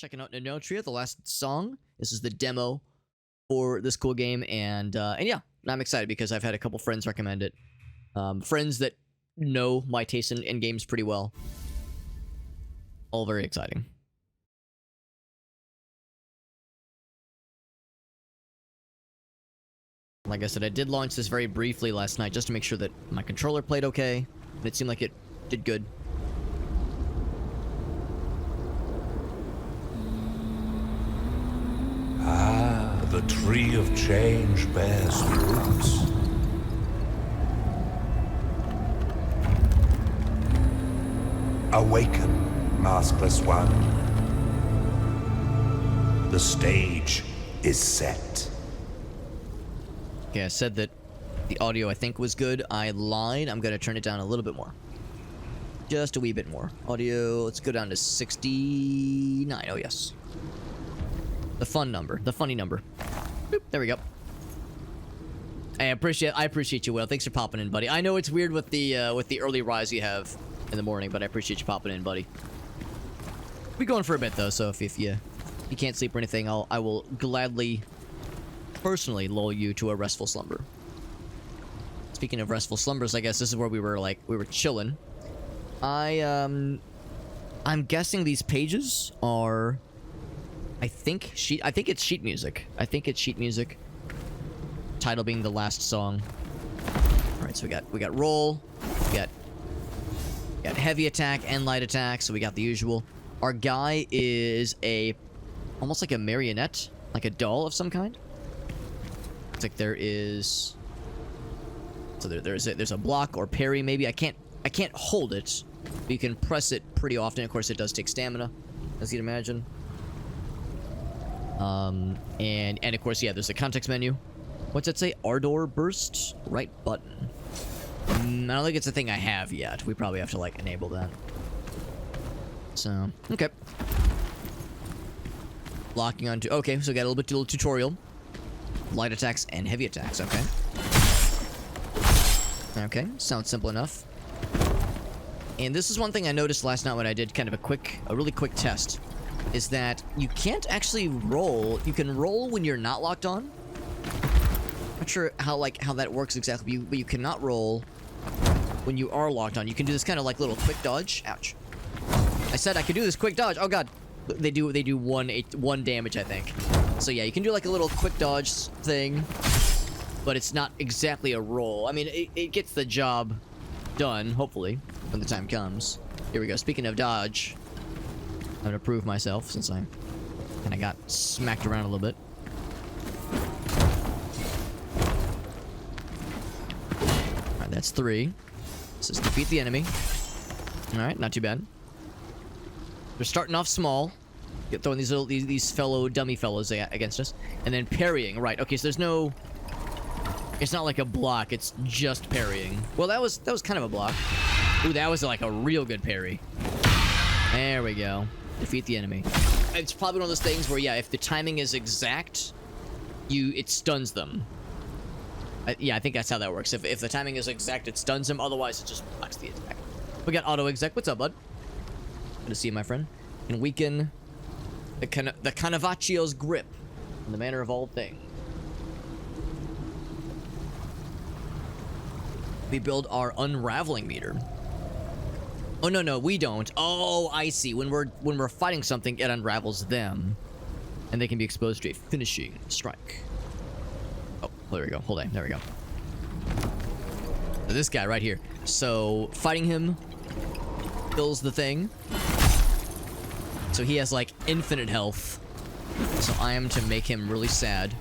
checking out Enotria, the last song. This is the demo for this cool game, and yeah, I'm excited because I've had a couple friends recommend it. Friends that know my taste in games pretty well. All very exciting. Like I said, I did launch this very briefly last night just to make sure that my controller played okay, and it seemed like it did good. Ah, the tree of change bears fruits. Awaken, maskless one. The stage is set. Okay, I said that the audio I think was good. I lied. I'm going to turn it down a little bit more. Just a wee bit more. Audio, let's go down to 69. Oh, yes. The fun number. The funny number. Boop, there we go. I appreciate you, Will. Thanks for popping in, buddy. I know it's weird with the early rise you have in the morning, but I appreciate you popping in, buddy. We're going for a bit, though, so if you can't sleep or anything, I will gladly personally lull you to a restful slumber. Speaking of restful slumbers, I guess this is where we were chilling. I'm guessing these pages are, I think it's sheet music. Title being the last song. All right, so we got roll, we got heavy attack and light attack, so we got the usual. Our guy is almost like a marionette, like a doll of some kind. It's like there is, so there's a block or parry maybe. I can't hold it, but you can press it pretty often. Of course, it does take stamina, as you'd imagine. And of course, yeah, there's a context menu. What's it say? Ardor burst, right button. I don't think it's a thing I have yet. We probably have to like enable that. So okay. Locking onto. Okay, so we got a little tutorial. Light attacks and heavy attacks. Okay. Okay, sounds simple enough. And this is one thing I noticed last night when I did kind of a really quick test, is that you can't actually roll. You can roll when you're not locked on. Not sure how that works exactly, but you cannot roll when you are locked on. You can do this kind of like little quick dodge. Ouch! I said I could do this quick dodge. Oh god, they do one damage, I think. So yeah, you can do like a little quick dodge thing, but it's not exactly a roll. I mean, it gets the job done, hopefully, when the time comes. Here we go. Speaking of dodge, I'm gonna prove myself since I kind of got smacked around a little bit. Alright, that's 3. This is defeat the enemy. Alright, not too bad. They're starting off small. Get throwing these fellow dummy fellows against us, and then parrying. Right? Okay, so there's no. It's not like a block. It's just parrying. Well, that was kind of a block. Ooh, that was like a real good parry. There we go. Defeat the enemy. It's probably one of those things where, yeah, if the timing is exact, it stuns them. Yeah, I think that's how that works. If the timing is exact, it stuns them. Otherwise, it just blocks the attack. We got auto exec. What's up, bud? Good to see you, my friend. And weaken the Canavaccio's grip in the manner of all things. We build our unraveling meter. Oh no, we don't. Oh, I see. When we're fighting something, it unravels them, and they can be exposed to a finishing strike. Oh, there we go. Hold on. There we go. So this guy right here. So fighting him kills the thing. So he has like infinite health. So I am to make him really sad.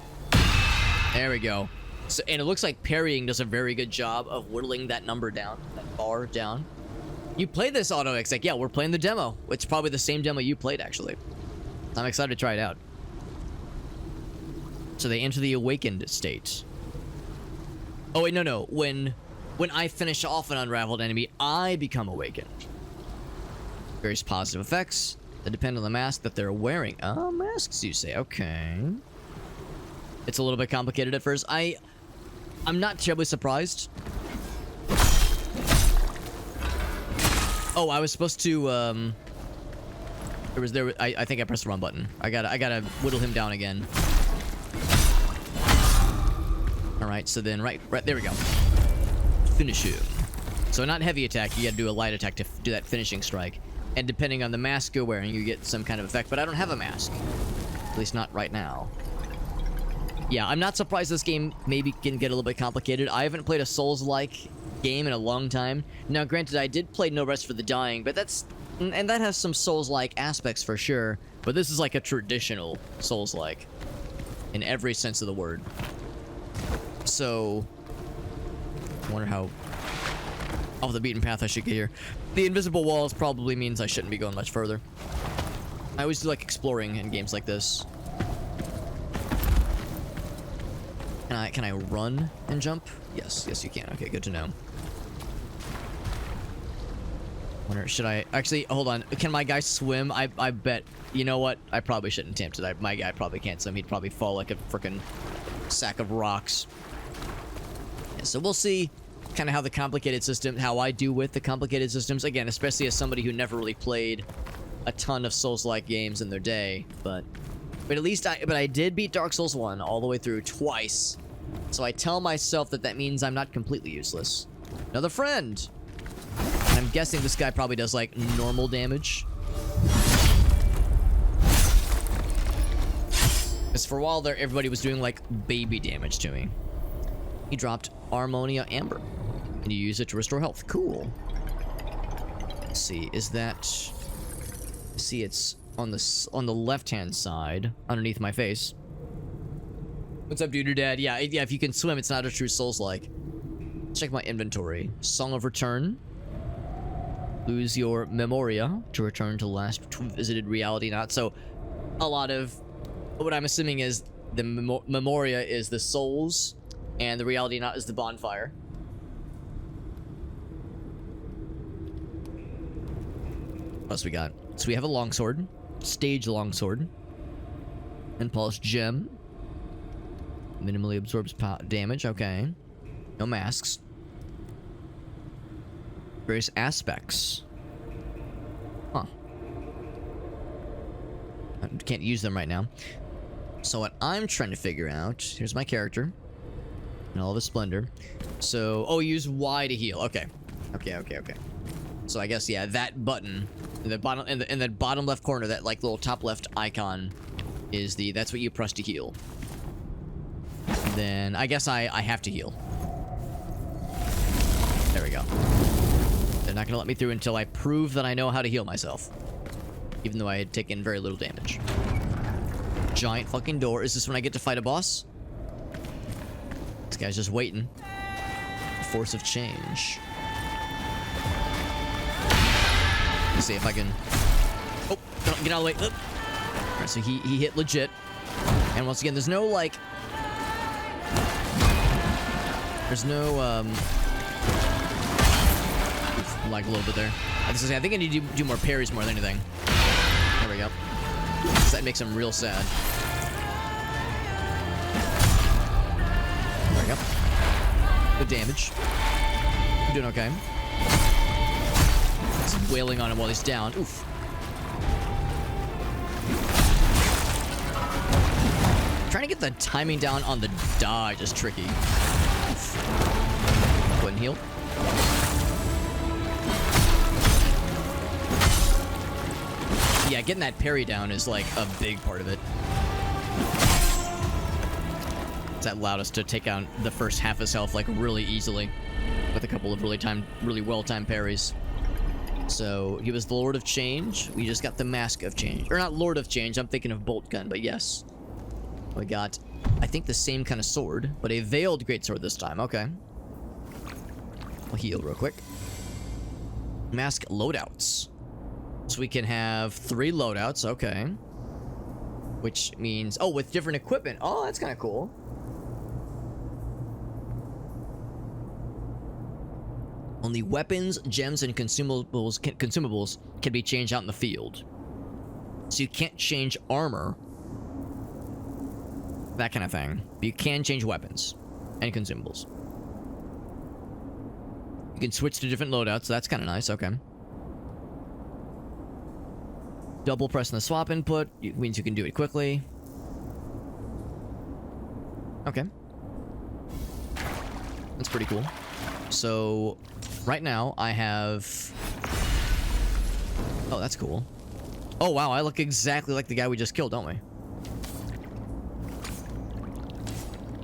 There we go. So, and it looks like parrying does a very good job of whittling that number down, that bar down. You play this auto exec. Yeah, we're playing the demo. It's probably the same demo you played, actually. I'm excited to try it out. So they enter the awakened state. Oh wait, no. When I finish off an unraveled enemy, I become awakened. Various positive effects that depend on the mask that they're wearing. Oh, masks, you say? Okay. It's a little bit complicated at first. I'm not terribly surprised. Oh, I was supposed to I think I pressed the wrong button. I gotta whittle him down again. All right, so then right there we go. Finish him. So not heavy attack, you gotta do a light attack to do that finishing strike. And depending on the mask you're wearing, you get some kind of effect, but I don't have a mask. At least not right now. Yeah, I'm not surprised this game maybe can get a little bit complicated. I haven't played a Souls-like game in a long time. Now, granted, I did play No Rest for the Dying, but and that has some Souls-like aspects for sure, but this is like a traditional Souls-like in every sense of the word. So, I wonder how off the beaten path I should get here. The invisible walls probably means I shouldn't be going much further. I always do like exploring in games like this. Can I run and jump? Yes, you can. Okay, good to know. Wonder, should I actually hold on? Can my guy swim? I bet. You know what? I probably shouldn't attempt it. My guy probably can't swim. He'd probably fall like a freaking sack of rocks. Yeah, so we'll see kind of how the complicated system, how I do with the complicated systems. Again, especially as somebody who never really played a ton of Souls-like games in their day, but at least I did beat Dark Souls 1 all the way through twice. So I tell myself that means I'm not completely useless. Another friend. And I'm guessing this guy probably does like normal damage. Because for a while there, everybody was doing like baby damage to me. He dropped Armonia Amber. And you use it to restore health. Cool. Let's see, is that... See, it's on the left-hand side, underneath my face. What's up, dude or dad? Yeah, if you can swim, it's not a true Souls-like. Check my inventory. Song of Return. Lose your Memoria to return to last visited reality knot. So, a lot of what I'm assuming is the Memoria is the souls, and the reality knot is the bonfire. What else we got? So we have a longsword, stage longsword, and polished gem. Minimally absorbs damage. Okay. No masks. Various aspects. Huh. I can't use them right now. So what I'm trying to figure out, here's my character in all of his splendor. So, oh, use Y to heal. Okay. Okay. So I guess, yeah, that button in the bottom, in the bottom left corner, that like little top left icon is that's what you press to heal. And then I guess I have to heal. There we go. They're not gonna let me through until I prove that I know how to heal myself. Even though I had taken very little damage. Giant fucking door. Is this when I get to fight a boss? This guy's just waiting. Force of change. Let's see if I can... Oh, get out of the way. Alright, so he hit legit. And once again, there's no, like... There's no, like a little bit there. I think I need to do more parries more than anything. There we go. That makes him real sad. There we go. Good damage. I'm doing okay. Just wailing on him while he's down. Oof. Trying to get the timing down on the dodge is tricky. Oof. Go ahead and heal. Yeah, getting that parry down is like a big part of it. That allowed us to take out the first half his health like really easily with a couple of really well-timed parries. So he was the Lord of Change. We just got the Mask of Change. Or not Lord of Change, I'm thinking of Bolt Gun, but yes. We got, I think, the same kind of sword, but a veiled greatsword this time. Okay. I'll heal real quick. Mask loadouts. So we can have 3 loadouts, okay. Which means, oh, with different equipment. Oh, that's kind of cool. Only weapons, gems, and consumables can be changed out in the field. So you can't change armor. That kind of thing. But you can change weapons and consumables. You can switch to different loadouts, so that's kind of nice, okay. Double pressing the swap input means you can do it quickly. Okay. That's pretty cool. So, right now, I have... Oh, that's cool. Oh, wow, I look exactly like the guy we just killed, don't we?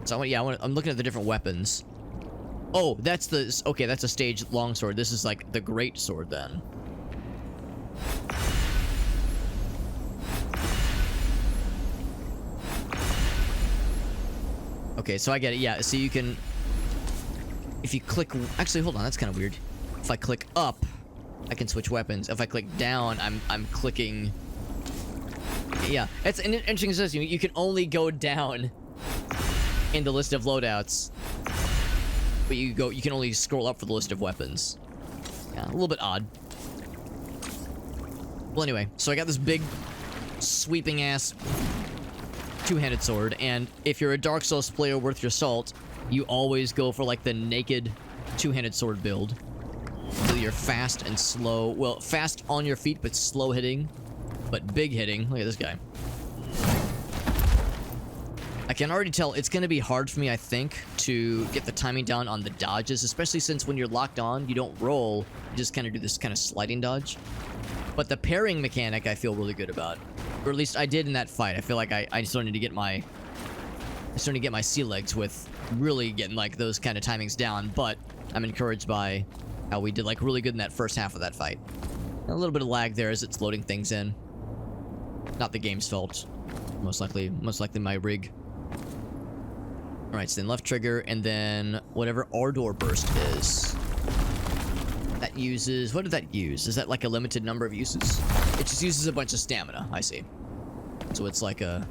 So, I'm looking at the different weapons. Oh, that's the... Okay, that's a stage longsword. This is, like, the great sword, then. Okay, so I get it. Yeah, so you can... If you click... Actually, hold on. That's kind of weird. If I click up, I can switch weapons. If I click down, I'm clicking... Yeah, it's an interesting system. You can only go down in the list of loadouts. But you can only scroll up for the list of weapons. Yeah, a little bit odd. Well, anyway, so I got this big, sweeping-ass two-handed sword, and if you're a Dark Souls player worth your salt, you always go for, like, the naked two-handed sword build. So you're fast and slow. Well, fast on your feet, but slow hitting. But big hitting. Look at this guy. I can already tell it's going to be hard for me, I think, to get the timing down on the dodges, especially since when you're locked on, you don't roll. You just kind of do this kind of sliding dodge. But the pairing mechanic, I feel really good about. Or at least I did in that fight. I feel like I started to get my... sea legs with really getting, like, those kind of timings down. But I'm encouraged by how we did, like, really good in that first half of that fight. A little bit of lag there as it's loading things in. Not the game's fault. Most likely my rig. Alright, so then left trigger, and then whatever Ardor Burst is. That uses... What did that use? Is that like a limited number of uses? It just uses a bunch of stamina, I see. So it's like a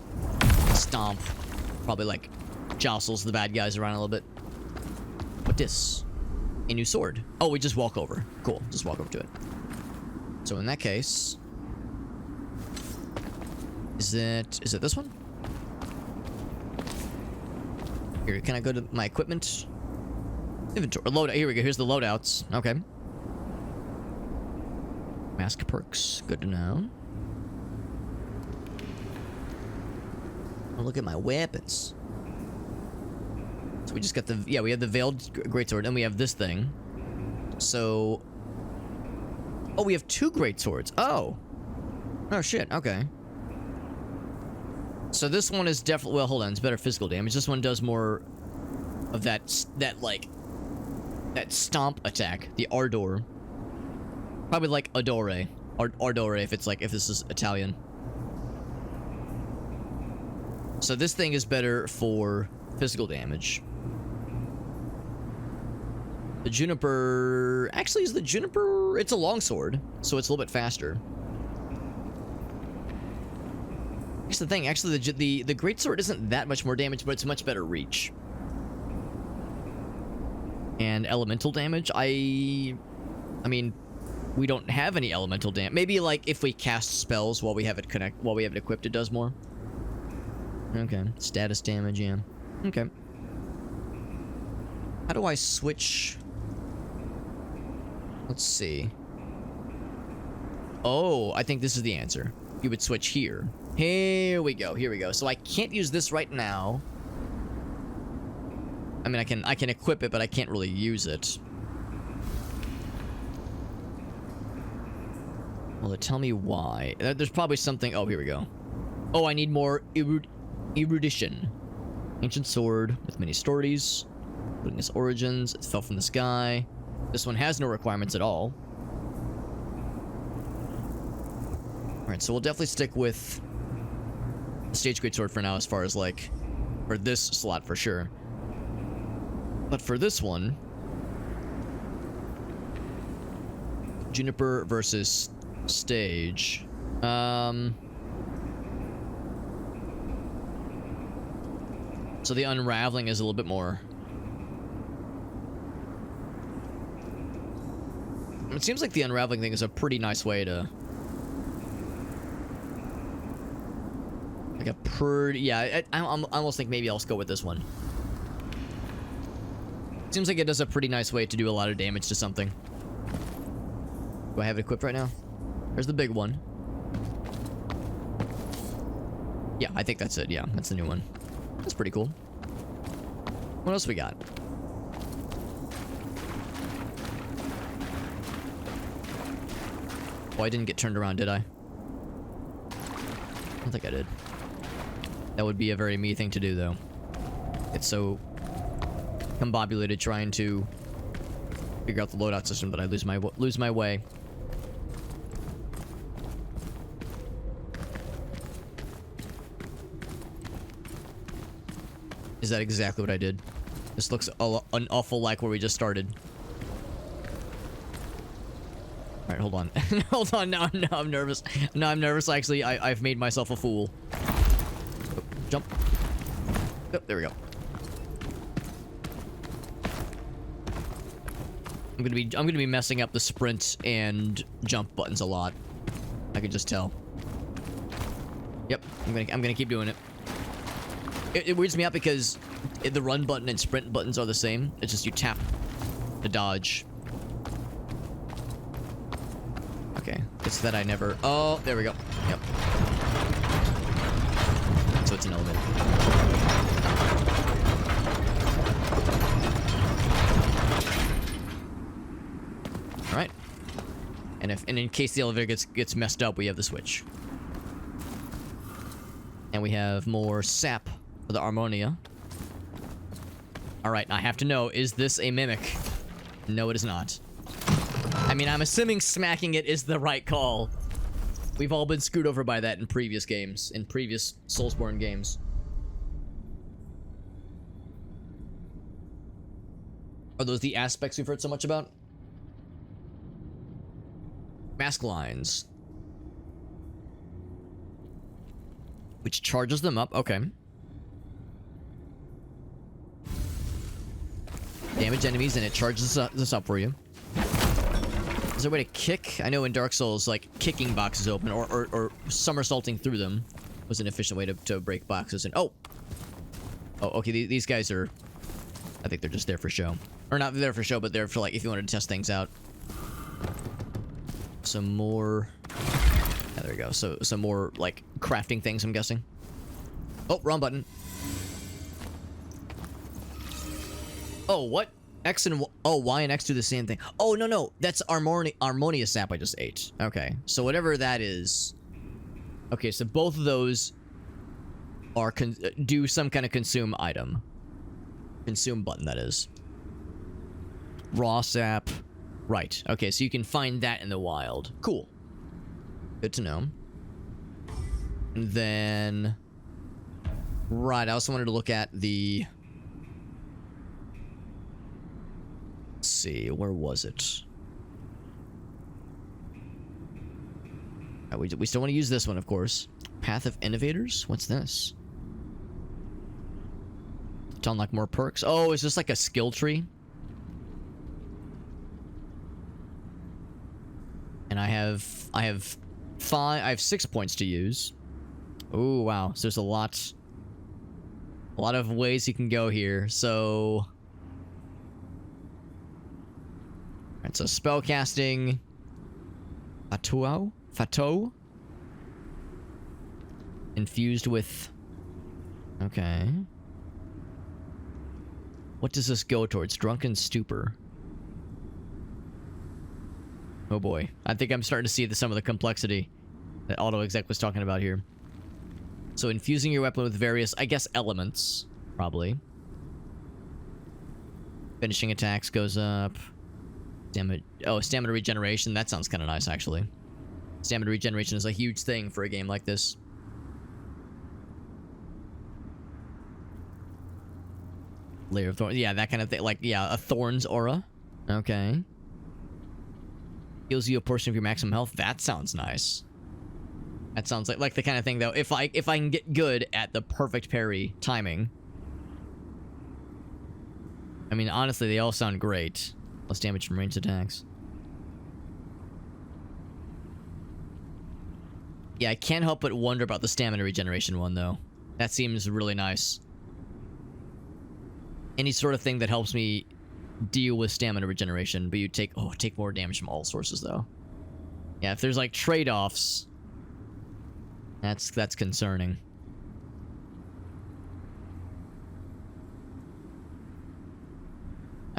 stomp. Probably like jostles the bad guys around a little bit. What this? A new sword. Oh, we just walk over. Cool, just walk over to it. So in that case... Is it this one? Here, can I go to my equipment? Inventory. Loadout. Here we go. Here's the loadouts. Okay. Mask perks. Good to know. Oh, look at my weapons. So we just got the... Yeah, we have the Veiled Greatsword, and we have this thing. So... Oh, we have two Greatswords. Oh. Oh, shit. Okay. So this one is definitely... Well, hold on. It's better physical damage. This one does more of that stomp attack. The Ardor. Probably like Adore. Ardore if this is Italian. So this thing is better for physical damage. The Juniper... Actually, is the Juniper... It's a longsword, so it's a little bit faster. Here's the thing, actually, the greatsword isn't that much more damage, but it's much better reach. And elemental damage, I mean, we don't have any elemental damage. Maybe like if we cast spells while we have it equipped, it does more. Okay, status damage, yeah. Okay. How do I switch? Let's see. Oh, I think this is the answer. You would switch here. Here we go. Here we go. So I can't use this right now. I mean, I can equip it, but I can't really use it. Well, tell me why. There's probably something... Oh, here we go. Oh, I need more erudition. Ancient sword with many stories. Witness origins. It fell from the sky. This one has no requirements at all. Alright, so we'll definitely stick with the Stage Greatsword for now as far as, like, for this slot for sure. But for this one... Juniper versus Stage. So the unraveling is a little bit more... It seems like the unraveling thing is a pretty nice way to... Like a pretty... Yeah, I almost think maybe I'll just go with this one. Seems like it does a pretty nice way to do a lot of damage to something. Do I have it equipped right now? There's the big one. Yeah, I think that's it. Yeah, that's the new one. That's pretty cool. What else we got? Oh, I didn't get turned around, did I? I don't think I did. That would be a very me thing to do, though. It's so combobulated trying to figure out the loadout system that I lose my way. Is that exactly what I did? This looks an awful like where we just started. Alright, hold on. Hold on, now I'm nervous. Now I'm nervous, actually. I've made myself a fool. Oh, jump. Oh, there we go. I'm gonna be messing up the sprint and jump buttons a lot. I can just tell. Yep, I'm gonna keep doing it. It weirds me out because the run button and sprint buttons are the same. It's just you tap to dodge. Okay, it's that I never... Oh, there we go. Yep. So it's an element. Alright. And in case the elevator gets messed up, we have the switch. And we have more sap for the Harmonia. Alright, I have to know, is this a mimic? No, it is not. I mean, I'm assuming smacking it is the right call. We've all been screwed over by that in previous games, in previous Soulsborne games. Are those the aspects we've heard so much about? Mask lines. Which charges them up, okay. Damage enemies and it charges this up for you. Is there a way to kick? I know in Dark Souls, like, kicking boxes open or somersaulting through them was an efficient way to break boxes. And oh, okay. These guys are, I think they're just there for show, or not there for show, but they're for like if you wanted to test things out. Some more. Yeah, there we go. So some more like crafting things, I'm guessing. Oh, wrong button. Oh, what? X and Y and X do the same thing. Oh, no. That's Harmonia sap I just ate. Okay. So whatever that is. Okay, so both of those are do some kind of consume item. Consume button, that is. Raw sap. Right. Okay, so you can find that in the wild. Cool. Good to know. And then... Right, I also wanted to look at the... Let's see, where was it? We still want to use this one, of course. Path of Innovators? What's this? To unlock more perks? Oh, is this like a skill tree? And I have 6 points to use. Oh, wow. So there's a lot of ways you can go here. So... Alright, so spellcasting... Fato? Infused with... Okay. What does this go towards? Drunken Stupor. Oh boy. I think I'm starting to see some of the complexity that AutoExec was talking about here. So infusing your weapon with various, I guess, elements. Probably. Finishing attacks goes up. Stamina regeneration. That sounds kind of nice, actually. Stamina regeneration is a huge thing for a game like this. Layer of Thorns. Yeah, that kind of thing. Like, yeah, a Thorns aura. Okay. Heals you a portion of your maximum health. That sounds nice. That sounds like the kind of thing, though. If I can get good at the perfect parry timing. I mean, honestly, they all sound great. Less damage from ranged attacks. Yeah, I can't help but wonder about the stamina regeneration one, though. That seems really nice. Any sort of thing that helps me deal with stamina regeneration, but you take more damage from all sources, though. Yeah, if there's like trade-offs, that's concerning.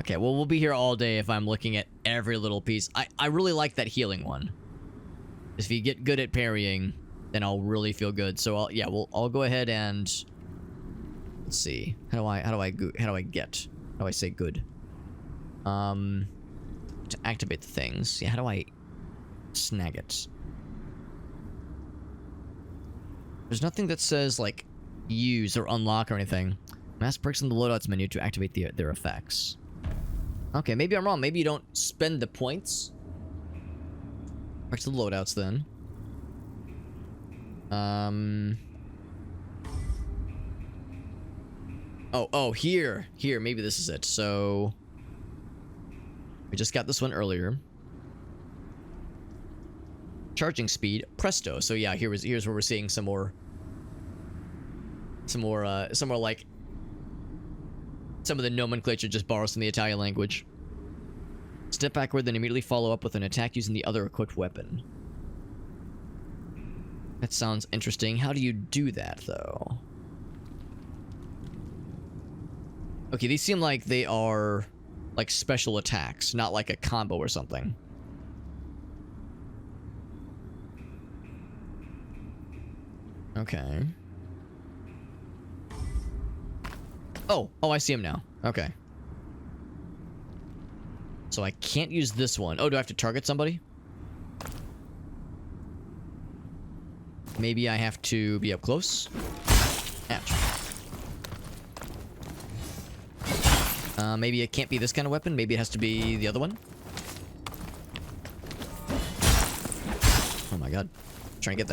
Okay, well, we'll be here all day if I'm looking at every little piece. I really like that healing one. If you get good at parrying, then I'll really feel good. So I'll go ahead and let's see. How do I say good? To activate the things. Yeah, how do I snag it? There's nothing that says like use or unlock or anything. Mass perks in the loadouts menu to activate their effects. Okay, maybe I'm wrong. Maybe you don't spend the points. Back to the loadouts then. Oh, here. Maybe this is it. So we just got this one earlier. Charging speed, presto. So yeah, here's where we're seeing some more like some of the nomenclature just borrows from the Italian language. Step backward, then immediately follow up with an attack using the other equipped weapon. That sounds interesting. How do you do that, though? Okay, these seem like they are like special attacks, not like a combo or something. Okay. Oh, I see him now. Okay. So I can't use this one. Oh, do I have to target somebody? Maybe I have to be up close. Ouch. Maybe it can't be this kind of weapon. Maybe it has to be the other one. Oh my god. Trying to get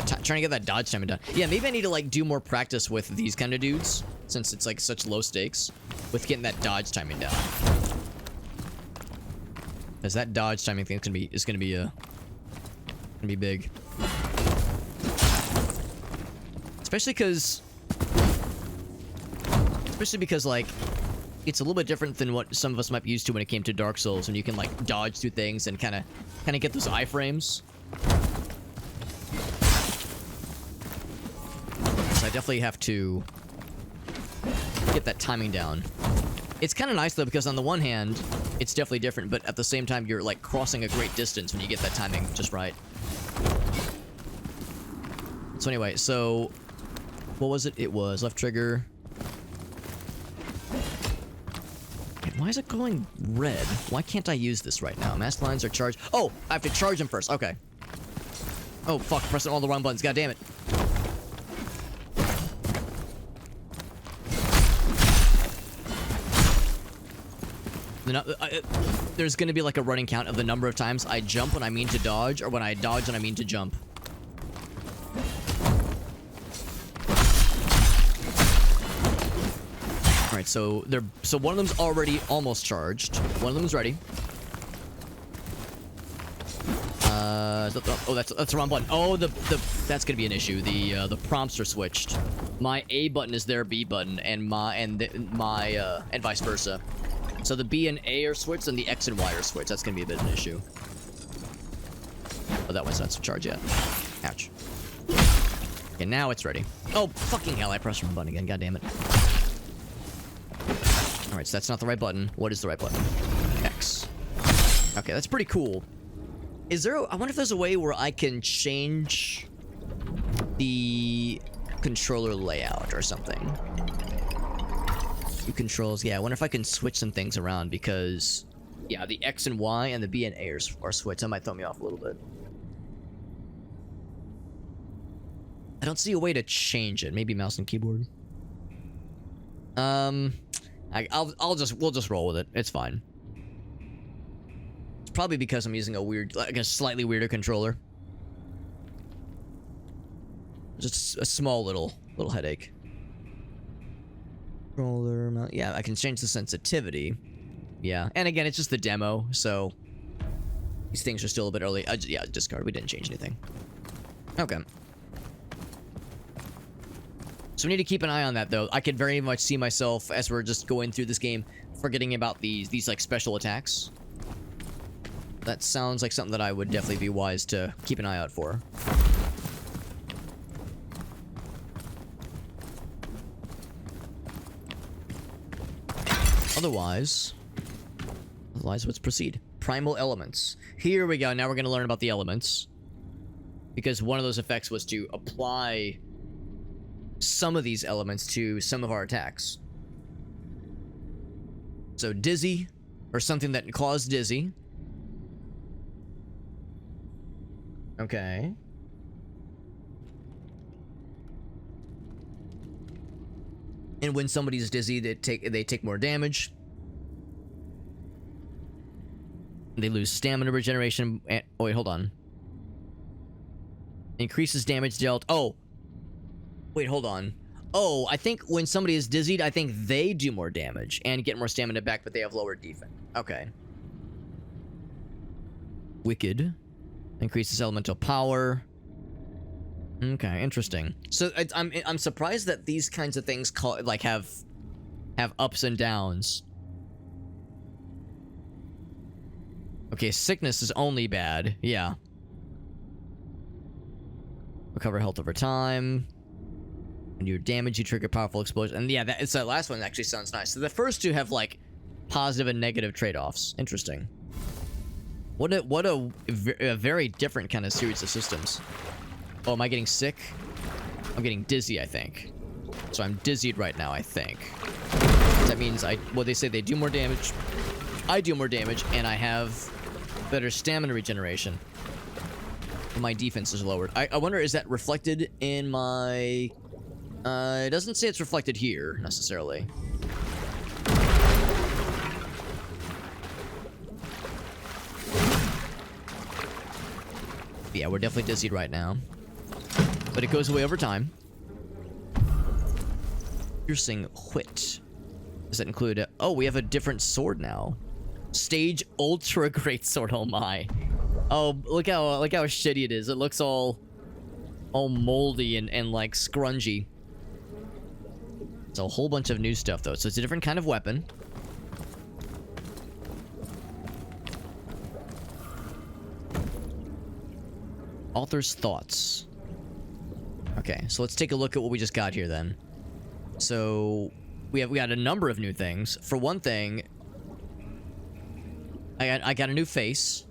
that dodge timing done. Yeah, maybe I need to like do more practice with these kind of dudes, since it's like such low stakes, with getting that dodge timing down. Because that dodge timing thing is gonna be big. Especially because like it's a little bit different than what some of us might be used to when it came to Dark Souls, when you can like dodge through things and kind of get those iframes. So I definitely have to get that timing down. It's kind of nice though, because on the one hand, it's definitely different, but at the same time, you're like crossing a great distance when you get that timing just right. So anyway, so what was it? It was left trigger. Why is it going red? Why can't I use this right now? Mask lines are charged. Oh, I have to charge them first. Okay. Oh, fuck. Pressing all the wrong buttons. God damn it. There's going to be like a running count of the number of times I jump when I mean to dodge, or when I dodge when I mean to jump. Alright, so one of them's already almost charged. One of them's ready. Oh, that's the wrong button. Oh, that's gonna be an issue. The prompts are switched. My A button is their B button, and and vice versa. So the B and A are switched, and the X and Y are switched. That's gonna be a bit of an issue. Oh, that one's not charged yet. Ouch. Okay, now it's ready. Oh, fucking hell! I pressed the wrong button again. God damn it. Alright, so that's not the right button. What is the right button? X. Okay, that's pretty cool. I wonder if there's a way where I can change the controller layout or something. Two controls. Yeah, I wonder if I can switch some things around, because yeah, the X and Y and the B and A are switched. That might throw me off a little bit. I don't see a way to change it. Maybe mouse and keyboard. We'll just roll with it. It's fine. It's probably because I'm using a slightly weirder controller. Just a small little headache. Controller, yeah, I can change the sensitivity. Yeah, and again, it's just the demo, so these things are still a bit early. Yeah, discard. We didn't change anything. Okay. So we need to keep an eye on that, though. I could very much see myself, as we're just going through this game, forgetting about these like special attacks. That sounds like something that I would definitely be wise to keep an eye out for. Otherwise, Lies, let's proceed. Primal elements. Here we go. Now we're going to learn about the elements. Because one of those effects was to apply some of these elements to some of our attacks. So dizzy, or something that caused dizzy. Okay. And when somebody's dizzy, they take more damage. They lose stamina regeneration. And, oh wait, hold on. Increases damage dealt. Oh. Wait, hold on. Oh, I think when somebody is dizzied, I think they do more damage and get more stamina back, but they have lower defense. Okay. Wicked. Increases elemental power. Okay, interesting. So I'm surprised that these kinds of things have ups and downs. Okay, sickness is only bad. Yeah. Recover health over time. When you damage, you trigger powerful explosion. And yeah, that last one actually sounds nice. So the first two have like positive and negative trade-offs. Interesting. What a very different kind of series of systems. Oh, am I getting sick? I'm getting dizzy, I think. So I'm dizzied right now, I think. That means well, they say they do more damage. I do more damage, and I have better stamina regeneration. My defense is lowered. I wonder, is that reflected in my... it doesn't say it's reflected here, necessarily. Yeah, we're definitely dizzied right now. But it goes away over time. Piercing Wit. Does that include... oh, we have a different sword now. Stage Ultra Great Sword, oh my. Oh, look how shitty it is. It looks all moldy and like scrungy. It's a whole bunch of new stuff though. So it's a different kind of weapon. Author's thoughts. Okay, so let's take a look at what we just got here then. So we got a number of new things. For one thing, I got a new face.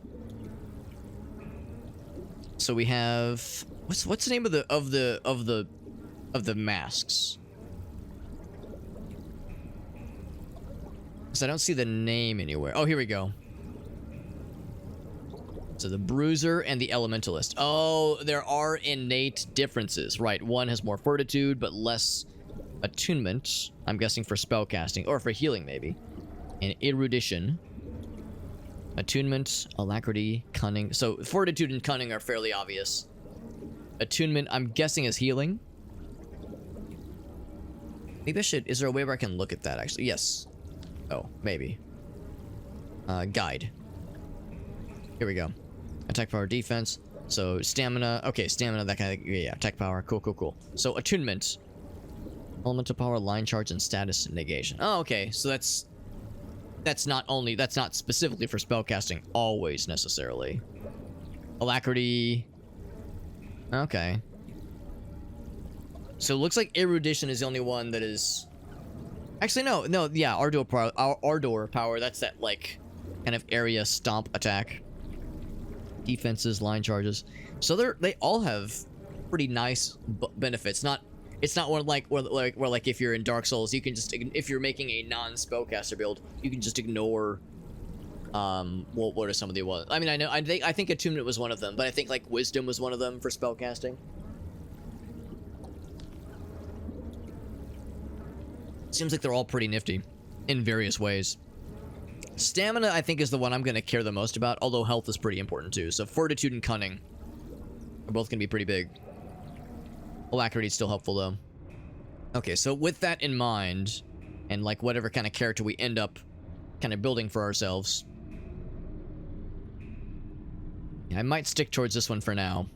So we have what's the name of the masks? Because I don't see the name anywhere. Oh, here we go. So the Bruiser and the Elementalist. Oh, there are innate differences. Right, one has more fortitude, but less attunement. I'm guessing for spellcasting, or for healing maybe. And erudition. Attunement, alacrity, cunning. So fortitude and cunning are fairly obvious. Attunement, I'm guessing, is healing. Maybe I should... is there a way where I can look at that, actually? Yes. Oh, maybe. Guide. Here we go. Attack power, defense. So stamina. Okay, stamina, that kind of... yeah, attack power. Cool, cool, cool. So attunement. Elemental power, line charge, and status negation. Oh, okay. So that's not specifically for spellcasting always, necessarily. Alacrity. Okay. So it looks like erudition is the only one that is... actually, no, yeah, Ardor power, that's that, like, kind of area stomp attack. Defenses, line charges. So they all have pretty nice benefits. It's not one where like if you're in Dark Souls, you can just, if you're making a non-spellcaster build, you can just ignore what are some of the ones. I mean, I think attunement was one of them, but I think like wisdom was one of them for spellcasting. Seems like they're all pretty nifty in various ways. Stamina, I think, is the one I'm going to care the most about, although health is pretty important too. So fortitude and cunning are both going to be pretty big. Alacrity is still helpful though. Okay, so with that in mind, and like whatever kind of character we end up kind of building for ourselves, yeah, I might stick towards this one for now.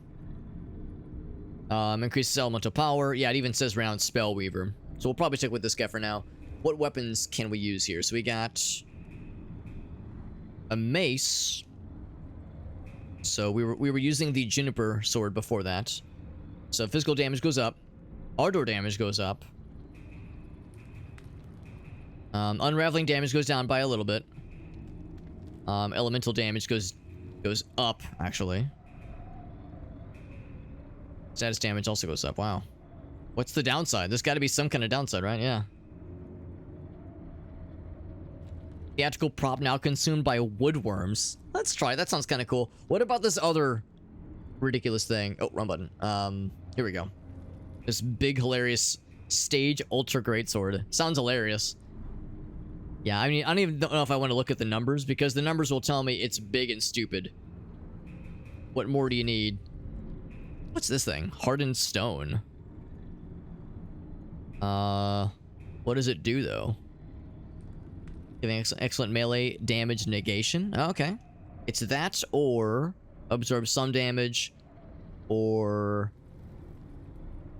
Increases elemental power. Yeah, it even says round Spellweaver. So we'll probably stick with this guy for now. What weapons can we use here? So we got a mace. So we were using the Juniper sword before that. So physical damage goes up. Ardor damage goes up. Unraveling damage goes down by a little bit. Elemental damage goes up, actually. Status damage also goes up. Wow. What's the downside? There's got to be some kind of downside, right? Yeah. Theatrical prop now consumed by woodworms. Let's try it. That sounds kind of cool. What about this other ridiculous thing? Oh, wrong button. Here we go. This big, hilarious stage ultra greatsword. Sounds hilarious. Yeah, I mean, I don't even know if I want to look at the numbers, because the numbers will tell me it's big and stupid. What more do you need? What's this thing? Hardened stone. What does it do, though? Giving excellent melee damage negation. Oh, okay. It's that, or absorb some damage, or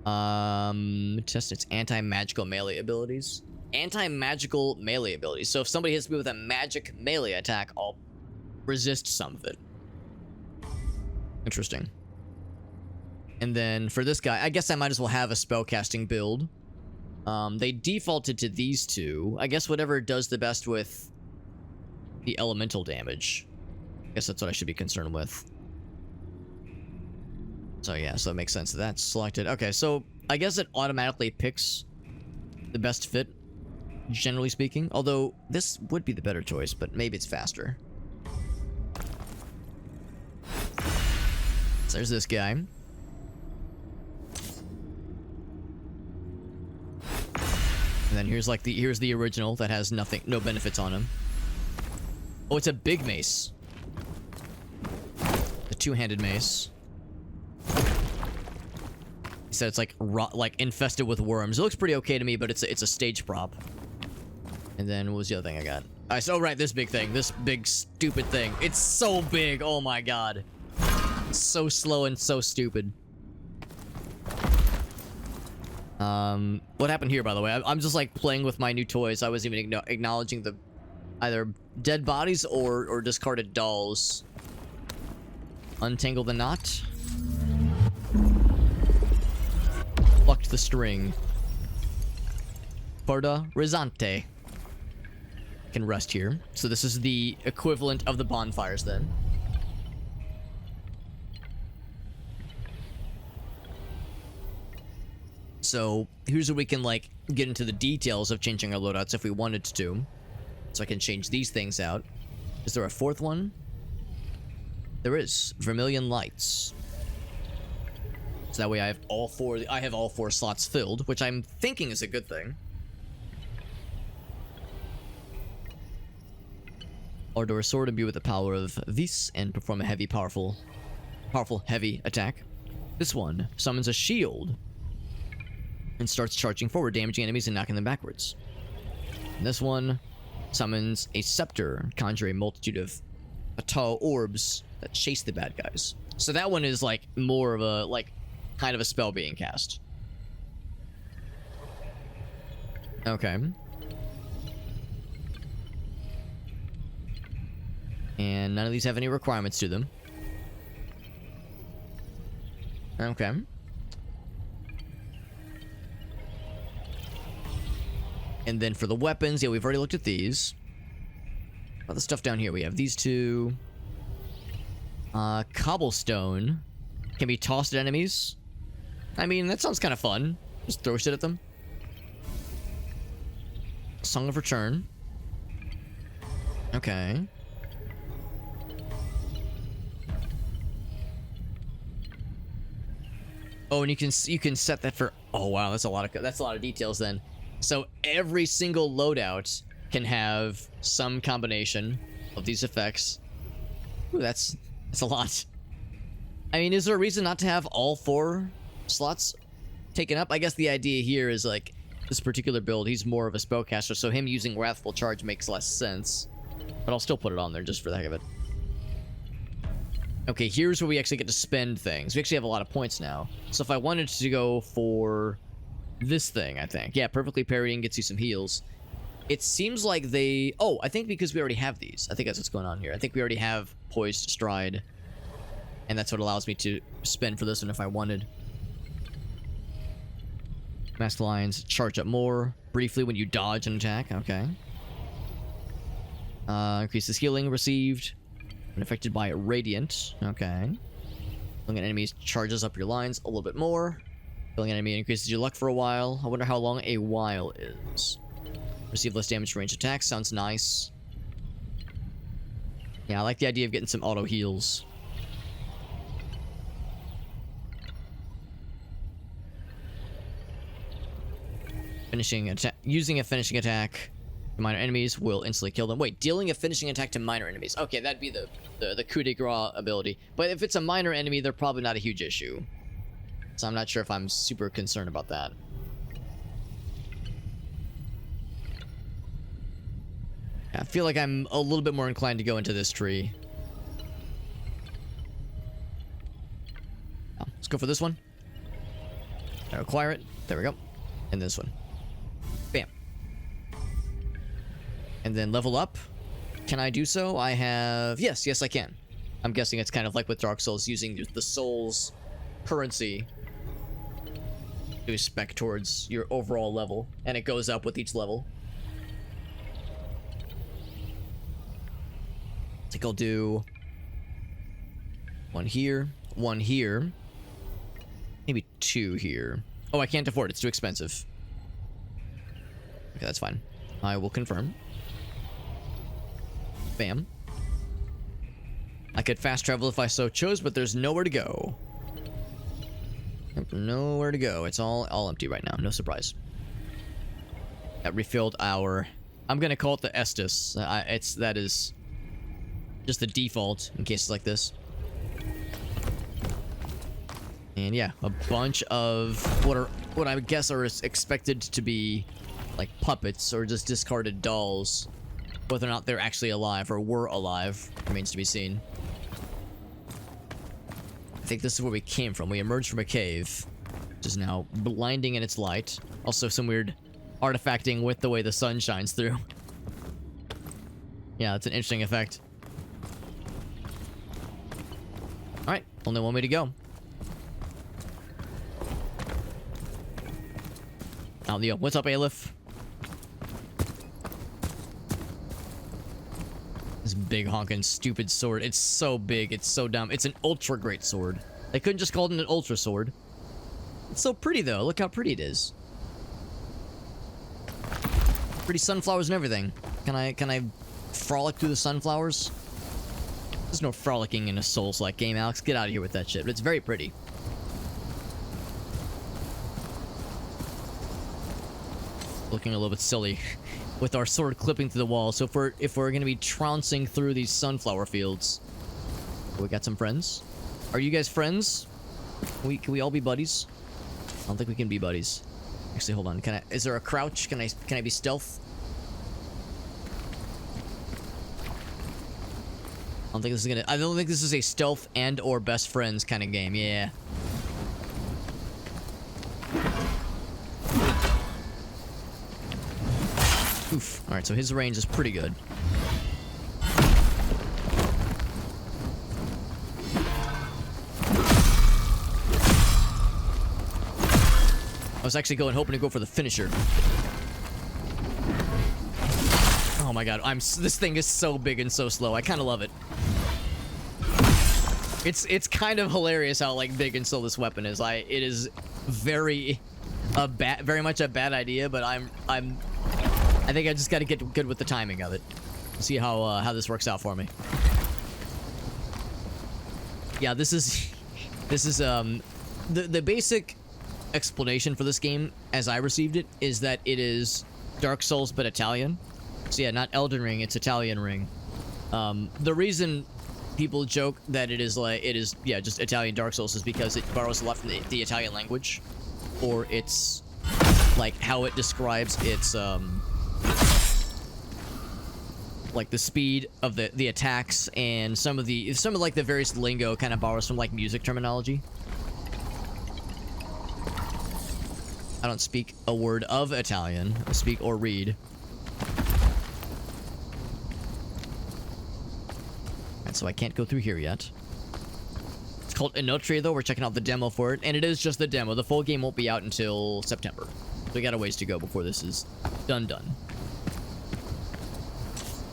test its anti-magical melee abilities. Anti-magical melee abilities. So if somebody hits me with a magic melee attack, I'll resist some of it. Interesting. And then for this guy, I guess I might as well have a spellcasting build. They defaulted to these two. I guess whatever does the best with the elemental damage. I guess that's what I should be concerned with. So yeah, so it makes sense that that's selected. Okay, so I guess it automatically picks the best fit, generally speaking. Although this would be the better choice, but maybe it's faster. So there's this guy. And then here's like here's the original that has nothing, no benefits on him. Oh, it's a big mace. The two-handed mace. He said it's like infested with worms. It looks pretty okay to me, but it's a stage prop. And then what was the other thing I got? Oh right, this big thing, this big stupid thing. It's so big. Oh my god. So slow and so stupid. What happened here, by the way? I'm just like playing with my new toys. I wasn't even acknowledging the either dead bodies or discarded dolls. Untangle the knot. Plucked the string. Porta Risante. Can rest here. So this is the equivalent of the bonfires then. So here's where we can like get into the details of changing our loadouts if we wanted to. So I can change these things out. Is there a fourth one? There is. Vermilion lights. So that way I have all four slots filled, which I'm thinking is a good thing. Ardor sword imbue with the power of Vis and perform a heavy, powerful, heavy attack. This one summons a shield and starts charging forward, damaging enemies and knocking them backwards. And this one summons a scepter, conjure a multitude of tall orbs that chase the bad guys. So that one is like more of a kind of a spell being cast. Okay. And none of these have any requirements to them. Okay. And then for the weapons, yeah, we've already looked at these. About the stuff down here, we have these two. Cobblestone can be tossed at enemies. I mean, that sounds kind of fun. Just throw shit at them. Song of Return. Okay. Oh, and you can set that for. Oh wow, that's a lot of details then. So every single loadout can have some combination of these effects. Ooh, that's a lot. I mean, is there a reason not to have all 4 slots taken up? I guess the idea here is like this particular build, he's more of a spellcaster, so him using Wrathful Charge makes less sense. But I'll still put it on there just for the heck of it. Okay, here's where we actually get to spend things. We actually have a lot of points now. So if I wanted to go for this thing, I think. Yeah, perfectly parrying gets you some heals. It seems like they... Oh, I think because we already have these. I think that's what's going on here. I think we already have Poised Stride. And that's what allows me to spend for this one if I wanted. Masked Lions charge up more briefly when you dodge an attack. Okay. Increases healing received when affected by radiant. Okay. Killing enemies charges up your lines a little bit more. Killing an enemy increases your luck for a while. I wonder how long a while is. Receive less damage for ranged attacks. Sounds nice. Yeah, I like the idea of getting some auto heals. Finishing attack. Using a finishing attack to minor enemies will instantly kill them. Wait, dealing a finishing attack to minor enemies. Okay, that'd be the coup de grace ability. But if it's a minor enemy, they're probably not a huge issue. So I'm not sure if I'm super concerned about that. I feel like I'm a little bit more inclined to go into this tree. Oh, let's go for this one. Acquire it. There we go. And this one. Bam. And then level up. Can I do so? I have... Yes, I can. I'm guessing it's kind of like with Dark Souls, using the soul's currency to spec towards your overall level. And it goes up with each level. I think I'll do one here, maybe two here. Oh, I can't afford it. It's too expensive. Okay, that's fine. I will confirm. Bam. I could fast travel if I so chose, but there's nowhere to go. Nowhere to go. It's all empty right now. No surprise. That refilled our... I'm gonna call it the Estus. That is just the default in cases like this. And yeah, a bunch of what I guess are expected to be like puppets or just discarded dolls. Whether or not they're actually alive or were alive remains to be seen. I think this is where we came from. We emerged from a cave, which is now blinding in its light. Also some weird artifacting with the way the sun shines through. Yeah, that's an interesting effect. Alright, only one way to go. Out the what's up, Aleph? This big honking stupid sword. It's so big, it's so dumb. It's an ultra great sword. They couldn't just call it an ultra sword. It's so pretty though. Look how pretty it is. Pretty sunflowers and everything. Can I frolic through the sunflowers? There's no frolicking in a Souls-like game, Alex. Get out of here with that shit. But it's very pretty. Looking a little bit silly with our sword clipping through the wall. So if we're gonna be trouncing through these sunflower fields, we got some friends. Are you guys friends? Can we all be buddies? I don't think we can be buddies. Actually, hold on. Is there a crouch? Can I be stealth? I don't think this is a stealth and or best friends kind of game. Yeah. Oof. Alright, so his range is pretty good. I was actually hoping to go for the finisher. Oh my god, this thing is so big and so slow. I kind of love it. It's kind of hilarious how like big and slow this weapon is. It is very much a bad idea, but I think I just got to get good with the timing of it. See how this works out for me. Yeah, this is the basic explanation for this game as I received it is that it is Dark Souls but Italian. So yeah, not Elden Ring, it's Italian Ring. The reason people joke that it is just Italian Dark Souls is because it borrows a lot from the Italian language, or it's like how it describes its like the speed of the attacks, and some of like the various lingo kind of borrows from like music terminology. I don't speak a word of Italian. I speak or read. And so I can't go through here yet. It's called Enotria though. We're checking out the demo for it, and it is just the demo. The full game won't be out until September. So we got a ways to go before this is done.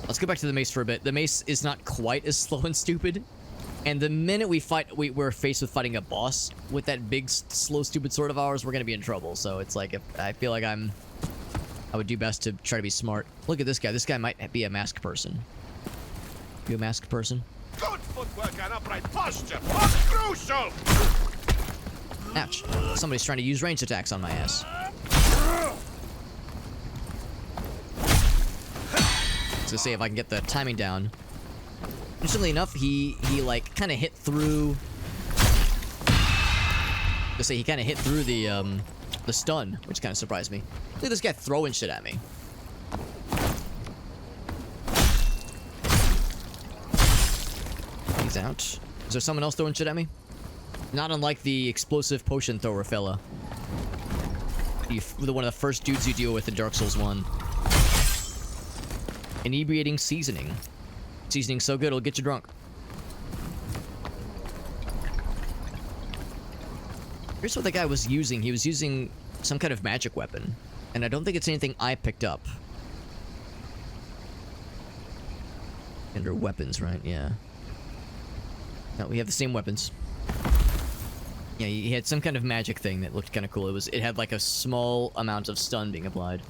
Let's go back to the mace for a bit. The mace is not quite as slow and stupid. And the minute we're faced with fighting a boss with that big, slow, stupid sword of ours, we're gonna be in trouble. So it's like, if I feel like I would do best to try to be smart. Look at this guy. This guy might be a masked person. You a masked person? Good footwork and upright posture. Crucial. Ouch. Somebody's trying to use ranged attacks on my ass. To say if I can get the timing down. Interestingly enough, he like kind of hit through. To say he kind of hit through the stun, which kind of surprised me. Look at this guy throwing shit at me. He's out. Is there someone else throwing shit at me? Not unlike the explosive potion thrower fella. One of the first dudes you deal with in Dark Souls 1. Inebriating seasoning. Seasoning so good it'll get you drunk. Here's what the guy was using. He was using some kind of magic weapon. And I don't think it's anything I picked up. Under weapons, right? Yeah. No, we have the same weapons. Yeah, he had some kind of magic thing that looked kind of cool. It had like a small amount of stun being applied.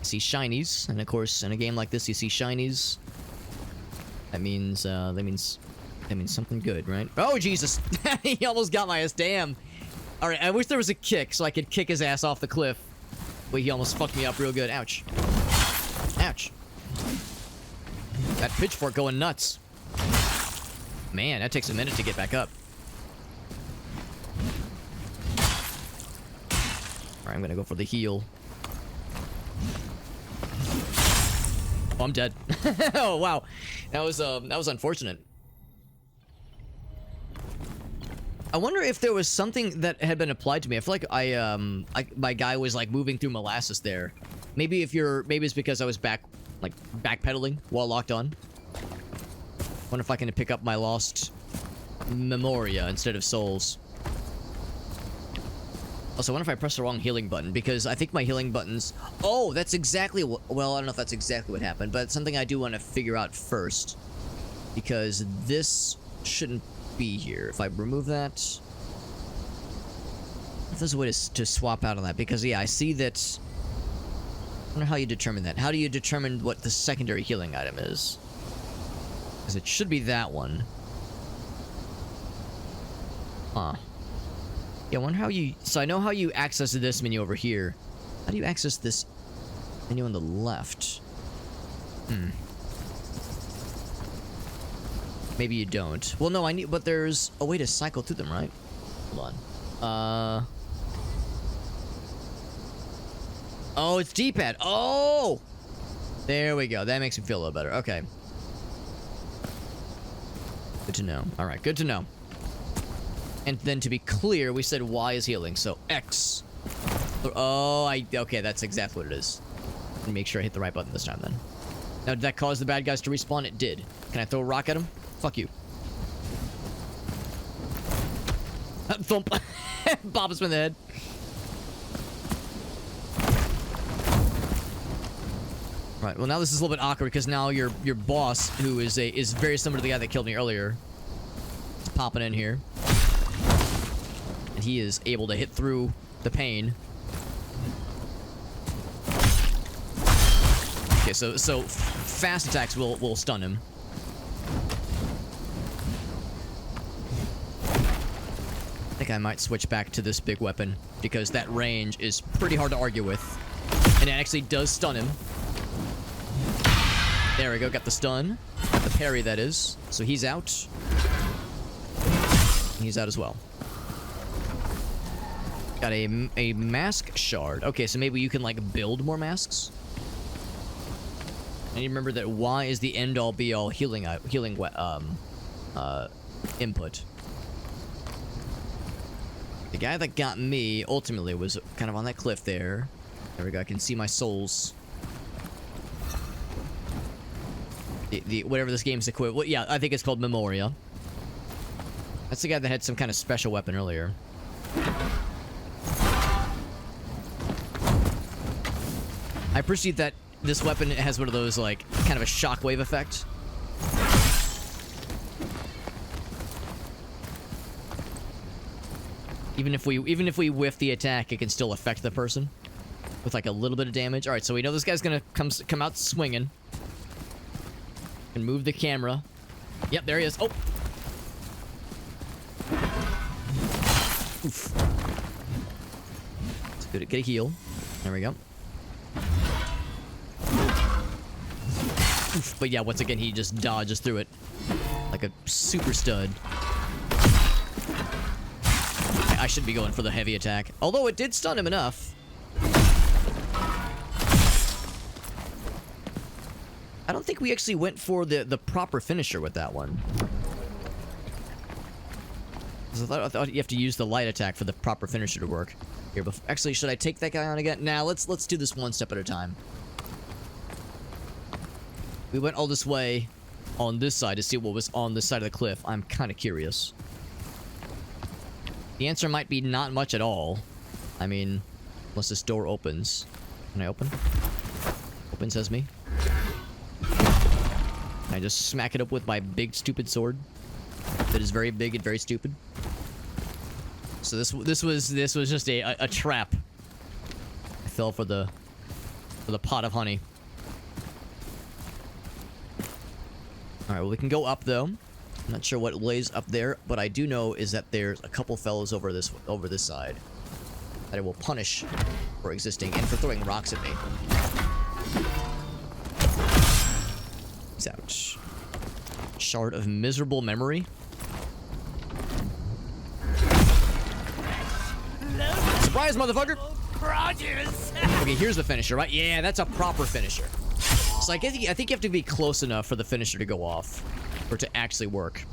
See shinies, and of course, in a game like this, you see shinies. That means something good, right? Oh Jesus! He almost got my ass. Damn. All right, I wish there was a kick so I could kick his ass off the cliff. Wait, he almost fucked me up real good. Ouch. Ouch. That pitchfork going nuts. Man, that takes a minute to get back up. Alright, I'm gonna go for the heal. Oh, I'm dead. Oh, wow. That was unfortunate. I wonder if there was something that had been applied to me. I feel like my guy was like moving through molasses there. Maybe it's because I was backpedaling while locked on. Wonder if I can pick up my lost Memoria instead of souls. Also, I wonder if I pressed the wrong healing button, because I think my healing buttons... Oh, that's exactly what... Well, I don't know if that's exactly what happened, but it's something I do want to figure out first. Because this shouldn't be here. If I remove that... If there's a way to swap out on that, because, yeah, I see that... I wonder how you determine that. How do you determine what the secondary healing item is? Because it should be that one. Huh. Yeah, I wonder how you... So I know how you access this menu over here. How do you access this menu on the left? Maybe you don't. Well, no, but there's a way to cycle through them, right? Hold on. Oh, it's D-pad. Oh! There we go. That makes me feel a little better. Okay. Good to know. Alright, good to know. And then to be clear, we said Y is healing, so X. Oh, okay, that's exactly what it is. Make sure I hit the right button this time, then. Now, did that cause the bad guys to respawn? It did. Can I throw a rock at him? Fuck you. Thump. Bop us in the head. Right, well now this is a little bit awkward because now your boss, who is very similar to the guy that killed me earlier, is popping in here. And he is able to hit through the pain. Okay, so fast attacks will stun him. I think I might switch back to this big weapon because that range is pretty hard to argue with. And it actually does stun him. There we go, got the stun. Got the parry, that is. So he's out. He's out as well. Got a mask shard. Okay, so maybe you can, like, build more masks? And you remember that Y is the end-all, be-all healing input. The guy that got me, ultimately, was kind of on that cliff there. There we go, I can see my souls. Whatever this game's equivalent. Well, yeah, I think it's called Memoria. That's the guy that had some kind of special weapon earlier. I appreciate that this weapon has one of those, like, kind of a shockwave effect. Even if we whiff the attack, it can still affect the person with like a little bit of damage. All right, so we know this guy's gonna come out swinging. Can move the camera. Yep, there he is. Oh. Oof. It's good. Get a heal. There we go. Oof. But yeah, once again, he just dodges through it like a super stud. I should be going for the heavy attack. Although it did stun him enough. I don't think we actually went for the proper finisher with that one. I thought you have to use the light attack for the proper finisher to work. Here, actually, should I take that guy on again? Nah, let's do this one step at a time. We went all this way on this side to see what was on this side of the cliff. I'm kind of curious. The answer might be not much at all. I mean, unless this door opens. Can I open? Open, says me. Can I just smack it up with my big stupid sword? That is very big and very stupid. So this was just a trap. I fell for the pot of honey. All right, well we can go up though. I'm not sure what lays up there, but I do know is that there's a couple fellows over this side that I will punish for existing and for throwing rocks at me. Ouch. Shard of miserable memory. Surprise, motherfucker! Okay, here's the finisher, right? Yeah, that's a proper finisher. So I think you have to be close enough for the finisher to go off, for it to actually work.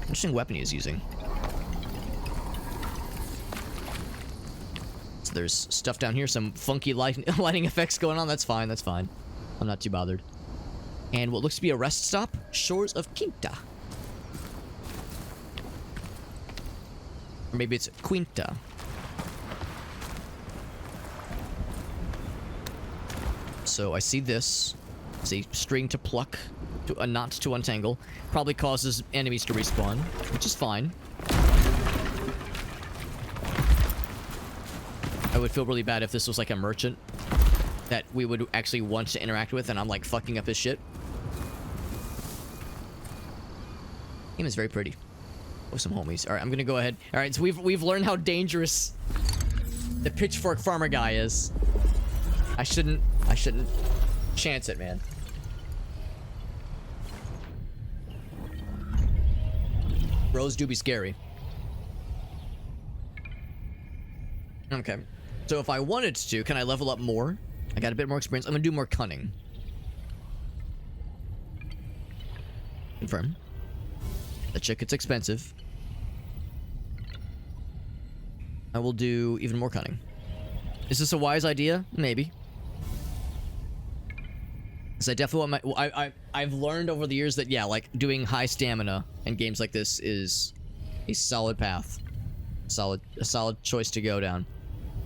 Interesting weapon he's using. So there's stuff down here, some funky lighting effects going on. That's fine, that's fine. I'm not too bothered. And what looks to be a rest stop, Shores of Quinta. Or maybe it's Quinta. So I see this. It's a string to pluck, a knot to untangle. Probably causes enemies to respawn, which is fine. I would feel really bad if this was like a merchant that we would actually want to interact with and I'm like fucking up his shit. Game is very pretty. Oh, some homies. All right, I'm gonna go ahead. All right, so we've learned how dangerous the pitchfork farmer guy is. I shouldn't chance it, man. Bros do be scary. Okay. So if I wanted to, can I level up more? I got a bit more experience. I'm gonna do more cunning. Confirm. That shit gets expensive. I will do even more cunning. Is this a wise idea? Maybe. Because I definitely want my... I've learned over the years that, yeah, like, doing high stamina in games like this is a solid path. A solid choice to go down.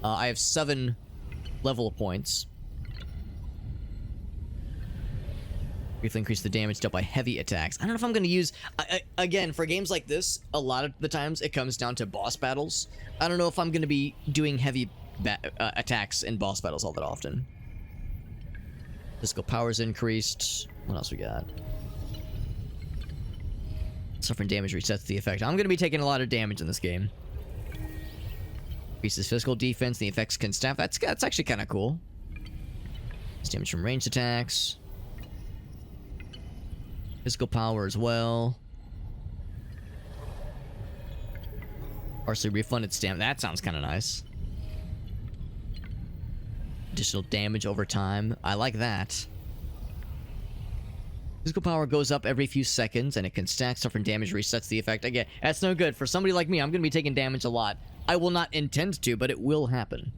I have 7 level points. Briefly increase the damage dealt by heavy attacks. I don't know if I'm going to use... again, for games like this, a lot of the times it comes down to boss battles. I don't know if I'm going to be doing heavy attacks in boss battles all that often. Physical power's increased. What else we got? Suffering damage resets the effect. I'm going to be taking a lot of damage in this game. Increases physical defense. The effects can staff. That's actually kind of cool. It's damage from ranged attacks. Physical power as well. Partially refunded stamina. That sounds kind of nice. Additional damage over time. I like that. Physical power goes up every few seconds, and it can stack. Suffering damage resets the effect. Again, that's no good. For somebody like me, I'm going to be taking damage a lot. I will not intend to, but it will happen.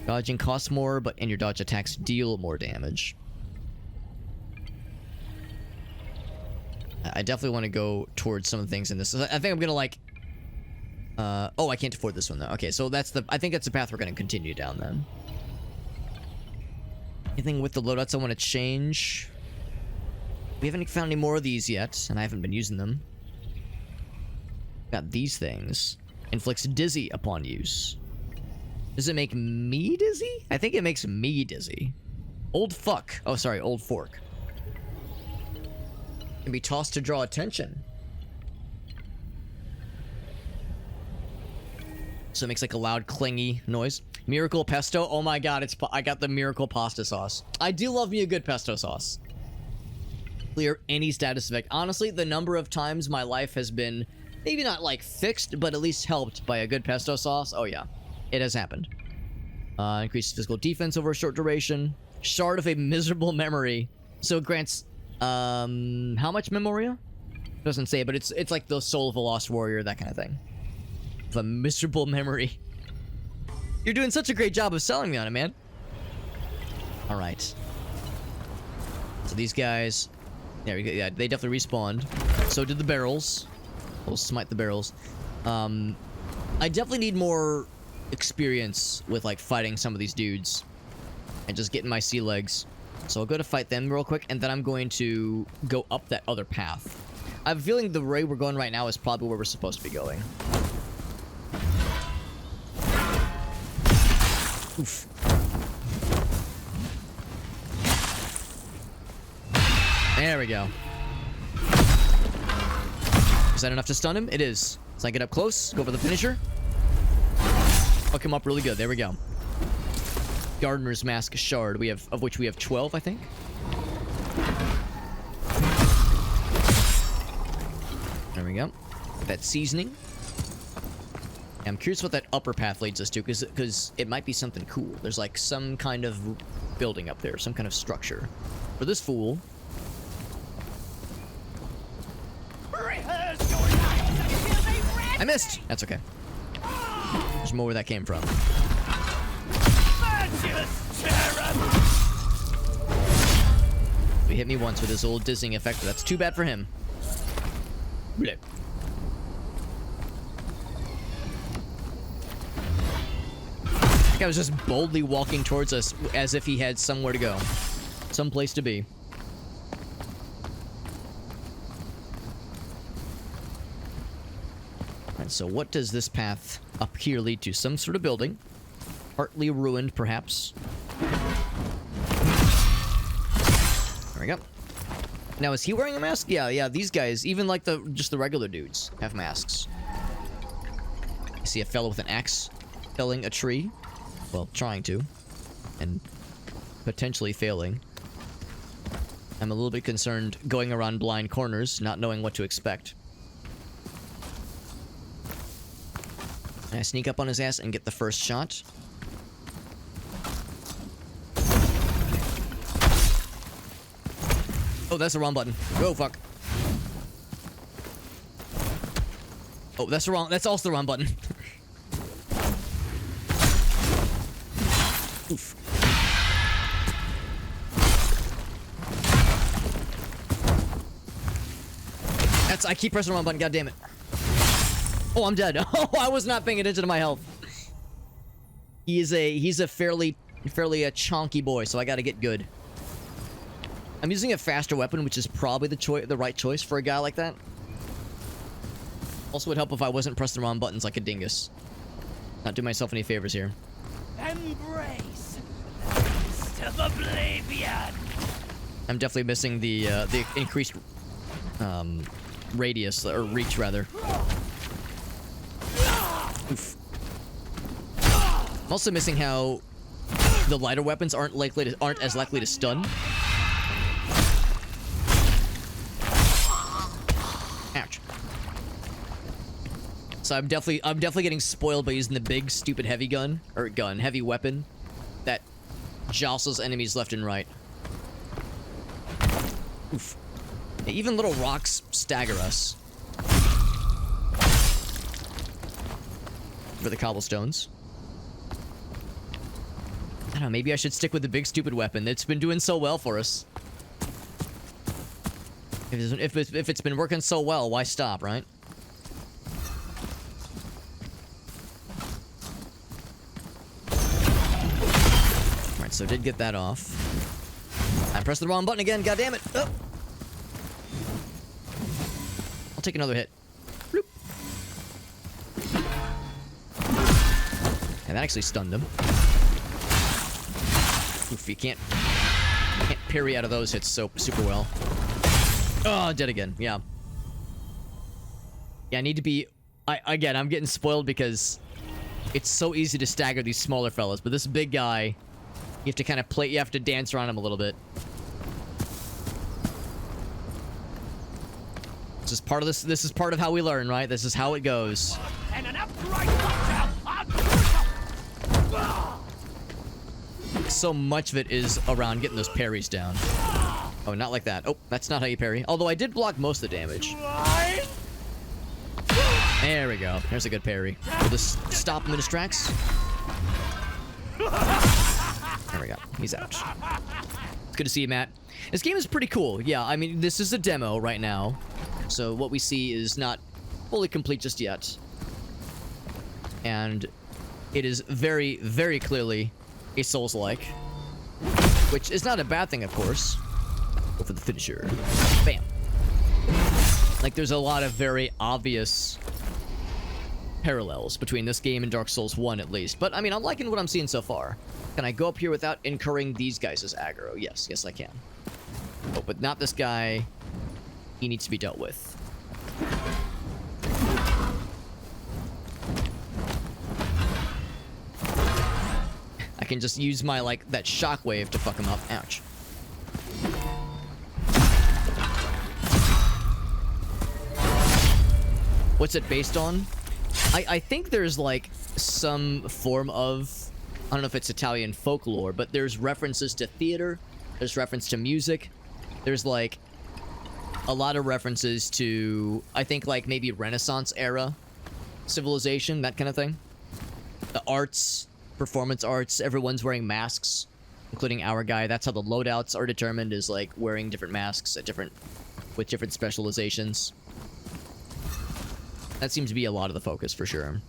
Dodging costs more, and your dodge attacks deal more damage. I definitely want to go towards some of the things in this. I think I'm going to, like... Oh, I can't afford this one though. Okay, so that's the. I think that's the path we're gonna continue down then. Anything with the loadouts I want to change? We haven't found any more of these yet, and I haven't been using them. Got these things. Inflicts dizzy upon use. Does it make me dizzy? I think it makes me dizzy. Old fuck. Oh, sorry, old fork. Can be tossed to draw attention. So it makes like a loud clingy noise. Miracle pesto. Oh my god, I got the miracle pasta sauce. I do love me a good pesto sauce. Clear any status effect. Honestly, the number of times my life has been maybe not like fixed, but at least helped by a good pesto sauce. Oh yeah, it has happened. Increases physical defense over a short duration. Shard of a miserable memory. So it grants how much memoria? Doesn't say, but it's like the soul of a lost warrior, that kind of thing. Of a miserable memory. You're doing such a great job of selling me on it, man. All right. So these guys, there we go. Yeah, they definitely respawned. So did the barrels. We'll smite the barrels. I definitely need more experience with like fighting some of these dudes and just getting my sea legs. So I'll go to fight them real quick, and then I'm going to go up that other path. I have a feeling the way we're going right now is probably where we're supposed to be going. Oof. There we go. Is that enough to stun him? It is. So I get up close, go for the finisher. Fuck him up really good. There we go. Gardener's Mask Shard, of which we have 12, I think. There we go. That seasoning. I'm curious what that upper path leads us to, because it might be something cool. There's like some kind of building up there, some kind of structure. For this fool. I missed! That's okay. There's more where that came from. He hit me once with his old dizzying effect, but that's too bad for him. Blech. That guy was just boldly walking towards us as if he had somewhere to go. Some place to be. Alright, so what does this path up here lead to? Some sort of building. Partly ruined, perhaps. There we go. Now, is he wearing a mask? Yeah, these guys, even like just the regular dudes, have masks. I see a fellow with an axe felling a tree. Well, trying to. And potentially failing. I'm a little bit concerned going around blind corners, not knowing what to expect. Can I sneak up on his ass and get the first shot? Oh, that's the wrong button. Oh, fuck. Oh, that's also the wrong button. Oof. I keep pressing the wrong button, god damn it. Oh, I'm dead. Oh, I was not paying attention to my health. He's a fairly chonky boy, so I gotta get good. I'm using a faster weapon, which is probably the right choice for a guy like that. Also would help if I wasn't pressing the wrong buttons like a dingus. Not do myself any favors here. Embrace the beast of oblivion. I'm definitely missing the increased radius, or reach rather. Oof. I'm also missing how the lighter weapons aren't as likely to stun. Ouch. So I'm definitely getting spoiled by using the big stupid heavy heavy weapon that jostles enemies left and right. Oof. Even little rocks stagger us. For the cobblestones. I don't know, maybe I should stick with the big stupid weapon. It's been doing so well for us. If it's been working so well, why stop, right? so did get that off. I pressed the wrong button again, god damn it. Oh. I'll take another hit. Bloop. And that actually stunned him. Oof, you can't parry out of those hits so super well. Oh, dead again. Yeah. Yeah, I need to be... Again, I'm getting spoiled because it's so easy to stagger these smaller fellas, but this big guy, you have to kind of play... You have to dance around him a little bit. This is part of this. This is part of how we learn, right? This is how it goes. And an upright So much of it is around getting those parries down. Oh, not like that. Oh, that's not how you parry. Although I did block most of the damage. There we go. There's a good parry. Will this stop him in his tracks? There we go. He's out. It's good to see you, Matt. This game is pretty cool. Yeah, I mean, this is a demo right now. So what we see is not fully complete just yet. And it is very, very clearly a Souls-like. Which is not a bad thing, of course. Go for the finisher. Bam. Like, there's a lot of very obvious parallels between this game and Dark Souls 1, at least. But, I mean, I'm liking what I'm seeing so far. Can I go up here without incurring these guys' aggro? Yes, yes I can. Oh, but not this guy. He needs to be dealt with. I can just use my, like, that shockwave to fuck him up. Ouch. What's it based on? I think there's, like, some form of... I don't know if it's Italian folklore, but there's references to theater. There's reference to music. There's, like, a lot of references to, I think, like, maybe Renaissance era civilization, that kind of thing. The arts, performance arts, everyone's wearing masks, including our guy. That's how the loadouts are determined, is, like, wearing different masks at with different specializations. That seems to be a lot of the focus, for sure.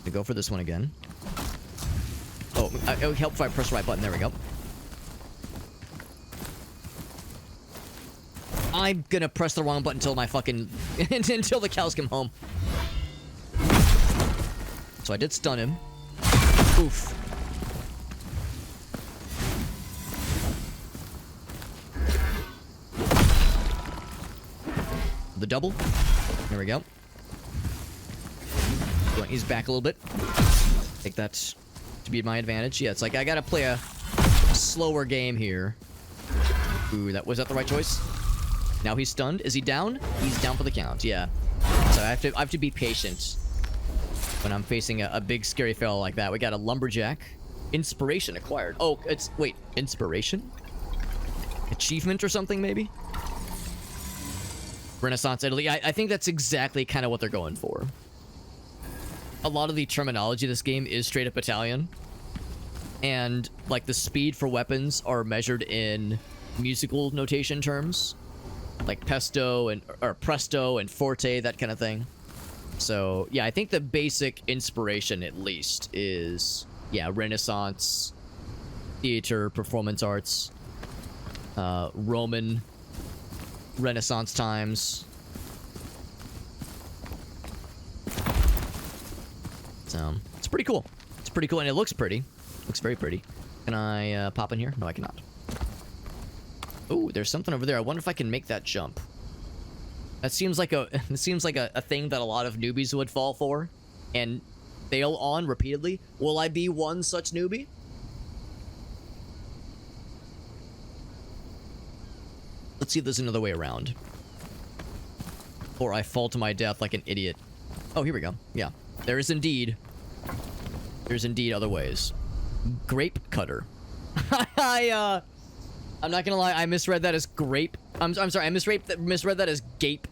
To go for this one again. Oh, it would help if I press the right button. There we go. I'm gonna press the wrong button until my fucking... until the cows come home. So I did stun him. Oof. The double. There we go. Going his back a little bit. Take that to be my advantage. Yeah, it's like I gotta play a slower game here. Ooh, was that the right choice? Now he's stunned. Is he down? He's down for the count. Yeah. So I have to be patient when I'm facing a big scary fella like that. We got a lumberjack. Inspiration acquired. Oh, wait, inspiration? Achievement or something, maybe? Renaissance Italy. I think that's exactly kind of what they're going for. A lot of the terminology of this game is straight up Italian. And, like, the speed for weapons are measured in musical notation terms. Like pesto or presto and forte, that kind of thing. So, yeah, I think the basic inspiration, at least, is, yeah, Renaissance, theater, performance arts, Roman Renaissance times. So, it's pretty cool. It's pretty cool, and it looks pretty. Looks very pretty. Can I pop in here? No, I cannot. Oh, there's something over there. I wonder if I can make that jump. That seems like a thing that a lot of newbies would fall for and fail on repeatedly. Will I be one such newbie? Let's see if there's another way around. Or I fall to my death like an idiot. Oh, here we go. Yeah. There's indeed other ways. Grape cutter. I'm not gonna lie, I misread that as grape. I'm sorry, I misread that as gape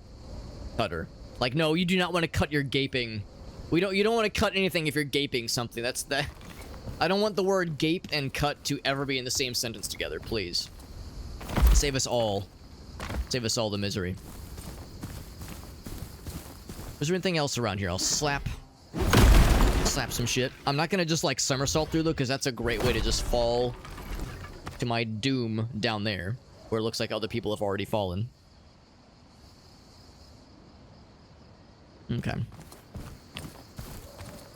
cutter. Like, no, you do not want to cut your gaping. You don't want to cut anything if you're gaping something. That's the... I don't want the word gape and cut to ever be in the same sentence together, please. Save us all. Save us all the misery. Is there anything else around here? I'll slap slap some shit. I'm not gonna just like somersault through though, because that's a great way to just fall to my doom down there, where it looks like other people have already fallen. Okay.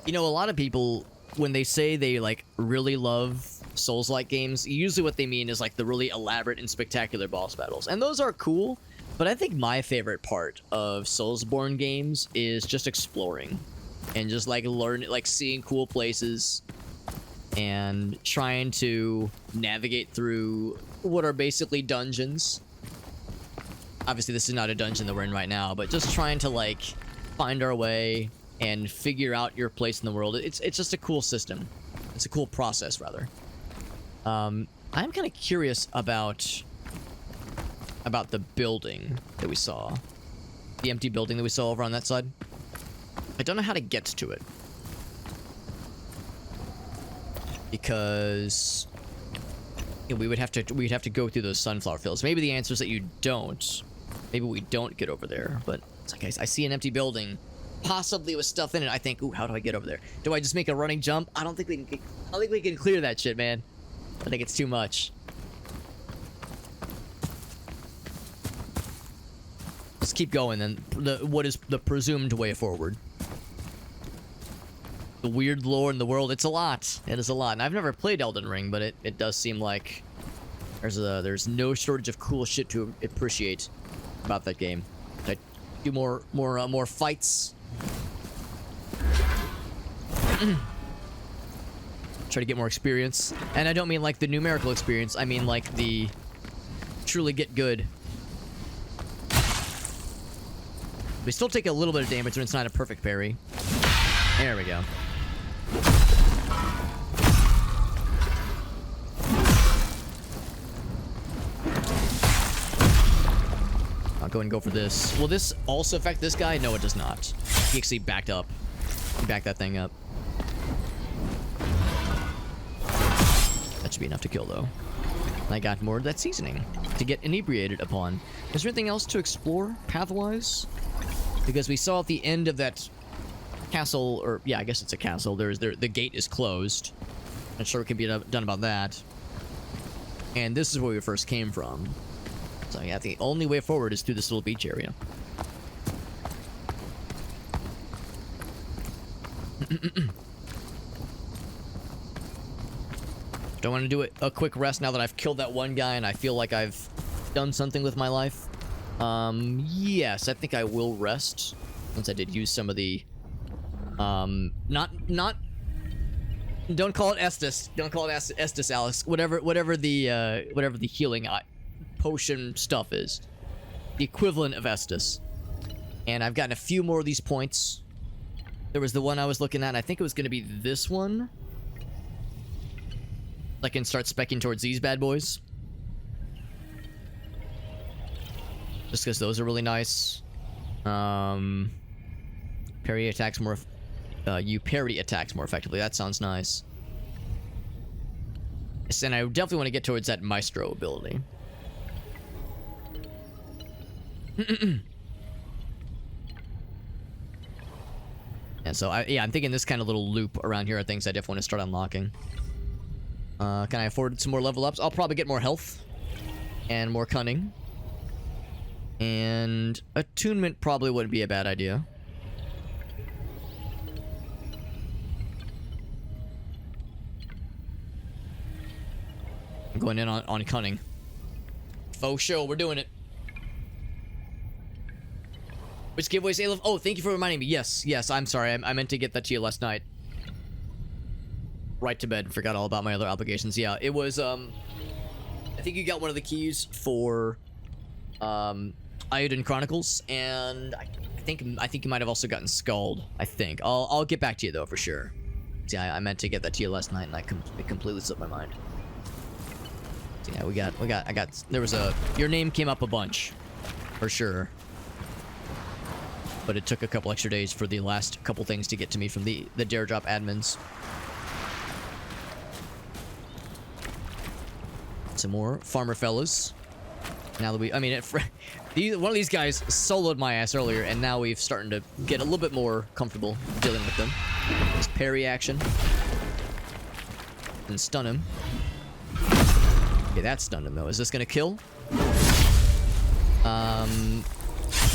You know, a lot of people, when they say they like really love Souls-like games, usually what they mean is like the really elaborate and spectacular boss battles, and those are cool. But I think my favorite part of Soulsborne games is just exploring and just like seeing cool places and trying to navigate through what are basically dungeons. Obviously, this is not a dungeon that we're in right now, but just trying to like find our way and figure out your place in the world. It's just a cool system. It's a cool process, rather. I'm kind of curious about the building that we saw. The empty building that we saw over on that side. I don't know how to get to it. Because we'd have to go through those sunflower fields. Maybe the answer is that you don't. Maybe we don't get over there. But it's like I see an empty building, possibly with stuff in it. I think, ooh, how do I get over there? Do I just make a running jump? I don't think we can clear that shit, man. I think it's too much. Let's keep going then. What is the presumed way forward? The weird lore in the world. It's a lot. It is a lot. And I've never played Elden Ring, but it does seem like there's no shortage of cool shit to appreciate about that game. I do more fights. Try to get more experience. And I don't mean like the numerical experience. I mean like the truly get good. We still take a little bit of damage when it's not a perfect parry. There we go. I'll go and go for this. Will this also affect this guy? No, it does not. He actually backed up. He backed that thing up. That should be enough to kill, though. I got more of that seasoning to get inebriated upon. Is there anything else to explore path-wise? Because we saw at the end of that castle, or yeah, I guess it's a castle. The gate is closed. Not sure what can be done about that. And this is where we first came from. So yeah, the only way forward is through this little beach area. Do I want to do a quick rest now that I've killed that one guy and I feel like I've done something with my life? Yes, I think I will rest. Once I did use some of the, don't call it Estus. Don't call it Estus, Alex. Whatever the healing potion stuff is. The equivalent of Estus. And I've gotten a few more of these points. There was the one I was looking at, and I think it was going to be this one. I can start specking towards these bad boys. Just because those are really nice. Parry attacks more... you parry attacks more effectively. That sounds nice. And I definitely want to get towards that Maestro ability. And so, I'm thinking this kind of little loop around here are things I definitely want to start unlocking. Can I afford some more level ups? I'll probably get more health. And more cunning. And attunement probably wouldn't be a bad idea. I'm going in on cunning. Faux show, we're doing it. Which giveaways, Alef? Oh, thank you for reminding me. Yes, I'm sorry. I meant to get that to you last night. Right to bed. Forgot all about my other obligations. Yeah, it was, I think you got one of the keys for, Iodine Chronicles, and I think you might have also gotten Scald. I think. I'll get back to you though for sure. See, I meant to get that to you last night, and it completely slipped my mind. So yeah, there was your name came up a bunch, for sure. But it took a couple extra days for the last couple things to get to me from the Dare Drop admins. Some more farmer fellas. Now that we, I mean, one of these guys soloed my ass earlier, and now we've starting to get a little bit more comfortable dealing with them. Just parry action. And stun him. Okay, that stunned him, though. Is this gonna kill?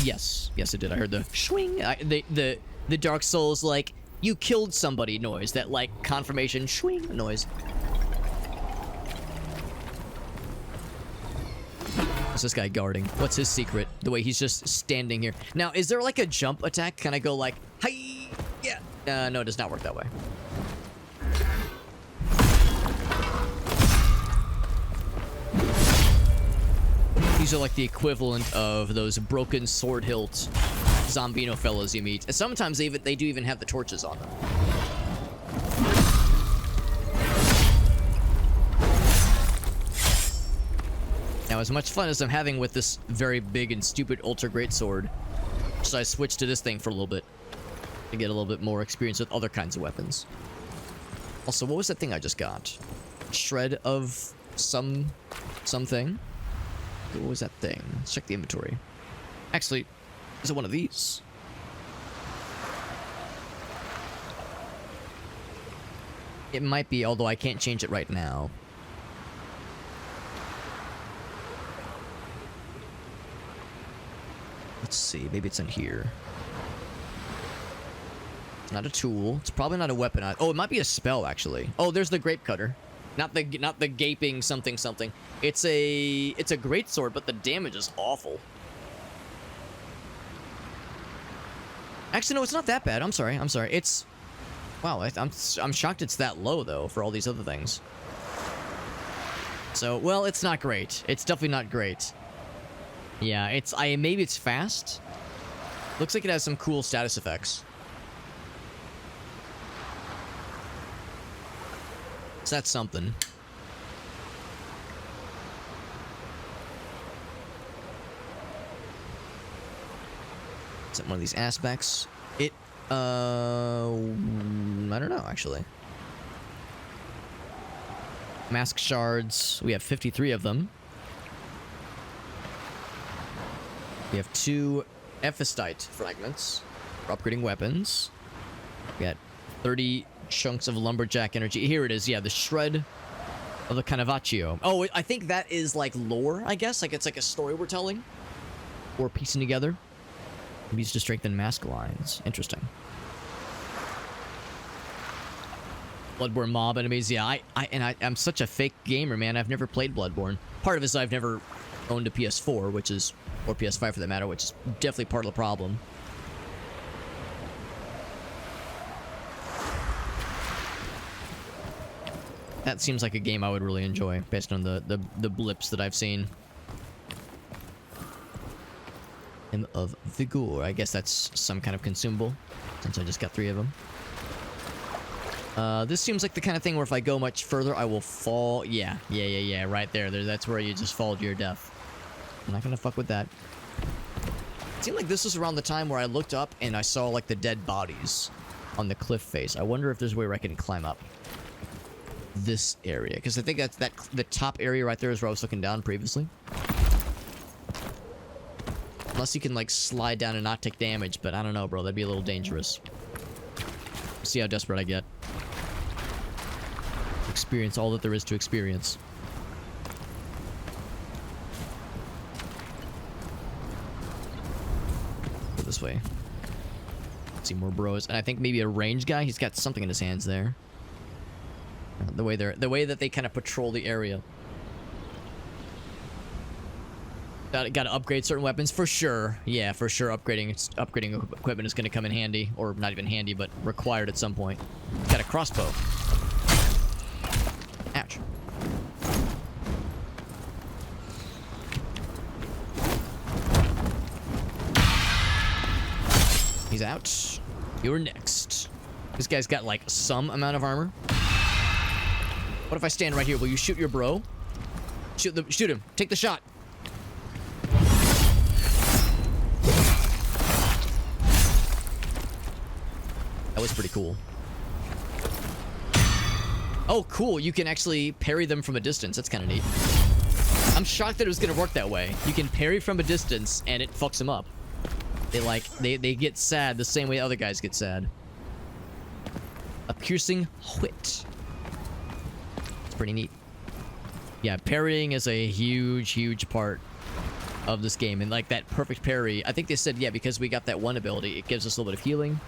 Yes. Yes, it did. I heard the swing. The Dark Souls, like, you killed somebody noise. That, like, confirmation swing noise. What's this guy guarding? What's his secret? The way he's just standing here. Now, is there, like, a jump attack? Can I go, like, hi? Yeah. No, it does not work that way. These are like the equivalent of those broken sword hilt Zombino fellows you meet. And sometimes they do even have the torches on them. Now, as much fun as I'm having with this very big and stupid Ultra Great Sword, so I switched to this thing for a little bit to get a little bit more experience with other kinds of weapons. Also, what was that thing I just got? Shred of something? What was that thing? Let's check the inventory. Actually, is it one of these? It might be, although I can't change it right now. Let's see, maybe it's in here. It's not a tool. It's probably not a weapon. Oh, it might be a spell, actually. Oh, there's the grape cutter. Not the gaping something. It's a great sword, but the damage is awful. Actually, no, it's not that bad. I'm sorry. It's wow. I'm shocked it's that low though for all these other things. So, well, it's not great. It's definitely not great. Yeah, maybe it's fast. Looks like it has some cool status effects. So that's something. Is it one of these aspects? I don't know, actually. Mask shards. We have 53 of them. We have 2 ephestite fragments for upgrading weapons. We got 30 chunks of lumberjack energy. Here it is. Yeah, the shred of the Canavaccio. Oh, I think that is like lore, I guess. Like it's like a story we're telling. Or piecing together. Used to strengthen mask lines. Interesting. Bloodborne mob enemies. Yeah, I'm such a fake gamer, man. I've never played Bloodborne. Part of it is I've never owned a PS4, which is, or PS5 for that matter, which is definitely part of the problem. That seems like a game I would really enjoy, based on the blips that I've seen. Hymn of Vigor. I guess that's some kind of consumable, since I just got 3 of them. This seems like the kind of thing where if I go much further, I will fall. Yeah, right there. That's where you just fall to your death. I'm not gonna fuck with that. It seemed like this was around the time where I looked up and I saw, like, the dead bodies on the cliff face. I wonder if there's a way where I can climb up this area, because I think that's the top area right there is where I was looking down previously. Unless you can, like, slide down and not take damage, but I don't know, bro. That'd be a little dangerous. See how desperate I get. Experience all that there is to experience. Go this way. See more bros. And I think maybe a range guy. He's got something in his hands there. The way that they kind of patrol the area. Got to upgrade certain weapons for sure. Yeah, for sure. Upgrading equipment is going to come in handy, or not even handy, but required at some point. Got a crossbow. Ouch. He's out. You're next. This guy's got like some amount of armor. What if I stand right here? Will you shoot your bro? Shoot him. Take the shot. That was pretty cool. Oh, cool. You can actually parry them from a distance. That's kind of neat. I'm shocked that it was gonna work that way. You can parry from a distance, and it fucks them up. They get sad the same way other guys get sad. A piercing wit. It's pretty neat. Yeah, parrying is a huge part of this game, and like that perfect parry. I think they said, yeah, because we got that one ability, it gives us a little bit of healing,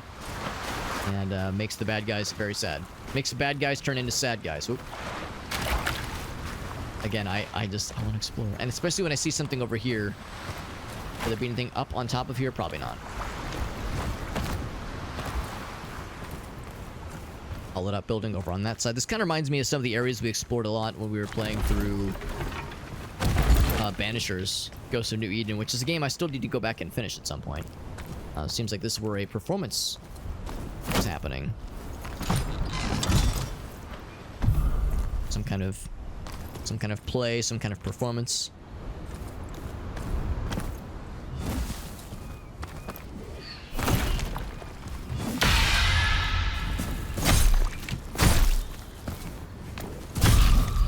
and makes the bad guys very sad. Makes the bad guys turn into sad guys. Oop. Again, I want to explore, and especially when I see something over here. Will there be anything up on top of here? Probably not. I'll let up building over on that side. This kind of reminds me of some of the areas we explored a lot when we were playing through Banishers, Ghost of New Eden, which is a game I still need to go back and finish at some point. Seems like this is where a performance is happening. Some kind of play, some kind of performance.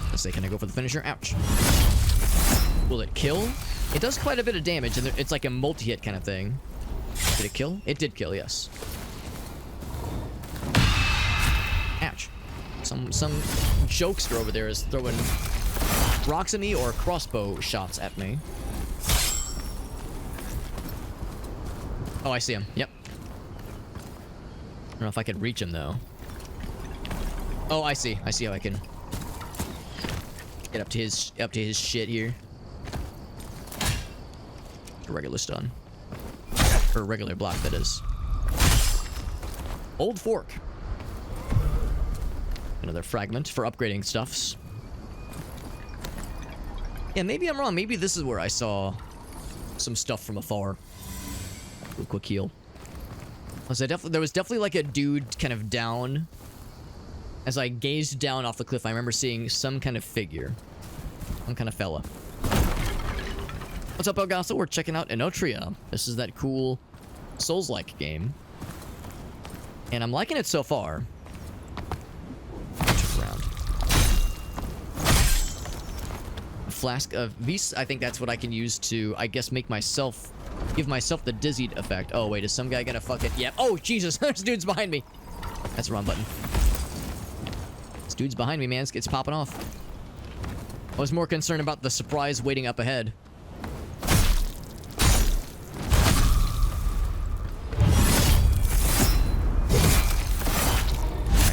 Let's say, can I go for the finisher? Ouch. Will it kill? It does quite a bit of damage, and it's like a multi-hit kind of thing. Did it kill? It did kill, yes. Ouch. Some jokester over there is throwing rocks at me or crossbow shots at me. Oh, I see him. Yep. I don't know if I could reach him, though. Oh, I see. I see how I can get up to his shit here. A regular stun. Or a regular block, that is. Old fork. Another fragment for upgrading stuffs. Yeah, maybe I'm wrong. Maybe this is where I saw some stuff from afar. Ooh, quick heal. There was definitely like a dude kind of down. As I gazed down off the cliff, I remember seeing some kind of figure. Some kind of fella. What's up, Elgaso? We're checking out Enotria. This is that cool Souls-like game. And I'm liking it so far. Check around. A flask of Vis. I think that's what I can use to, I guess, give myself the dizzied effect. Oh, wait, is some guy gonna fuck it? Yep. Oh, Jesus. This dude's behind me. That's the wrong button. This dude's behind me, man. It's popping off. I was more concerned about the surprise waiting up ahead.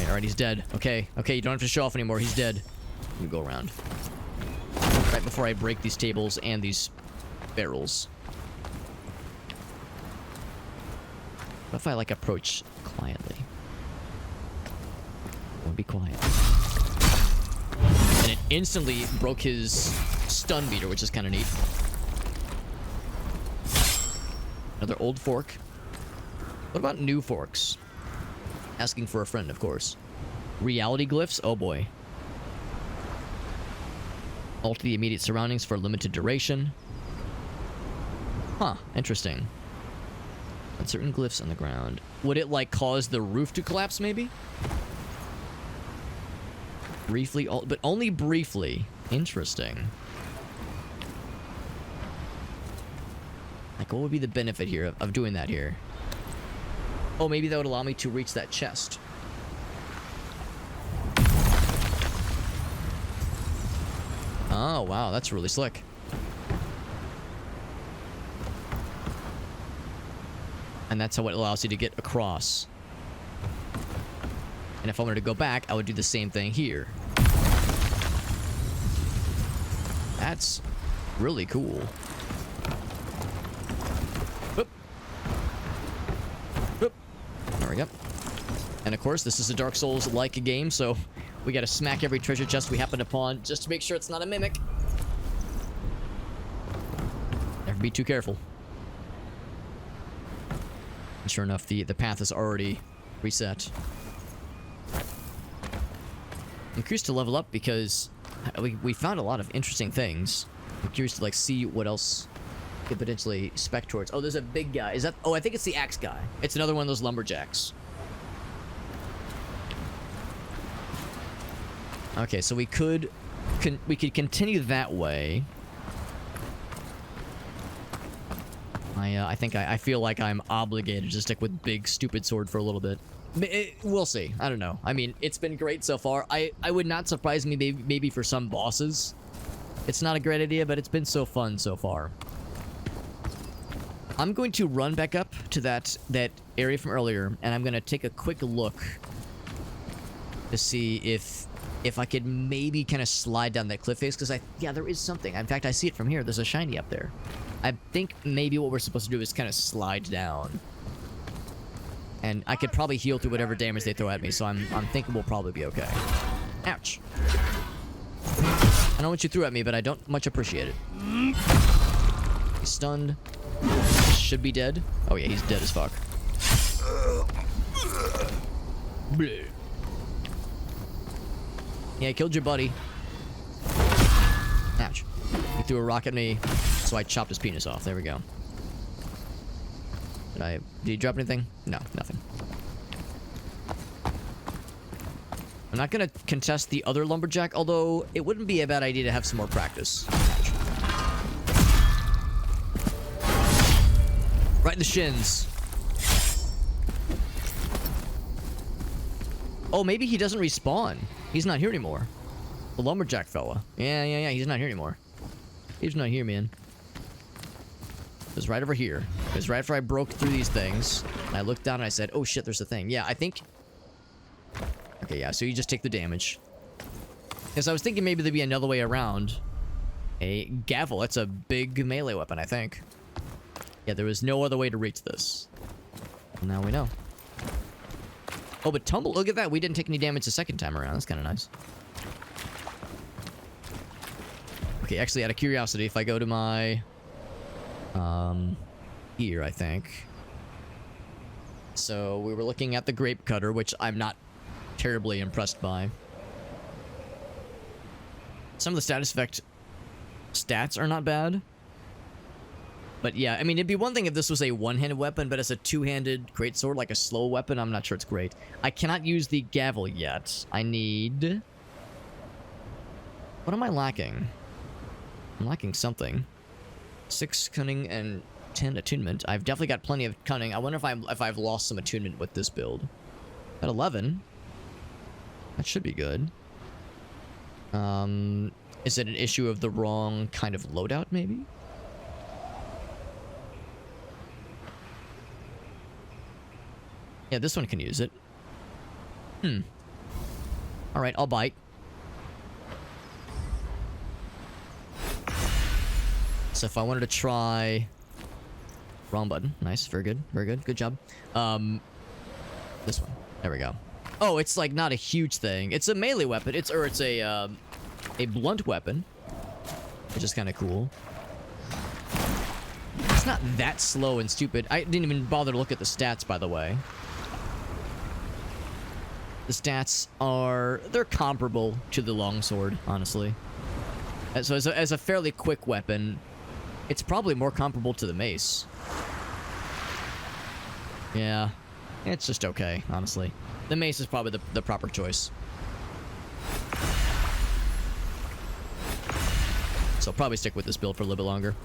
Alright, he's dead. Okay, you don't have to show off anymore. He's dead. Let me go around. Right before I break these tables and these barrels. What if I, like, approach quietly? Or be quiet. And it instantly broke his stun meter, which is kind of neat. Another old fork. What about new forks? Asking for a friend, of course. Reality glyphs? Oh boy. Alter the immediate surroundings for a limited duration. Huh, interesting. On certain glyphs on the ground. Would it, like, cause the roof to collapse, maybe? Briefly, but only briefly. Interesting. Like, what would be the benefit here of doing that here? Oh, maybe that would allow me to reach that chest. Oh, wow, that's really slick. And that's how it allows you to get across. And if I wanted to go back, I would do the same thing here. That's really cool. Whoop. Whoop. There we go. And of course, this is a Dark Souls-like game, so we gotta smack every treasure chest we happen upon just to make sure it's not a mimic. Never be too careful. And sure enough, the path is already reset. I'm curious to level up because we found a lot of interesting things. I'm curious to, like, see what else could potentially spec towards. Oh, there's a big guy. Is that... Oh, I think it's the axe guy. It's another one of those lumberjacks. Okay, so we could continue that way. I think I feel like I'm obligated to stick with big stupid sword for a little bit. We'll see. I don't know. I mean, it's been great so far. I would not surprise me maybe for some bosses. It's not a great idea, but it's been so fun so far. I'm going to run back up to that area from earlier, and I'm going to take a quick look to see if I could maybe kind of slide down that cliff face, because yeah, there is something. In fact, I see it from here. There's a shiny up there. I think maybe what we're supposed to do is kind of slide down. And I could probably heal through whatever damage they throw at me, so I'm thinking we'll probably be okay. Ouch. I know what you threw at me, but I don't much appreciate it. He's stunned. Should be dead. Oh yeah, he's dead as fuck. Bleh. Yeah, I killed your buddy. Ouch. He threw a rock at me, so I chopped his penis off. There we go. Did he drop anything? No, nothing. I'm not gonna contest the other lumberjack, although it wouldn't be a bad idea to have some more practice. Right in the shins. Oh, maybe he doesn't respawn. He's not here anymore. The lumberjack fella. Yeah, he's not here anymore. He's not here, man. It was right over here. It was right after I broke through these things. And I looked down and I said, oh shit, there's a thing. Yeah, I think... Okay, yeah, so you just take the damage. Because I was thinking maybe there'd be another way around. A gavel. That's a big melee weapon, I think. Yeah, there was no other way to reach this. Well, now we know. Oh, but tumble. Look at that. We didn't take any damage the second time around. That's kind of nice. Okay, actually, out of curiosity, if I go to my... here, I think. So, we were looking at the grape cutter, which I'm not terribly impressed by. Some of the status effect stats are not bad. But yeah, I mean, it'd be one thing if this was a one-handed weapon, but as a two-handed greatsword, like a slow weapon, I'm not sure it's great. I cannot use the gavel yet. I need... What am I lacking? I'm lacking something. 6 cunning and 10 attunement. I've definitely got plenty of cunning. I wonder if I've lost some attunement with this build. At 11. That should be good. Is it an issue of the wrong kind of loadout, maybe? Yeah, this one can use it. Alright, I'll bite. So if I wanted to try... Wrong button. Nice, very good, very good. Good job. This one. There we go. Oh, it's like not a huge thing. It's a melee weapon. It's a blunt weapon. Which is kind of cool. It's not that slow and stupid. I didn't even bother to look at the stats, by the way. The stats are... They're comparable to the longsword, honestly. So as a fairly quick weapon, it's probably more comparable to the mace. Yeah. It's just okay, honestly. The mace is probably the proper choice. So I'll probably stick with this build for a little bit longer.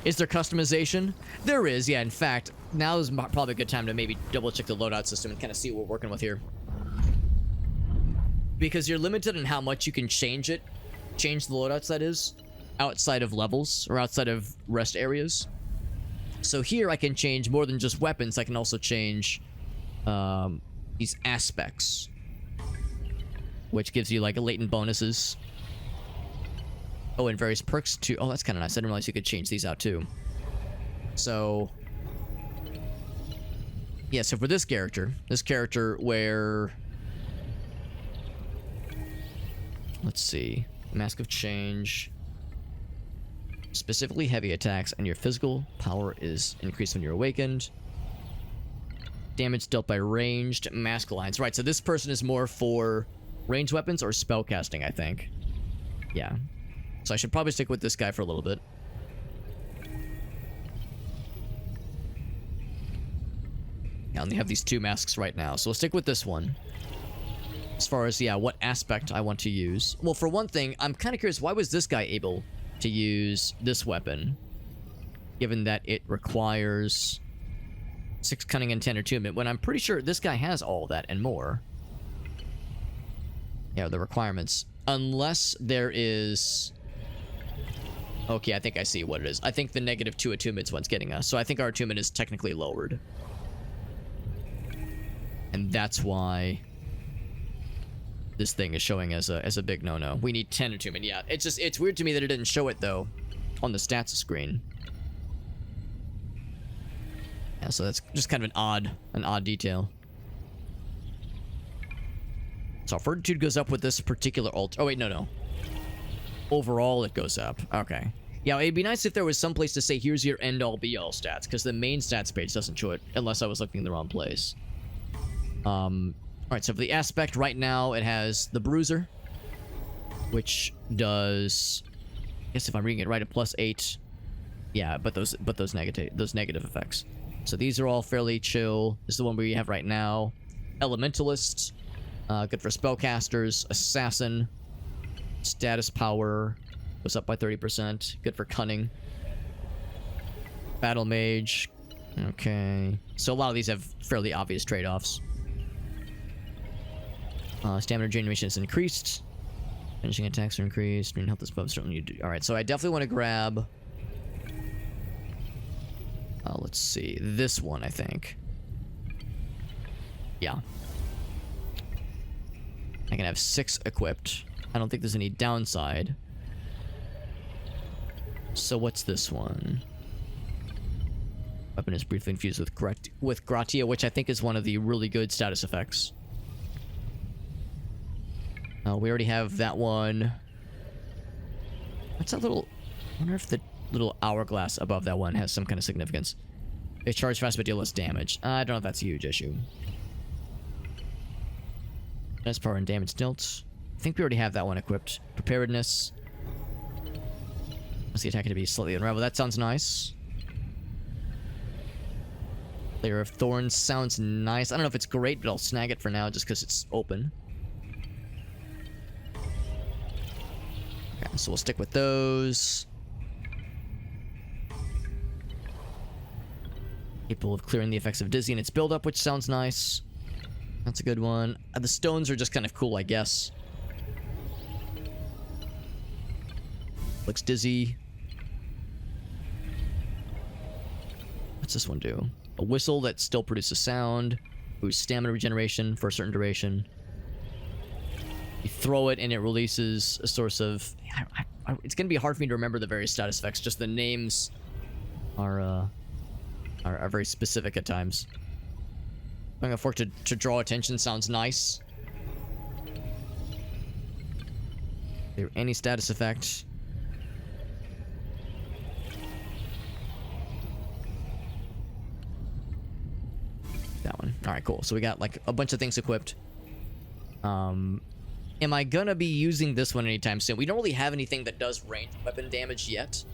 Is there customization? There is, yeah. In fact, now is probably a good time to maybe double-check the loadout system and kind of see what we're working with here. Because you're limited on how much you can change it. Change the loadouts, that is. Outside of levels, or outside of rest areas. So here I can change more than just weapons. I can also change these aspects. Which gives you, like, latent bonuses. Oh, and various perks too. Oh, that's kind of nice. I didn't realize you could change these out too. So... Yeah, so for this character where... Let's see. Mask of Change. Specifically heavy attacks, and your physical power is increased when you're awakened. Damage dealt by ranged mask lines. Right, so this person is more for ranged weapons or spellcasting, I think. Yeah. So I should probably stick with this guy for a little bit. I only have these 2 masks right now, so we'll stick with this one. As far as, yeah, what aspect I want to use. Well, for one thing, I'm kind of curious, why was this guy able to use this weapon, given that it requires 6 cunning and 10 attunement, when I'm pretty sure this guy has all that and more. Yeah, the requirements. Unless there is... Okay, I think I see what it is. I think the -2 attunement's what's getting us. So I think our attunement is technically lowered. And that's why this thing is showing as a big no-no. We need 10 attunement. Yeah, it's weird to me that it didn't show it, though, on the stats screen. Yeah, so that's just kind of an odd detail. So fortitude goes up with this particular alt. Oh, wait, no. Overall, it goes up. Okay. Yeah, it'd be nice if there was some place to say, here's your end-all, be-all stats, because the main stats page doesn't show it, unless I was looking in the wrong place. Alright, so for the aspect, right now, it has the Bruiser, which does... I guess if I'm reading it right, a +8. Yeah, but those negative effects. So these are all fairly chill. This is the one we have right now. Elementalist, good for spellcasters. Assassin, status power goes up by 30%. Good for cunning. Battle mage. Okay. So a lot of these have fairly obvious trade-offs. Stamina regeneration is increased. Finishing attacks are increased. Green health is above certainly. Alright, so I definitely want to grab... let's see. This one, I think. Yeah. I can have 6 equipped. I don't think there's any downside. So what's this one? Weapon is briefly infused with Gratia, which I think is one of the really good status effects. We already have that one. What's that little... I wonder if the little hourglass above that one has some kind of significance. They charge fast but deal less damage. I don't know if that's a huge issue. Best power and damage dealt. I think we already have that one equipped. Preparedness. What's the attack to be slightly unraveled? That sounds nice. Layer of Thorns sounds nice. I don't know if it's great, but I'll snag it for now just because it's open. Okay, so we'll stick with those. Capable of clearing the effects of Dizzy and its build-up, which sounds nice. That's a good one. The stones are just kind of cool, I guess. Looks dizzy. What's this one do? A whistle that still produces sound. Boosts stamina regeneration for a certain duration. You throw it and it releases a source of... it's going to be hard for me to remember the various status effects. Just the names are very specific at times. Going a fork to draw attention sounds nice. There any status effect? That one. All right, cool. So we got like a bunch of things equipped. Am I gonna be using this one anytime soon? We don't really have anything that does ranged weapon damage yet.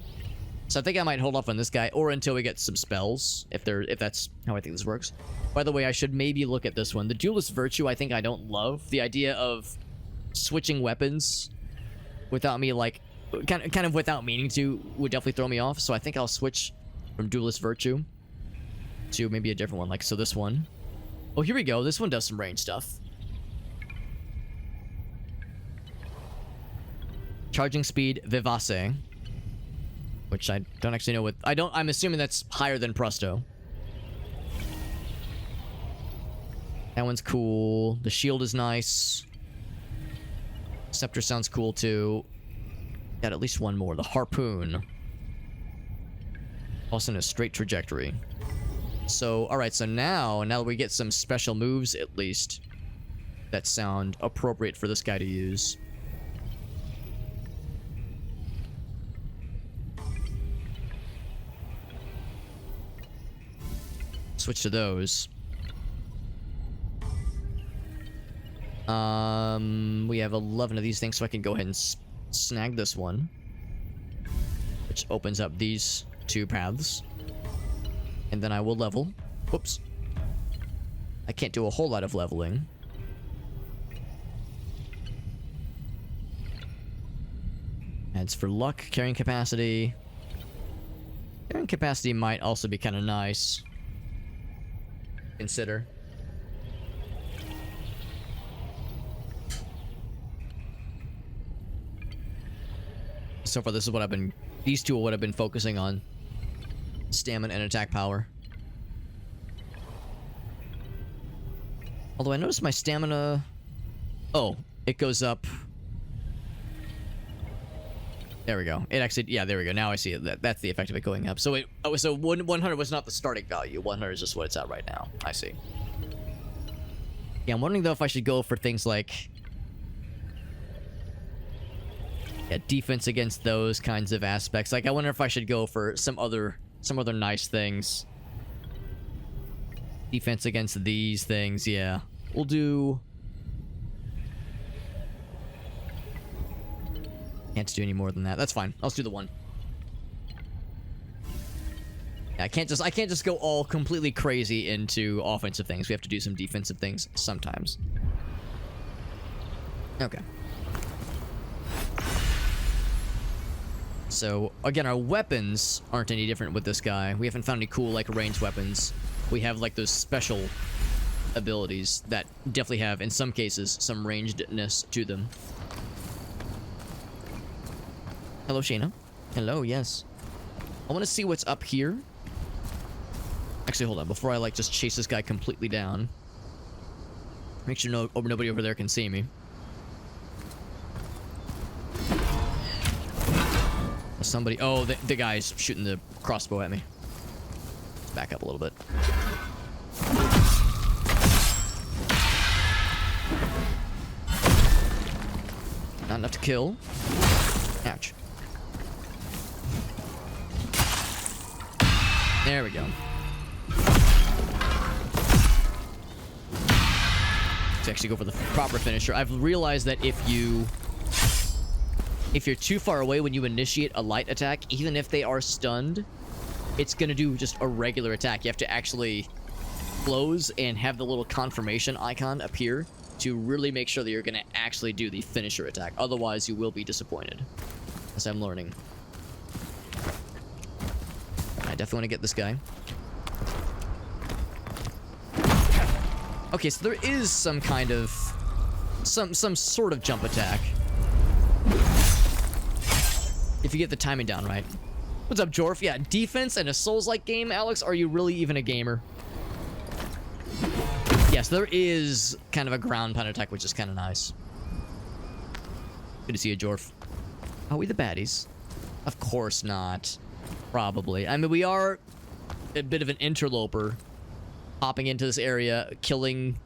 So I think I might hold off on this guy, or until we get some spells, if that's how I think this works. By the way, I should maybe look at this one. The Duelist Virtue, I think I don't love. The idea of switching weapons without me, like, kind of without meaning to, would definitely throw me off. So I think I'll switch from Duelist Virtue to maybe a different one. Like, so this one. Oh, here we go. This one does some range stuff. Charging speed, Vivace. Which I don't actually know what... I'm assuming that's higher than Presto. That one's cool. The shield is nice. Scepter sounds cool too. Got at least one more. The Harpoon. Also in a straight trajectory. So, alright, so now that we get some special moves, at least, that sound appropriate for this guy to use. Switch to those. We have 11 of these things, so I can go ahead and snag this one, which opens up these 2 paths. And then I will level. Whoops. I can't do a whole lot of leveling. Adds for luck, carrying capacity. Carrying capacity might also be kind of nice. Consider. So far, this is what I've been... These two are what I've been focusing on. Stamina and attack power. Although I noticed my stamina... Oh, it goes up... There we go. It actually... Yeah, there we go. Now I see it. That's the effect of it going up. So it... Oh, so 100 was not the starting value. 100 is just what it's at right now. I see. Yeah, I'm wondering, though, if I should go for things like... Yeah, defense against those kinds of aspects. Like, I wonder if I should go for some other nice things. Defense against these things, yeah. We'll do... Can't do any more than that. That's fine. I'll just do the one. Yeah, I can't just go all completely crazy into offensive things. We have to do some defensive things sometimes. Okay. So, again, our weapons aren't any different with this guy. We haven't found any cool, like, ranged weapons. We have, like, those special abilities that definitely have, in some cases, some rangedness to them. Hello, Shayna. Hello, yes. I want to see what's up here. Actually, hold on. Before I, like, just chase this guy completely down. Make sure nobody over there can see me. Somebody... Oh, the guy's shooting the crossbow at me. Let's back up a little bit. Not enough to kill. Ouch. There we go. Let's actually go for the proper finisher. I've realized that if you're too far away when you initiate a light attack, even if they are stunned, it's gonna do just a regular attack. You have to actually close and have the little confirmation icon appear to really make sure that you're gonna actually do the finisher attack. Otherwise, you will be disappointed, as I'm learning. I definitely want to get this guy. Okay, so there is some kind of... some sort of jump attack. If you get the timing down right. What's up, Jorf? Yeah, defense and a Souls-like game, Alex? Are you really even a gamer? Yes, there is kind of a ground pound attack, which is kind of nice. Good to see you, Jorf. Are we the baddies? Of course not. Probably. I mean, we are a bit of an interloper. Hopping into this area, killing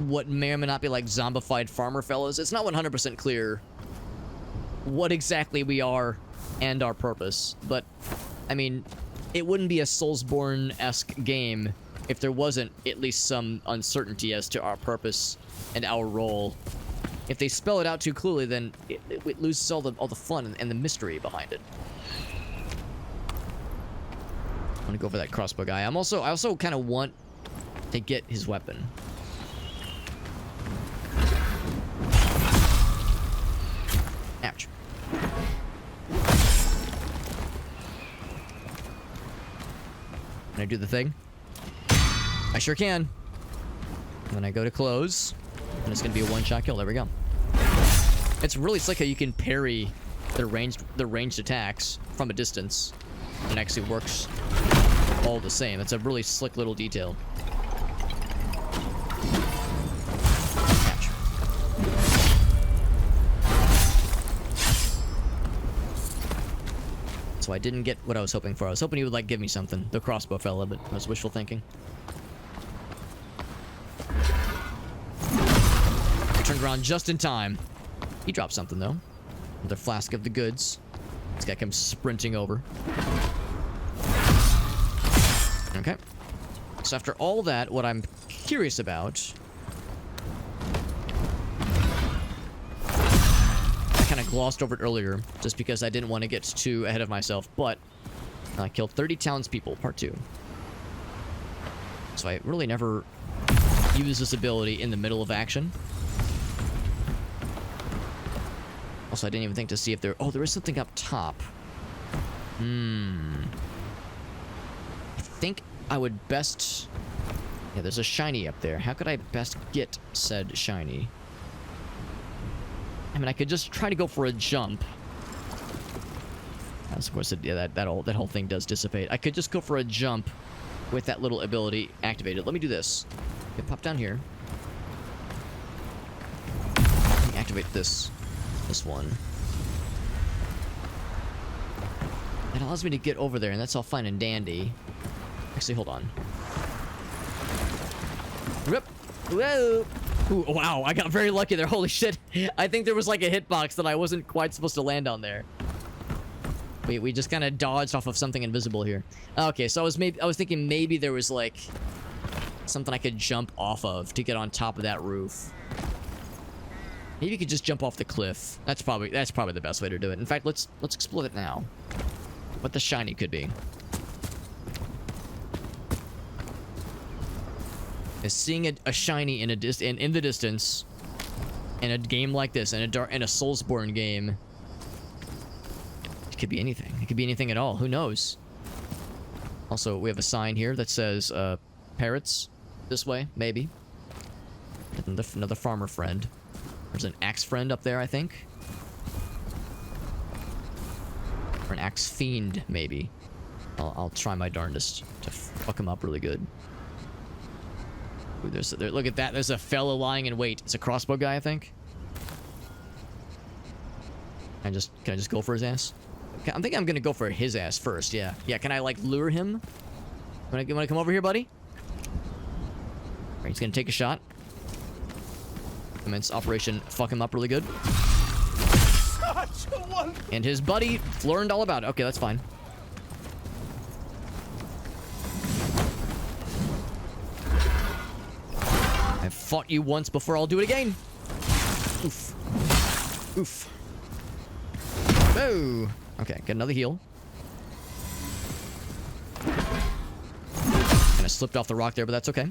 what may or may not be like zombified farmer fellas. It's not 100% clear what exactly we are and our purpose, but I mean, it wouldn't be a Soulsborne-esque game if there wasn't at least some uncertainty as to our purpose and our role. If they spell it out too clearly, then it loses all the fun and the mystery behind it. I'm gonna go for that crossbow guy. I also kind of want to get his weapon. Ouch. Can I do the thing? I sure can. When I go to close, and it's gonna be a one-shot kill. There we go. It's really slick how you can parry the ranged attacks from a distance. It actually works all the same. It's a really slick little detail. Ouch. So I didn't get what I was hoping for. I was hoping he would, like, give me something. The crossbow fella, but it was wishful thinking. I turned around just in time. He dropped something, though. Another flask of the goods. This guy comes sprinting over. Okay. So after all that, what I'm curious about... I kind of glossed over it earlier, just because I didn't want to get too ahead of myself, but I killed 30 townspeople, part 2. So I really never use this ability in the middle of action. Also, I didn't even think to see if there... Oh, there is something up top. I think I would best... Yeah, there's a shiny up there. How could I best get said shiny? I mean, I could just try to go for a jump. As of course, yeah, that whole thing does dissipate. I could just go for a jump with that little ability activated. Let me do this. Okay, pop down here. Let me activate this one. It allows me to get over there, and that's all fine and dandy. Actually, hold on. Rip. Whoa. Ooh, wow, I got very lucky there. Holy shit. I think there was like a hitbox that I wasn't quite supposed to land on there. We just kind of dodged off of something invisible here. Okay, so I was thinking maybe there was like something I could jump off of to get on top of that roof. Maybe you could just jump off the cliff. That's probably the best way to do it. In fact, let's explore it now. What the shiny could be. Is seeing a shiny in the distance in a game like this, in a Soulsborne game. It could be anything. It could be anything at all. Who knows? Also, we have a sign here that says parrots this way, maybe. Another farmer friend. There's an axe friend up there, I think. Or an axe fiend, maybe. I'll try my darndest to fuck him up really good. Ooh, look at that. There's a fellow lying in wait. It's a crossbow guy, I think. Can I just go for his ass? I think I'm gonna go for his ass first. Yeah. Yeah. Can I like lure him? Wanna come over here, buddy? All right, he's gonna take a shot. Commence Operation Fuck Him Up really good. And his buddy learned all about it. Okay, that's fine. I've fought you once before, I'll do it again. Oof. Oof. Oh. Okay, get another heal. Kinda slipped off the rock there, but that's okay.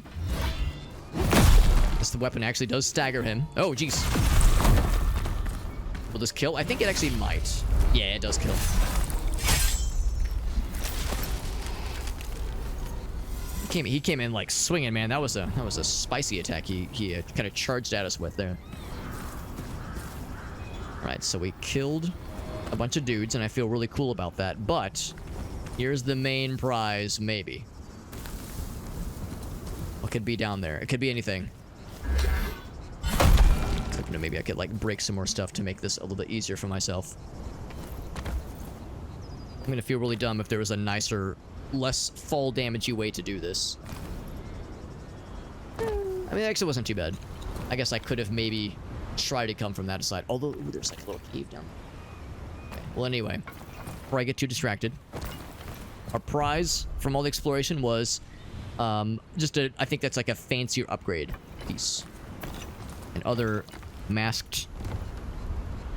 This weapon actually does stagger him. Oh, jeez. Will this kill? I think it actually might. Yeah, it does kill. He came in like swinging, man. That was a spicy attack. He kind of charged at us with there. All right, so we killed a bunch of dudes, and I feel really cool about that. But here's the main prize, maybe. What could be down there? It could be anything. You know, maybe I could like break some more stuff to make this a little bit easier for myself. I'm gonna feel really dumb if there was a nicer, less fall damagey way to do this. I mean, it actually wasn't too bad. I guess I could have maybe tried to come from that side. Although, ooh, there's like a little cave down there. Okay. Well, anyway, before I get too distracted, our prize from all the exploration was I think that's like a fancier upgrade piece. And other masked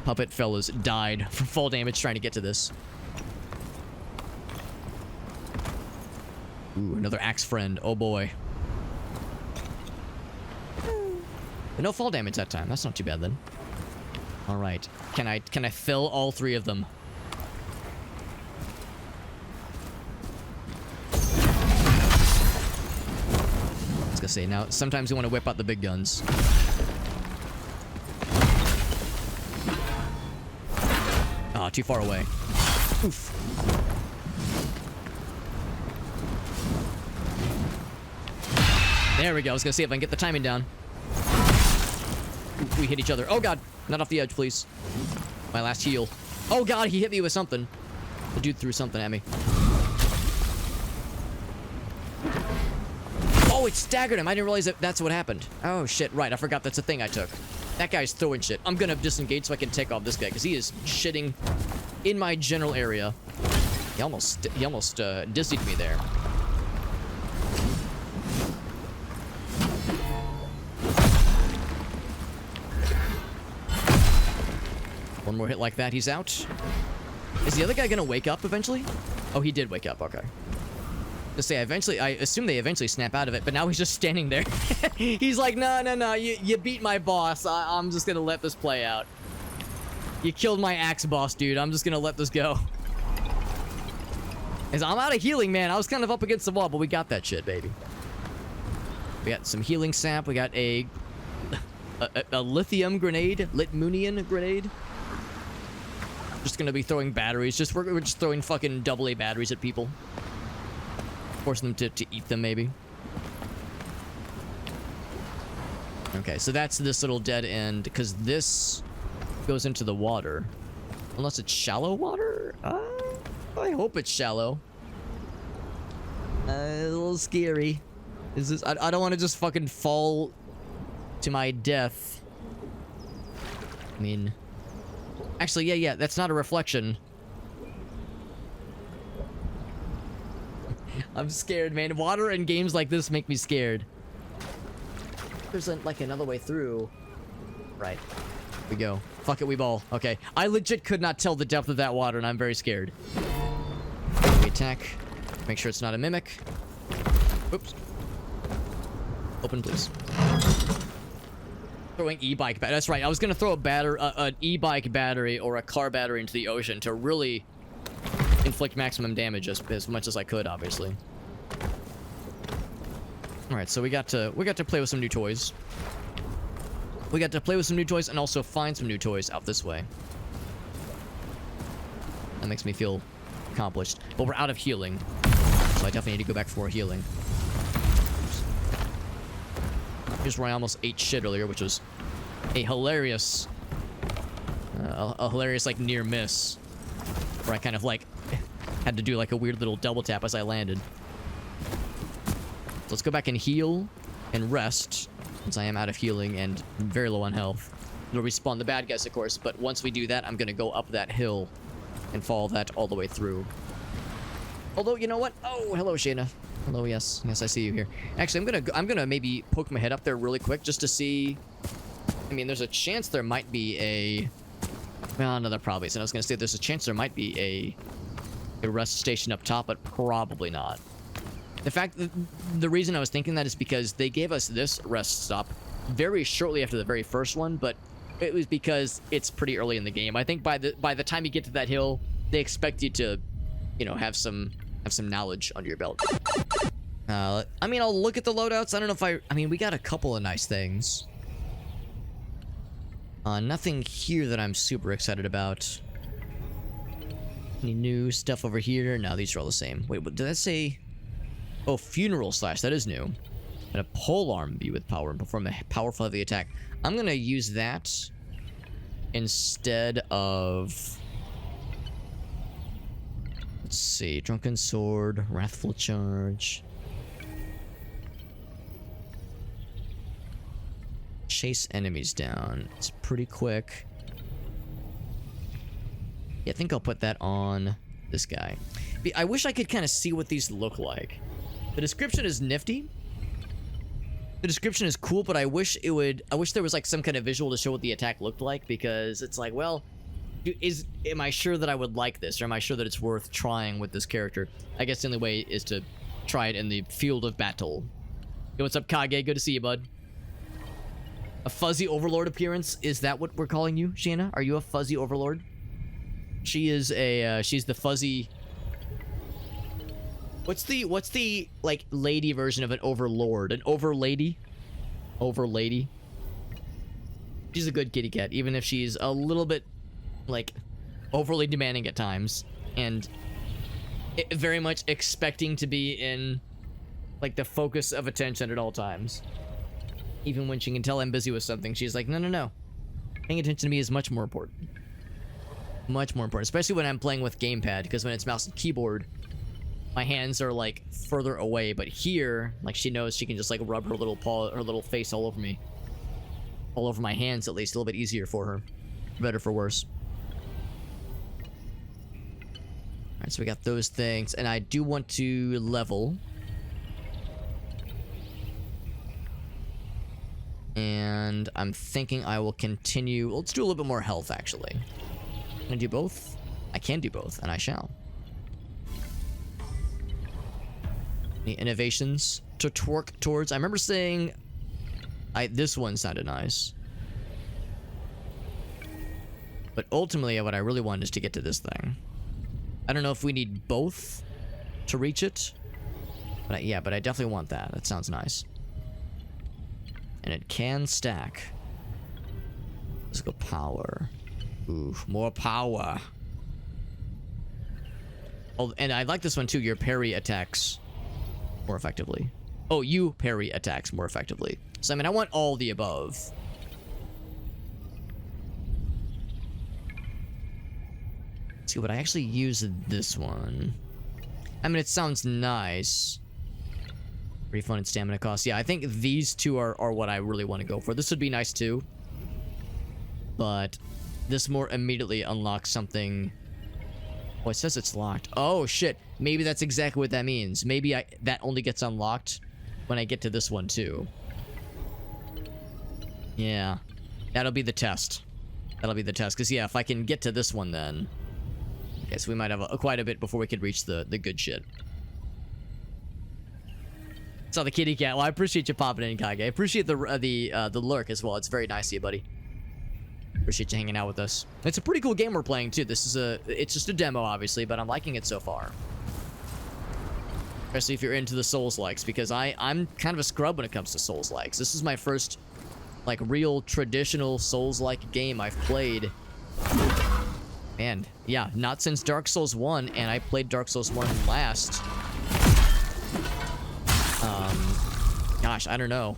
puppet fellas died from fall damage trying to get to this. Ooh, another axe friend. Oh boy. But no fall damage that time. That's not too bad then. All right. Can I fill all three of them? I was gonna say, now sometimes you want to whip out the big guns. Ah, too far away. Oof. There we go. I was gonna see if I can get the timing down. Ooh, we hit each other. Oh god, not off the edge, please. My last heal. Oh god, he hit me with something. The dude threw something at me. Oh, it staggered him. I didn't realize that's what happened. Oh shit, right. I forgot that's a thing I took. That guy's throwing shit. I'm gonna disengage so I can take off this guy, because he is shitting in my general area. He almost dissied me there. One more hit like that, he's out. Is the other guy gonna wake up eventually? Oh, he did wake up. Okay. To say, I assume they eventually snap out of it, but now he's just standing there. He's like, no, you beat my boss. I'm just gonna let this play out. You killed my axe boss, dude. I'm just gonna let this go. As I'm out of healing, man. I was kind of up against the wall, but we got that shit, baby. We got some healing sap. We got a lithium grenade, Litmunian grenade. Just gonna be throwing batteries. We're just throwing fucking AA batteries at people, forcing them to eat them, maybe. Okay, so that's this little dead end because this goes into the water, unless it's shallow water. I hope it's shallow. A little scary. Is this? I don't want to just fucking fall to my death. I mean, actually, yeah, that's not a reflection. I'm scared, man. Water and games like this make me scared. There's like another way through. Right. Here we go. Fuck it, we ball. Okay. I legit could not tell the depth of that water, and I'm very scared. We attack. Make sure it's not a mimic. Oops. Open, please. Throwing e-bike battery. That's right. I was gonna throw an e-bike battery or a car battery into the ocean to really inflict maximum damage as much as I could, obviously. All right, so we got to play with some new toys. We got to play with some new toys and also find some new toys out this way. That makes me feel accomplished. But we're out of healing, so I definitely need to go back for more healing. Here's where I almost ate shit earlier, which was a hilarious like near miss, where I kind of like had to do like a weird little double tap as I landed. So let's go back and heal and rest, since I am out of healing and very low on health. It'll respawn the bad guys, of course, but once we do that, I'm gonna go up that hill and follow that all the way through. Although, you know what? Oh, hello, Shayna. Hello, yes, I see you here. Actually, I'm gonna maybe poke my head up there really quick just to see. I mean, there's a chance there might be a. Well, no, there probably isn't. I was gonna say there's a chance there might be a rest station up top, but probably not. In fact, the reason I was thinking that is because they gave us this rest stop very shortly after the very first one, but it was because it's pretty early in the game. I think by the time you get to that hill, they expect you to, you know, have some knowledge under your belt. I mean, I'll look at the loadouts. I don't know if I mean, we got a couple of nice things. Nothing here that I'm super excited about. Any new stuff over here? No, these are all the same. Wait, what did that say? Oh, funeral slash. That is new. And a polearm view with power and perform a powerful heavy attack. I'm gonna use that instead of. Let's see. Drunken sword, wrathful charge. Chase enemies down. It's pretty quick. Yeah, I think I'll put that on this guy. I wish I could kind of see what these look like. The description is nifty. The description is cool, but I wish there was like some kind of visual to show what the attack looked like, because it's like, well, am I sure that I would like this, or am I sure that it's worth trying with this character? I guess the only way is to try it in the field of battle. Yo, what's up, Kage? Good to see you, bud. A fuzzy overlord appearance? Is that what we're calling you, Shanna? Are you a fuzzy overlord? She is a, she's the fuzzy... What's the, like, lady version of an overlord? An overlady? Overlady? She's a good kitty cat, even if she's a little bit, like, overly demanding at times. And very much expecting to be in, like, the focus of attention at all times. Even when she can tell I'm busy with something, she's like, no. Paying attention to me is much more important. Much more important, especially when I'm playing with gamepad, because when it's mouse and keyboard, my hands are like further away, but here, like, she knows she can just like rub her little paw, her little face all over me. All over my hands, at least. A little bit easier for her. For better, for worse. Alright, so we got those things, and I do want to level. And I'm thinking I will continue. Let's do a little bit more health, actually. Can I do both? I can do both, and I shall. Any innovations to twerk towards? I remember saying... this one sounded nice. But ultimately, what I really want is to get to this thing. I don't know if we need both to reach it. But yeah, but I definitely want that. That sounds nice. And it can stack. Let's go power. Ooh, more power. Oh, and I like this one too. Your parry attacks more effectively. Oh, you parry attacks more effectively. So, I mean, I want all the above. Let's see, would I actually use this one? I mean, it sounds nice. Refund and stamina cost. Yeah, I think these two are what I really want to go for. This would be nice too. But this more immediately unlocks something. Oh, it says it's locked. Oh, shit. Maybe that's exactly what that means. Maybe that only gets unlocked when I get to this one too. Yeah. That'll be the test. That'll be the test. Because, yeah, if I can get to this one then... Okay, so we might have quite a bit before we could reach the good shit. Saw the kitty cat. Well, I appreciate you popping in, Kage. I appreciate the lurk as well. It's very nice of you, buddy. Appreciate you hanging out with us. It's a pretty cool game we're playing too. This is it's just a demo, obviously, but I'm liking it so far. Especially if you're into the Souls-likes, because I'm kind of a scrub when it comes to Souls-likes. This is my first, like, real traditional Souls-like game I've played. And yeah, not since Dark Souls 1, and I played Dark Souls 1 last. Gosh, I don't know.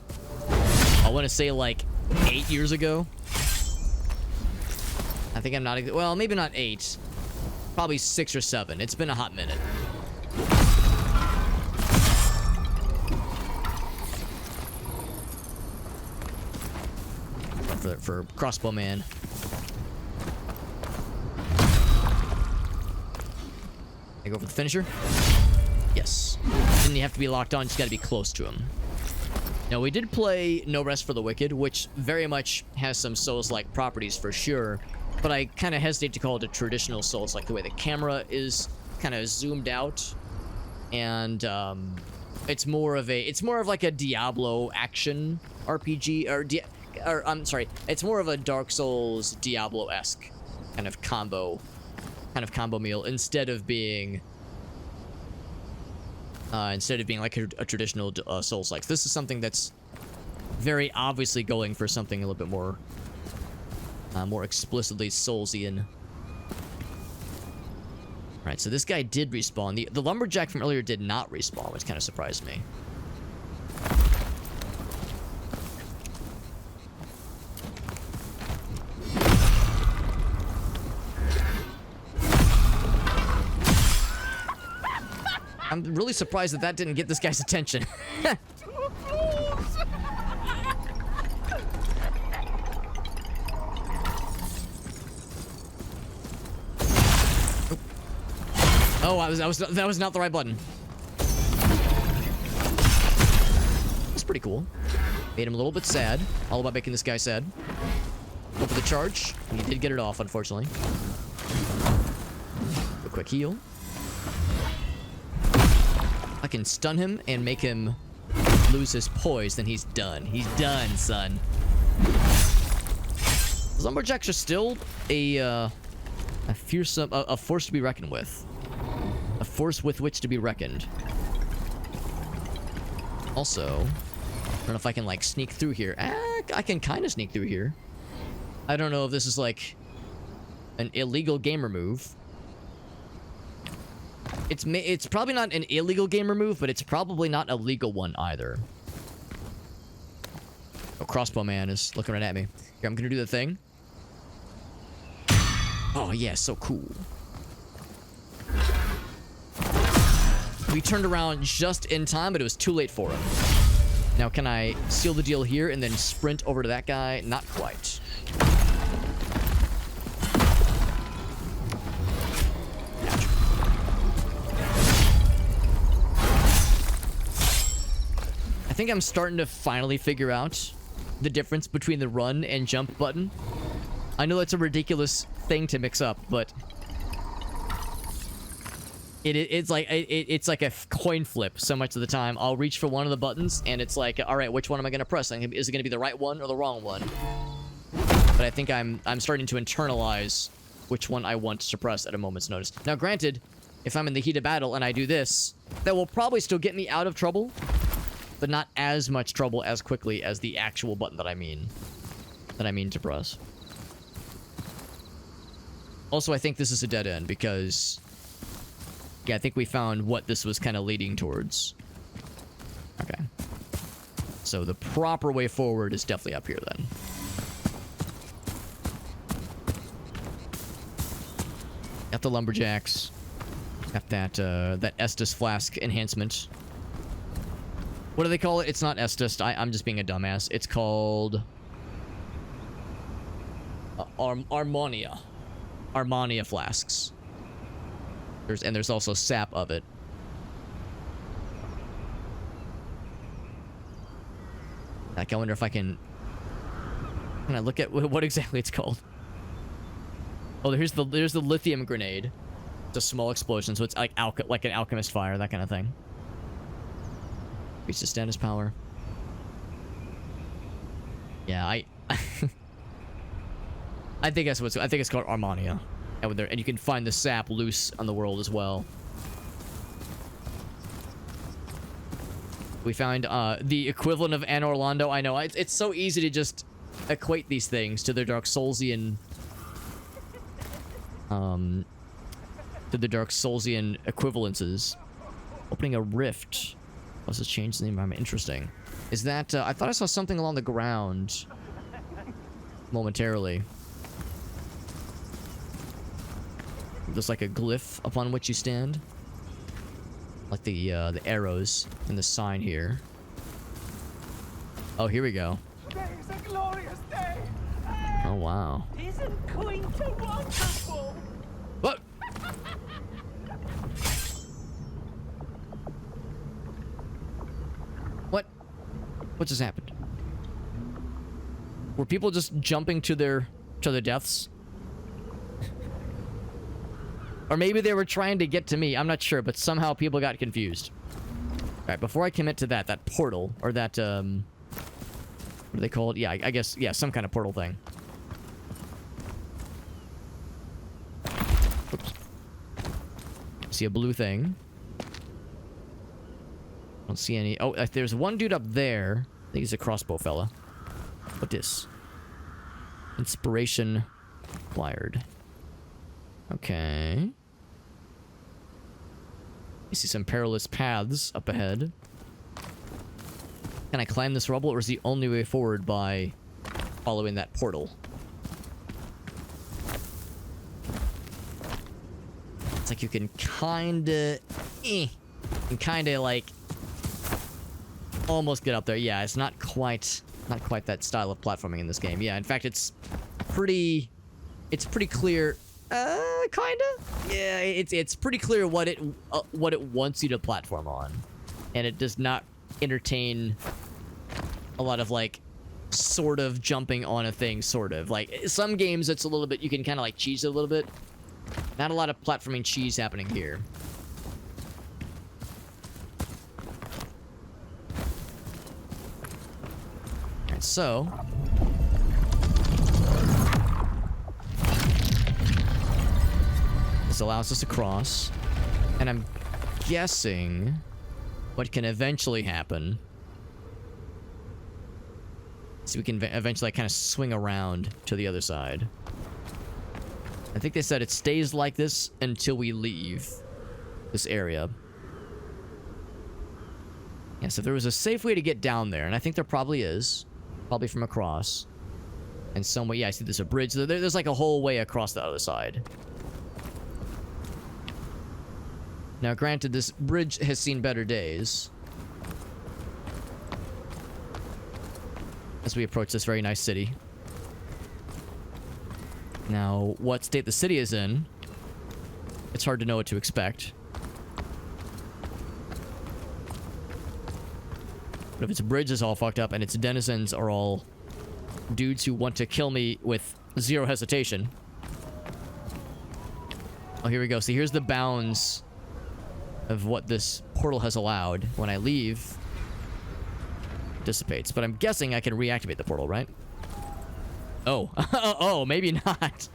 I want to say like 8 years ago. I think I'm not, well, maybe not 8. Probably 6 or 7. It's been a hot minute. For crossbow man. I go for the finisher. Yes. Didn't have to be locked on, just gotta be close to him. Now, we did play No Rest for the Wicked, which very much has some Souls-like properties for sure, but I kind of hesitate to call it a traditional Souls, like the way the camera is kind of zoomed out, and it's more of like a Diablo action RPG, or I'm sorry, it's more of a Dark Souls Diablo-esque kind of combo meal instead of being like a traditional Souls-like. This is something that's very obviously going for something a little bit more more explicitly Soulsian. Right, so this guy did respawn. The lumberjack from earlier did not respawn, which kind of surprised me. I'm really surprised that didn't get this guy's attention. Oh, that was not the right button. That's pretty cool. Made him a little bit sad. All about making this guy sad. Go for the charge. He did get it off, unfortunately. A quick heal. I can stun him and make him lose his poise, then he's done. He's done, son. Lumberjacks are still a fearsome, a force to be reckoned with. A force with which to be reckoned. Also, I don't know if I can, like, sneak through here. I can kind of sneak through here. I don't know if this is, like, an illegal gamer move. It's probably not an illegal gamer move, but it's probably not a legal one either. Oh, crossbow man is looking right at me. Here, I'm gonna do the thing. Oh, yeah, so cool. We turned around just in time, but it was too late for him. Now, can I seal the deal here and then sprint over to that guy? Not quite. I think I'm starting to finally figure out the difference between the run and jump button. I know that's a ridiculous thing to mix up, but it's like a coin flip so much of the time. I'll reach for one of the buttons, and it's like, all right, which one am I going to press? Is it going to be the right one or the wrong one? but I think I'm starting to internalize which one I want to suppress at a moment's notice. Now, granted, if I'm in the heat of battle and I do this, that will probably still get me out of trouble, but not as much trouble as quickly as the actual button that I mean to press. Also, I think this is a dead end because, yeah, I think we found what this was kind of leading towards. Okay. So the proper way forward is definitely up here then. Got the lumberjacks. Got that that Estus flask enhancement. What do they call it? It's not Estus. I'm just being a dumbass. It's called Armonia. Armonia flasks. There's also sap of it. Like, I wonder if I can I look at what exactly it's called. Oh, there's the lithium grenade. It's a small explosion, so it's like an alchemist fire, that kind of thing. Reach the status power. Yeah, I think that's I think it's called Armonia. And you can find the sap loose on the world as well. We found the equivalent of Anne Orlando. I know, it's so easy to just equate these things to their Dark Soulsian equivalences. Opening a rift. Let's just change the environment. Interesting. Is that I thought I saw something along the ground momentarily. There's like a glyph upon which you stand. Like the arrows and the sign here. Oh, here we go. Today is a glorious day. Oh, wow. Isn't going to wonderful? What? What just happened? Were people just jumping to their deaths? Or maybe they were trying to get to me. I'm not sure, but somehow people got confused. Alright, before I commit to that portal, or that, what do they call it? Yeah, I guess, yeah, some kind of portal thing. Oops. See a blue thing. Don't see any. Oh, there's one dude up there. I think he's a crossbow fella. What this? Inspiration acquired. Okay. You see some perilous paths up ahead. Can I climb this rubble, or is the only way forward by following that portal? It's like you can kinda... You can kinda, like... almost get up there. Yeah, it's not quite that style of platforming in this game. Yeah, in fact, it's pretty clear. Kinda. Yeah, it's pretty clear what it wants you to platform on, and it does not entertain a lot of like sort of jumping on a thing. Sort of like some games, it's a little bit, you can kind of like cheese it a little bit. Not a lot of platforming cheese happening here. Alright, so this allows us to cross, and I'm guessing what can eventually happen so we can eventually kind of swing around to the other side. I think they said it stays like this until we leave this area. Yeah, so if there was a safe way to get down there, and I think there probably is, probably from across, and some way. Yeah, I see there's a bridge. There's like a whole way across the other side. Now, granted, this bridge has seen better days. As we approach this very nice city. Now, what state the city is in, it's hard to know what to expect. But if its bridge is all fucked up and its denizens are all dudes who want to kill me with zero hesitation. Oh, here we go. See, here's the bounds of what this portal has allowed. When I leave, it dissipates. But I'm guessing I can reactivate the portal, right? Oh. Oh, maybe not.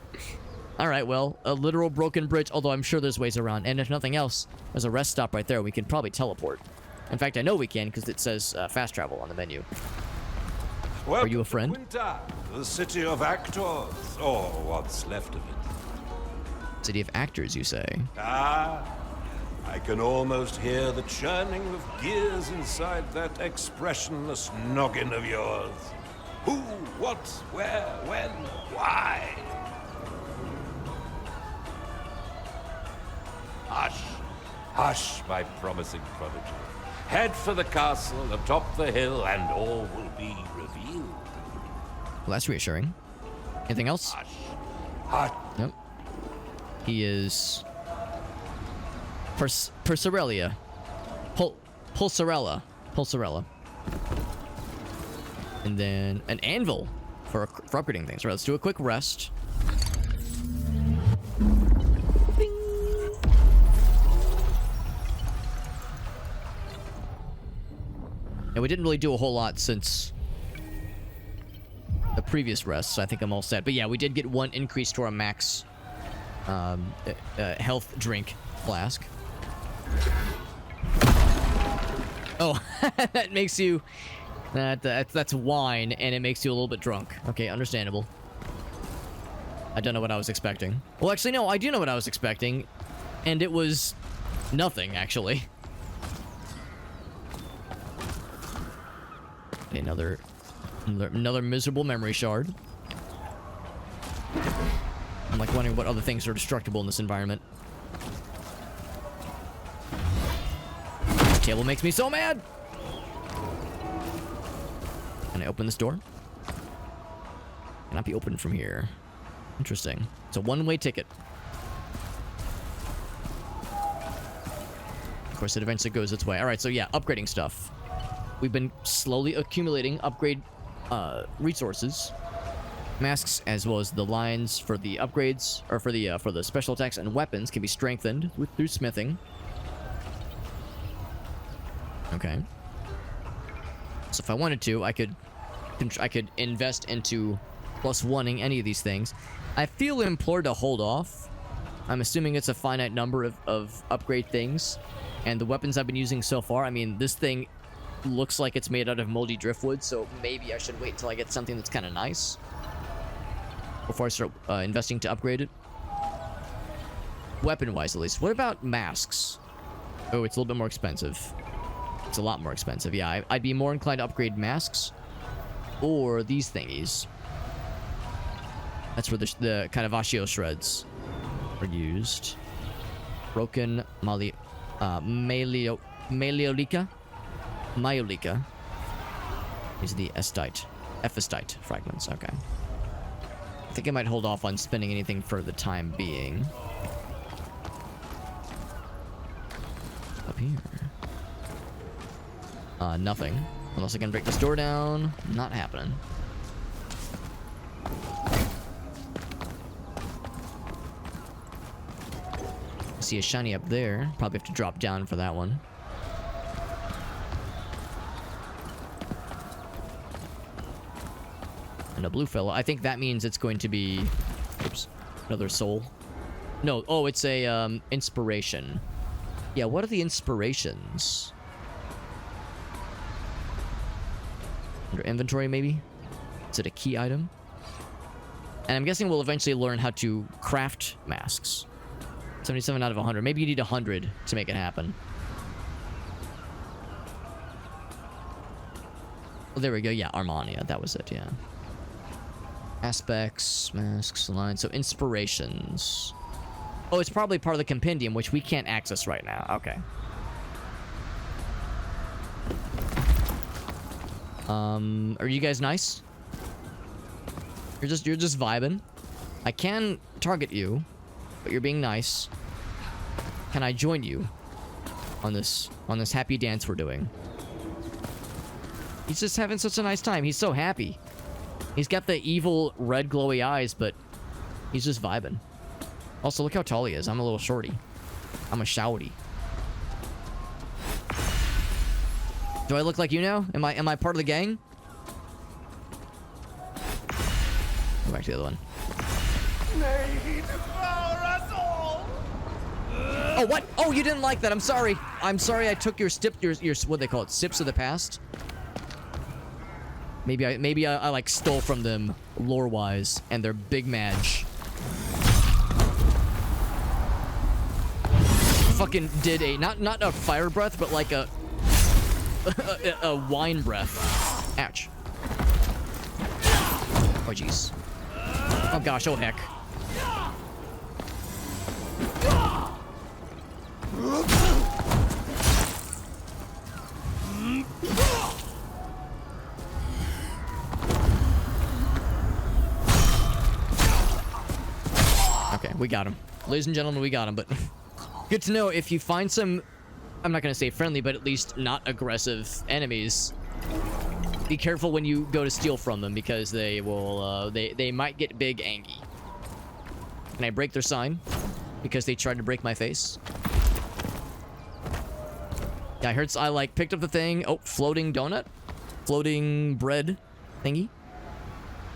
Alright, well, a literal broken bridge, although I'm sure there's ways around. And if nothing else, there's a rest stop right there. We can probably teleport. In fact, I know we can because it says fast travel on the menu. Welcome Are you a friend? to Quinta, the city of actors, or what's left of it. City of actors, you say? Ah, I can almost hear the churning of gears inside that expressionless noggin of yours. Who, what, where, when, why? Hush, hush, my promising prodigy. Head for the castle atop the hill, and all will be revealed. Well, that's reassuring. Anything else? Hush, hush. Nope. He is... Pulsarella. Pulsarella. And then an anvil for upgrading things. Right, let's do a quick rest. Bing. And we didn't really do a whole lot since the previous rest, so I think I'm all set. But yeah, we did get one increase to our max health drink flask. Oh, that makes you... That's wine, and it makes you a little bit drunk. Okay, understandable. I don't know what I was expecting. Well, actually, no, I do know what I was expecting. And it was... nothing, actually. Okay, another miserable memory shard. I'm like wondering what other things are destructible in this environment. This table makes me so mad! Can I open this door? Cannot be opened from here. Interesting. It's a one-way ticket. Of course, it eventually goes its way. Alright, so yeah, upgrading stuff. We've been slowly accumulating upgrade resources. Masks, as well as the lines for the upgrades, or for the special attacks and weapons, can be strengthened through smithing. Okay. So if I wanted to, I could invest into +1ing any of these things. I feel implored to hold off. I'm assuming it's a finite number of upgrade things. And the weapons I've been using so far, I mean, this thing looks like it's made out of moldy driftwood, so maybe I should wait until I get something that's kind of nice before I start investing to upgrade it. Weapon-wise, at least. What about masks? Oh, it's a little bit more expensive. It's a lot more expensive. Yeah, I'd be more inclined to upgrade masks or these thingies. That's where the kind of Ashio shreds are used. Broken Maleolica. These are the Ephestite fragments. Okay. I think I might hold off on spending anything for the time being. Up here. Nothing. Unless I can break this door down. Not happening. I see a shiny up there. Probably have to drop down for that one. And a blue fellow. I think that means it's going to be... Oops. Another soul. No. Oh, it's a, inspiration. Yeah, what are the inspirations? Under inventory, maybe? Is it a key item? And I'm guessing we'll eventually learn how to craft masks. 77 out of 100. Maybe you need 100 to make it happen. Oh, there we go. Yeah, Armania. That was it, yeah. Aspects, masks, lines. So, inspirations. Oh, it's probably part of the compendium, which we can't access right now. Okay. Are you guys nice? You're just vibing. I can target you, but you're being nice. Can I join you on this happy dance we're doing? He's just having such a nice time. He's so happy. He's got the evil red glowy eyes, but he's just vibing. Also, look how tall he is. I'm a little shorty. I'm a shouty. Do I look like you now? Am I part of the gang? Go back to the other one. May he devour us all! Oh, what? Oh, you didn't like that. I'm sorry. I'm sorry I took your what they call it, sips of the past. Maybe I like stole from them lore-wise, and they're big mage. Fucking did a not a fire breath, but like a wine breath. Ouch. Oh jeez. Oh gosh. Oh heck. Okay, we got him. Ladies and gentlemen, we got him, but good to know if you find some, I'm not going to say friendly, but at least not aggressive enemies, be careful when you go to steal from them, because they will, they might get big angry. Can I break their sign? Because they tried to break my face? Yeah, I like picked up the thing. Oh, floating donut? Floating bread thingy?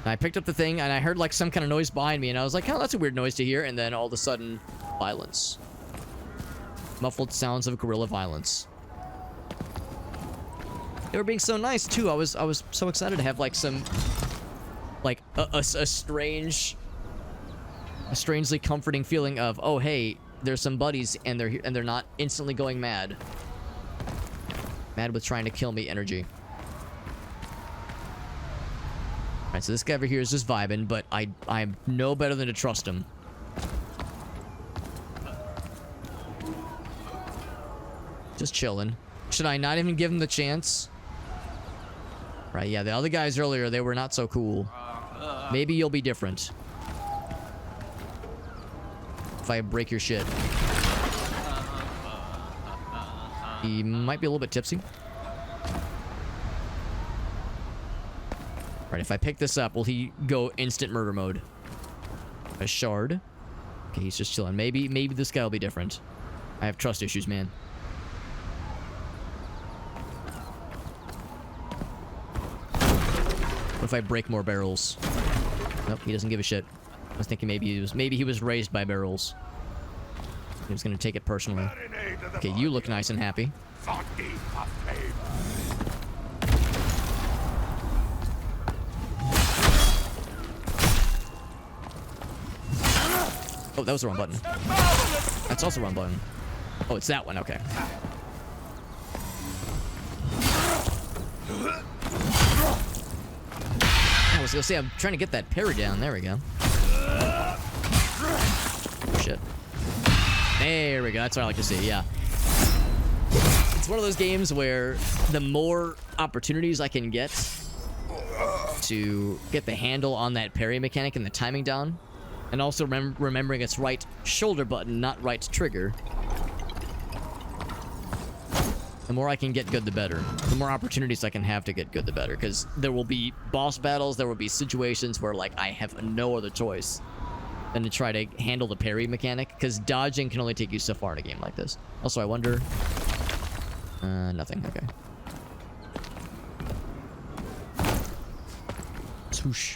And I picked up the thing, and I heard like some kind of noise behind me, and I was like, oh, that's a weird noise to hear. And then all of a sudden, violence. Muffled sounds of guerrilla violence. They were being so nice too. I was so excited to have like some, like a strangely comforting feeling of, oh hey, there's some buddies, and they're not instantly going mad. Mad with trying to kill me energy. Alright, so this guy over here is just vibing, but I'm no better than to trust him. Just chilling. Should I not even give him the chance? Right, yeah, the other guys earlier, they were not so cool. Maybe you'll be different. If I break your shit. He might be a little bit tipsy. Right, if I pick this up, will he go instant murder mode? A shard. Okay, he's just chilling. Maybe this guy will be different. I have trust issues, man. What if I break more barrels? Nope, he doesn't give a shit. I was thinking maybe he was raised by barrels. He was gonna take it personally. Okay, you look nice and happy. Oh, that was the wrong button. That's also the wrong button. Oh, it's that one. Okay. I was gonna say, I'm trying to get that parry down. There we go. Oh, shit. There we go. That's what I like to see. Yeah. It's one of those games where the more opportunities I can get to get the handle on that parry mechanic and the timing down, and also remembering it's right shoulder button, not right trigger, the more I can get good, the better. The more opportunities I can have to get good, the better. Because there will be boss battles, there will be situations where, like, I have no other choice than to try to handle the parry mechanic. Because dodging can only take you so far in a game like this. Also, I wonder... nothing. Okay. Swoosh.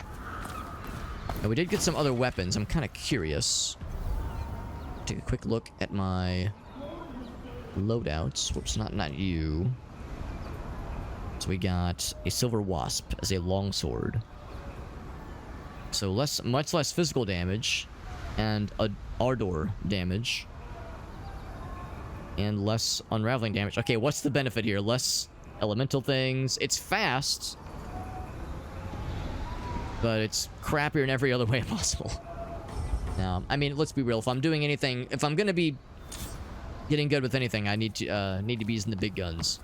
Now, we did get some other weapons. I'm kind of curious. Take a quick look at my loadouts. Whoops, not you. So we got a silver wasp as a longsword. So much less physical damage, and a ardor damage, and less unraveling damage. Okay, what's the benefit here? Less elemental things. It's fast, but it's crappier in every other way possible. Now, I mean, let's be real. If I'm doing anything, if I'm gonna be getting good with anything, I need to be using the big guns.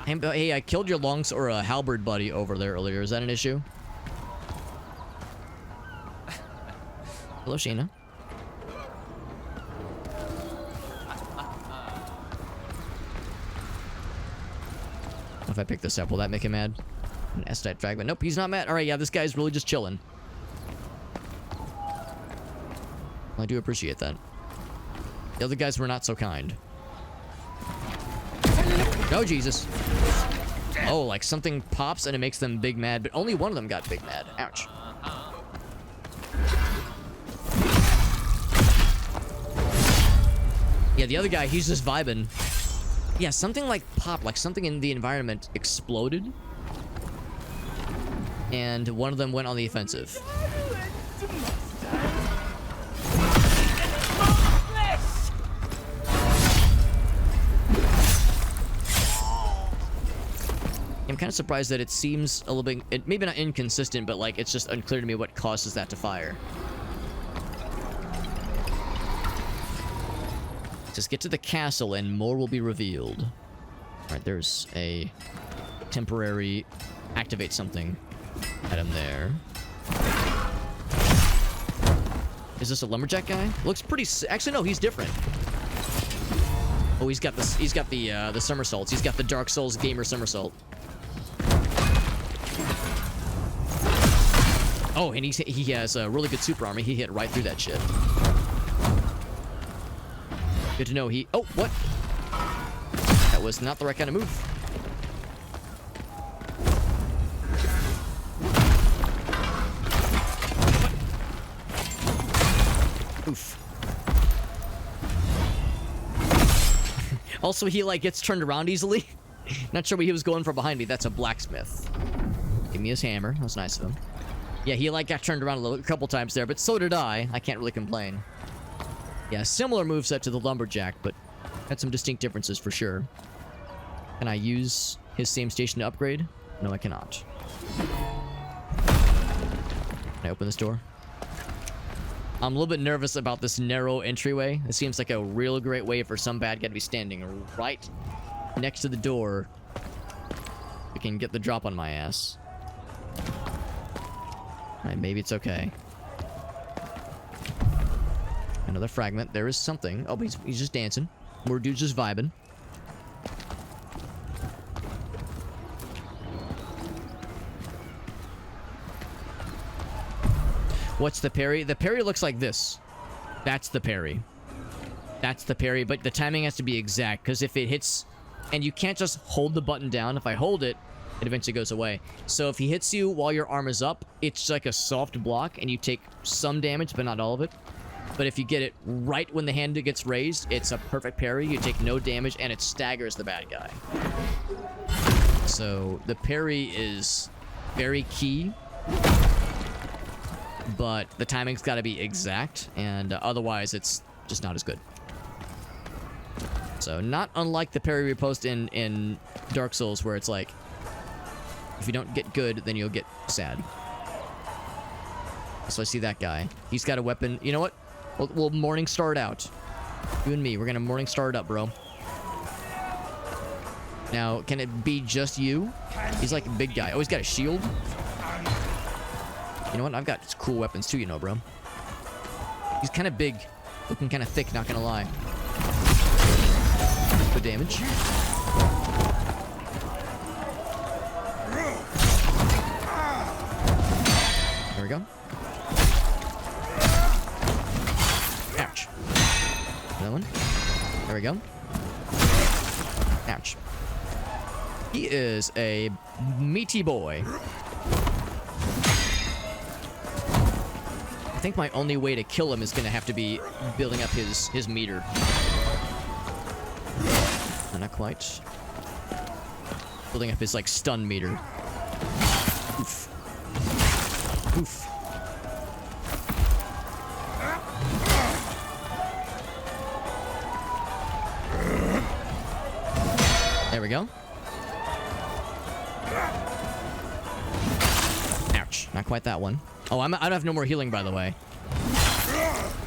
Hey, I killed your halberd buddy over there earlier. Is that an issue? Hello, Sheena. If I pick this up, will that make him mad? An S-type fragment. Nope, he's not mad. Alright, yeah, this guy's really just chilling. I do appreciate that. The other guys were not so kind. Oh, Jesus. Oh, like something pops and it makes them big mad, but only one of them got big mad. Ouch. Yeah, the other guy, he's just vibing. Yeah, something like popped, like something in the environment exploded. And one of them went on the offensive. I'm kind of surprised that it seems a little bit, maybe not inconsistent, but like it's just unclear to me what causes that to fire. Just get to the castle and more will be revealed. Alright, there's a temporary activate something item there. Is this a lumberjack guy? Looks pretty actually no, he's different. Oh, he's got this, he's got the somersaults. He's got the Dark Souls gamer somersault. Oh, and he has a really good super armor. He hit right through that shit. Good to know he... Oh, what? That was not the right kind of move. Oof. Also, he, like, gets turned around easily. Not sure what he was going for behind me. That's a blacksmith. Give me his hammer. That was nice of him. Yeah, he, like, got turned around a couple times there, but so did I. I can't really complain. Yeah, similar moveset to the lumberjack, but had some distinct differences for sure. Can I use his same station to upgrade? No, I cannot. Can I open this door? I'm a little bit nervous about this narrow entryway. It seems like a real great way for some bad guy to be standing right next to the door. I can get the drop on my ass. Alright, maybe it's okay. Another fragment. There is something. Oh, but he's just dancing. More dude's just vibing. What's the parry? The parry looks like this. That's the parry. That's the parry, but the timing has to be exact, because if it hits... And you can't just hold the button down. If I hold it, it eventually goes away. So if he hits you while your arm is up, it's like a soft block, and you take some damage, but not all of it. But if you get it right when the hand gets raised, it's a perfect parry. You take no damage, and it staggers the bad guy. So the parry is very key, but the timing's got to be exact, and otherwise it's just not as good. So not unlike the parry riposte in Dark Souls, where it's like, if you don't get good, then you'll get sad. So I see that guy. He's got a weapon. You know what? We'll morning star it out. You and me, we're gonna morning star it up, bro. Now, can it be just you? He's like a big guy. Oh, he's got a shield. You know what? I've got cool weapons too, you know, bro. He's kind of big. Looking kind of thick, not gonna lie. Good damage. There we go. Ouch. Another one. There we go. Ouch. He is a meaty boy. I think my only way to kill him is gonna have to be building up his meter. Not quite. Building up his, like, stun meter. Oof. Oof. There we go. Ouch. Not quite that one. Oh, I don't have no more healing, by the way.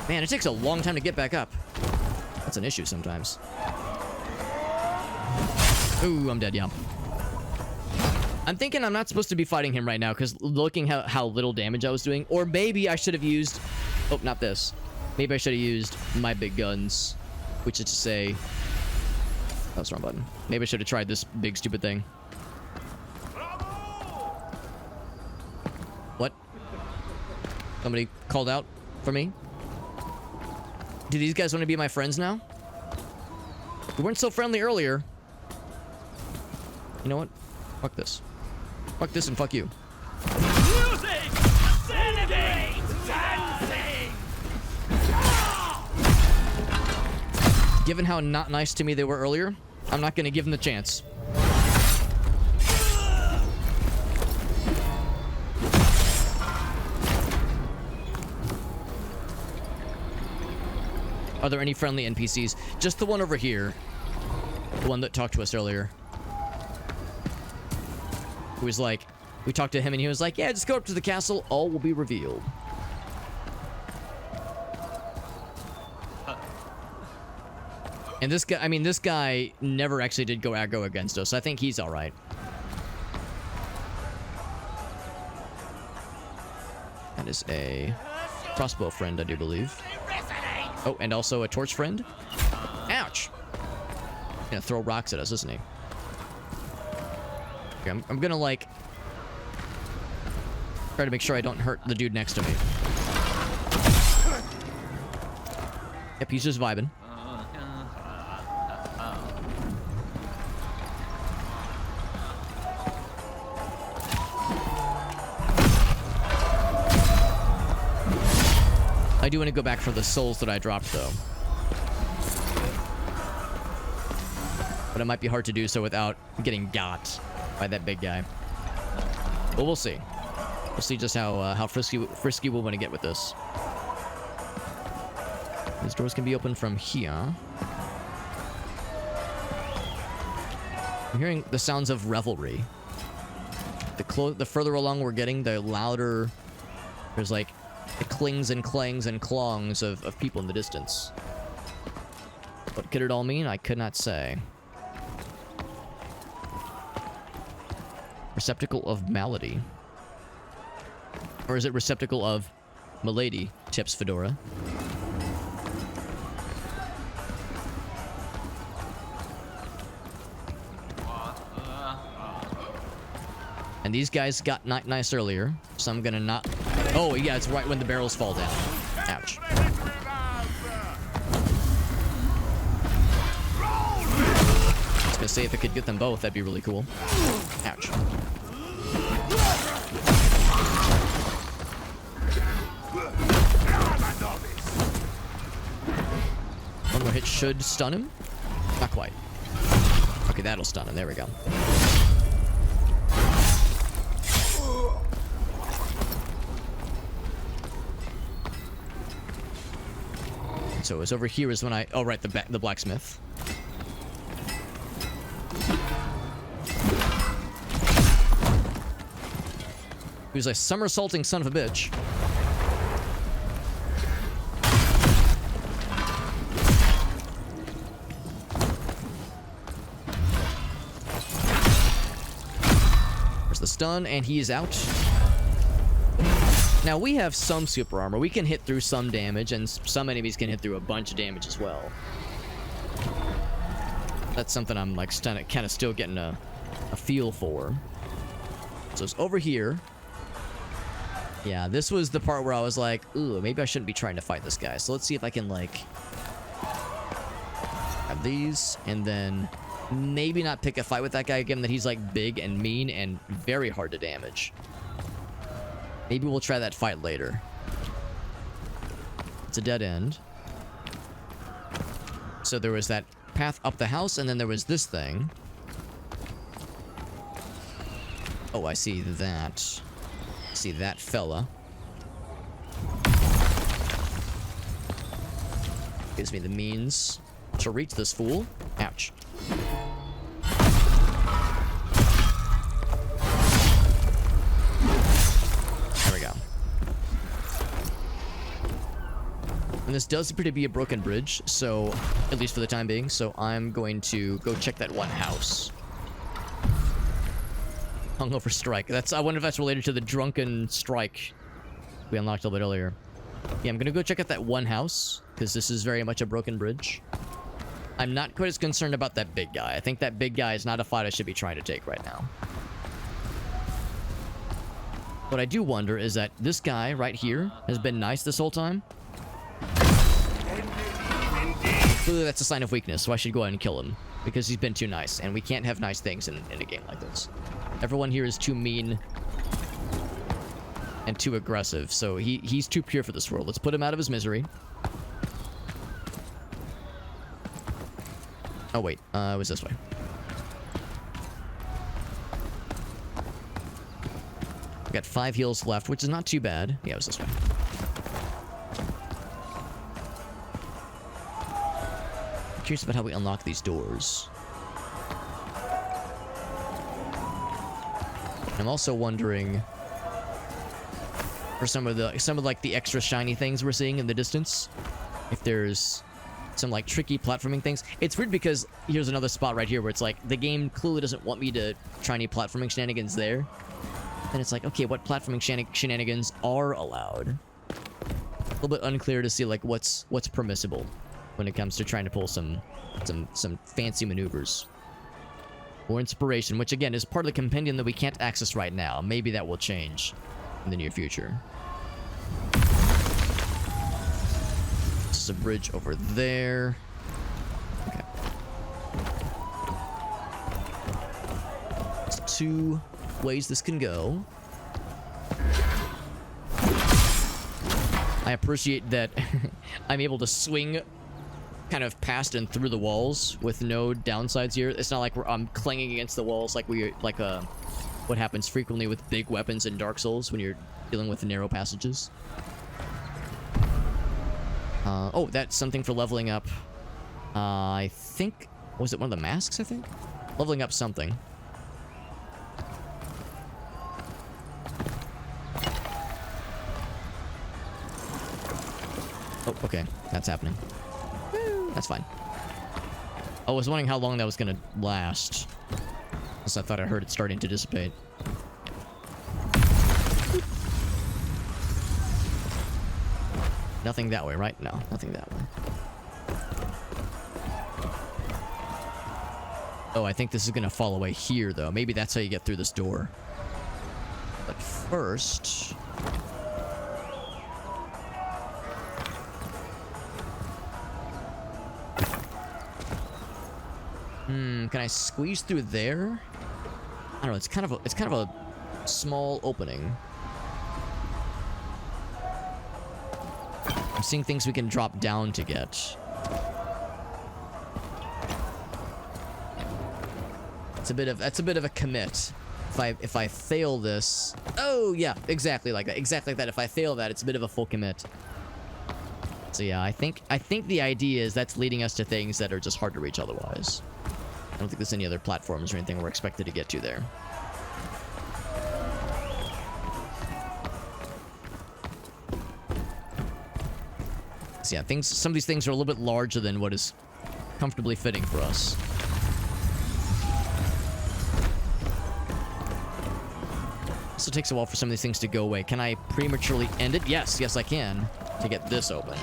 Man, it takes a long time to get back up. That's an issue sometimes. Ooh, I'm dead, yeah. I'm thinking I'm not supposed to be fighting him right now, because looking how little damage I was doing. Or maybe I should have used... Oh, not this. Maybe I should have used my big guns. Which is to say... That was the wrong button. Maybe I should have tried this big stupid thing. What? Somebody called out for me? Do these guys want to be my friends now? We weren't so friendly earlier. You know what? Fuck this. Fuck this and fuck you. Music! Celebrate! Dancing! Given how not nice to me they were earlier, I'm not gonna give them the chance. Are there any friendly NPCs? Just the one over here. The one that talked to us earlier. Who was like, we talked to him and he was like, yeah, just go up to the castle. All will be revealed. And this guy, I mean, this guy never actually did go aggro against us. I think he's all right. That is a crossbow friend, I do believe. Oh, and also a torch friend. Ouch. He's gonna throw rocks at us, isn't he? Okay, I'm gonna, like, try to make sure I don't hurt the dude next to me. Yep, he's just vibing. I do want to go back for the souls that I dropped, though. But it might be hard to do so without getting got by that big guy. But we'll see. We'll see just how frisky we'll want to get with this. These doors can be opened from here. I'm hearing the sounds of revelry. The further along we're getting, the louder there's like the clings and clangs and clongs of people in the distance. What could it all mean? I could not say. Receptacle of malady. Or is it receptacle of malady? Tips Fedora. And these guys got nice earlier, so I'm gonna not... Oh, yeah, it's right when the barrels fall down. Ouch. I was gonna say if I could get them both, that'd be really cool. Ouch. One more hit should stun him. Not quite. Okay, that'll stun him. There we go. So it was over here is when I... Oh, right, the blacksmith. He was a somersaulting son of a bitch. There's the stun, and he is out. Now, we have some super armor. We can hit through some damage, and some enemies can hit through a bunch of damage as well. That's something I'm, like, kind of still getting a feel for. So it's over here. Yeah, this was the part where I was like, ooh, maybe I shouldn't be trying to fight this guy. So let's see if I can, like, have these, and then maybe not pick a fight with that guy again, that he's, like, big and mean and very hard to damage. Maybe we'll try that fight later. It's a dead end. So there was that path up the house, and then there was this thing. Oh, I see that. I see that fella. Gives me the means to reach this fool. Ouch. And this does appear to be a broken bridge, so, at least for the time being, so I'm going to go check that one house. Hungover strike. I wonder if that's related to the drunken strike we unlocked a little bit earlier. Yeah, I'm gonna go check out that one house, because this is very much a broken bridge. I'm not quite as concerned about that big guy. I think that big guy is not a fight I should be trying to take right now. What I do wonder is that this guy right here has been nice this whole time. Clearly that's a sign of weakness, so I should go ahead and kill him. Because he's been too nice, and we can't have nice things in a game like this. Everyone here is too mean and too aggressive, so he's too pure for this world. Let's put him out of his misery. Oh, wait. It was this way. We got 5 heals left, which is not too bad. Yeah, it was this way. I'm curious about how we unlock these doors. I'm also wondering for some of like the extra shiny things we're seeing in the distance, if there's some like tricky platforming things. It's weird because here's another spot right here where it's like the game clearly doesn't want me to try any platforming shenanigans there. And it's like, okay, what platforming shenanigans are allowed? A little bit unclear to see like what's permissible when it comes to trying to pull some fancy maneuvers. Or inspiration, which again is part of the compendium that we can't access right now. Maybe that will change in the near future. This is a bridge over there. Okay. There's 2 ways this can go. I appreciate that I'm able to swing kind of past and through the walls with no downsides here. It's not like I'm clanging against the walls like what happens frequently with big weapons in Dark Souls when you're dealing with narrow passages. Oh, that's something for leveling up. I think, was it one of the masks, I think? Leveling up something. Oh, okay. That's happening. That's fine. I was wondering how long that was gonna last. Because I thought I heard it starting to dissipate. Nothing that way, right? No, nothing that way. Oh, I think this is gonna fall away here, though. Maybe that's how you get through this door. But first... can I squeeze through there? I don't know, it's kind of a small opening. I'm seeing things we can drop down to get. That's a bit of a commit. If I fail this, oh yeah, exactly like that. Exactly like that. If I fail that, it's a bit of a full commit. So yeah, I think the idea is that's leading us to things that are just hard to reach otherwise. I don't think there's any other platforms or anything we're expected to get to there. So yeah, some of these things are a little bit larger than what is comfortably fitting for us. So it takes a while for some of these things to go away. Can I prematurely end it? Yes, I can. To get this open.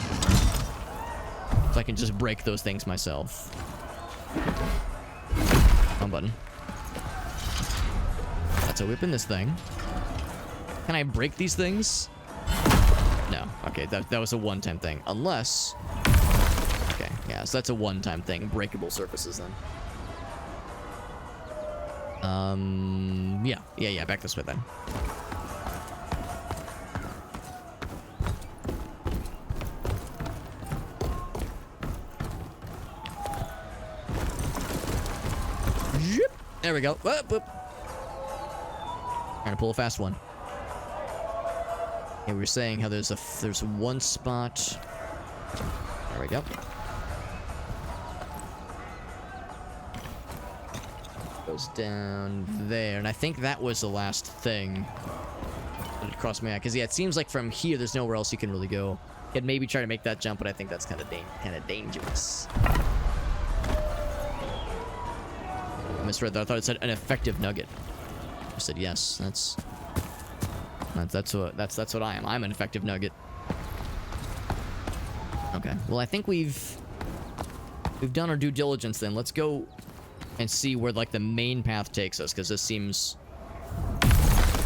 So I can just break those things myself. Wrong button. That's how we open this thing. Can I break these things? No. Okay, that was a one-time thing. Unless... Okay, yeah, so that's a one-time thing. Breakable surfaces, then. Yeah, back this way, then. There we go. Whoop, whoop. Trying to pull a fast one. Yeah, we were saying how there's one spot. There we go. Goes down there, and I think that was the last thing that had crossed my eye. Because yeah, it seems like from here there's nowhere else you can really go. Could maybe try to make that jump, but I think that's kind of dangerous. I misread that. I thought it said an effective nugget. I said yes. That's what I am. I'm an effective nugget. Okay. Well, I think we've done our due diligence. Then let's go and see where like the main path takes us, because this seems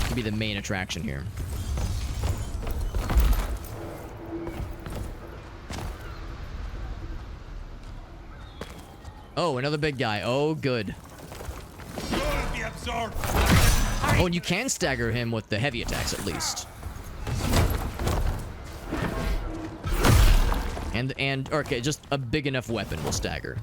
to be the main attraction here. Oh, another big guy. Oh, good. You'll be absorbed. Oh, and you can stagger him with the heavy attacks at least. And okay, just a big enough weapon will stagger.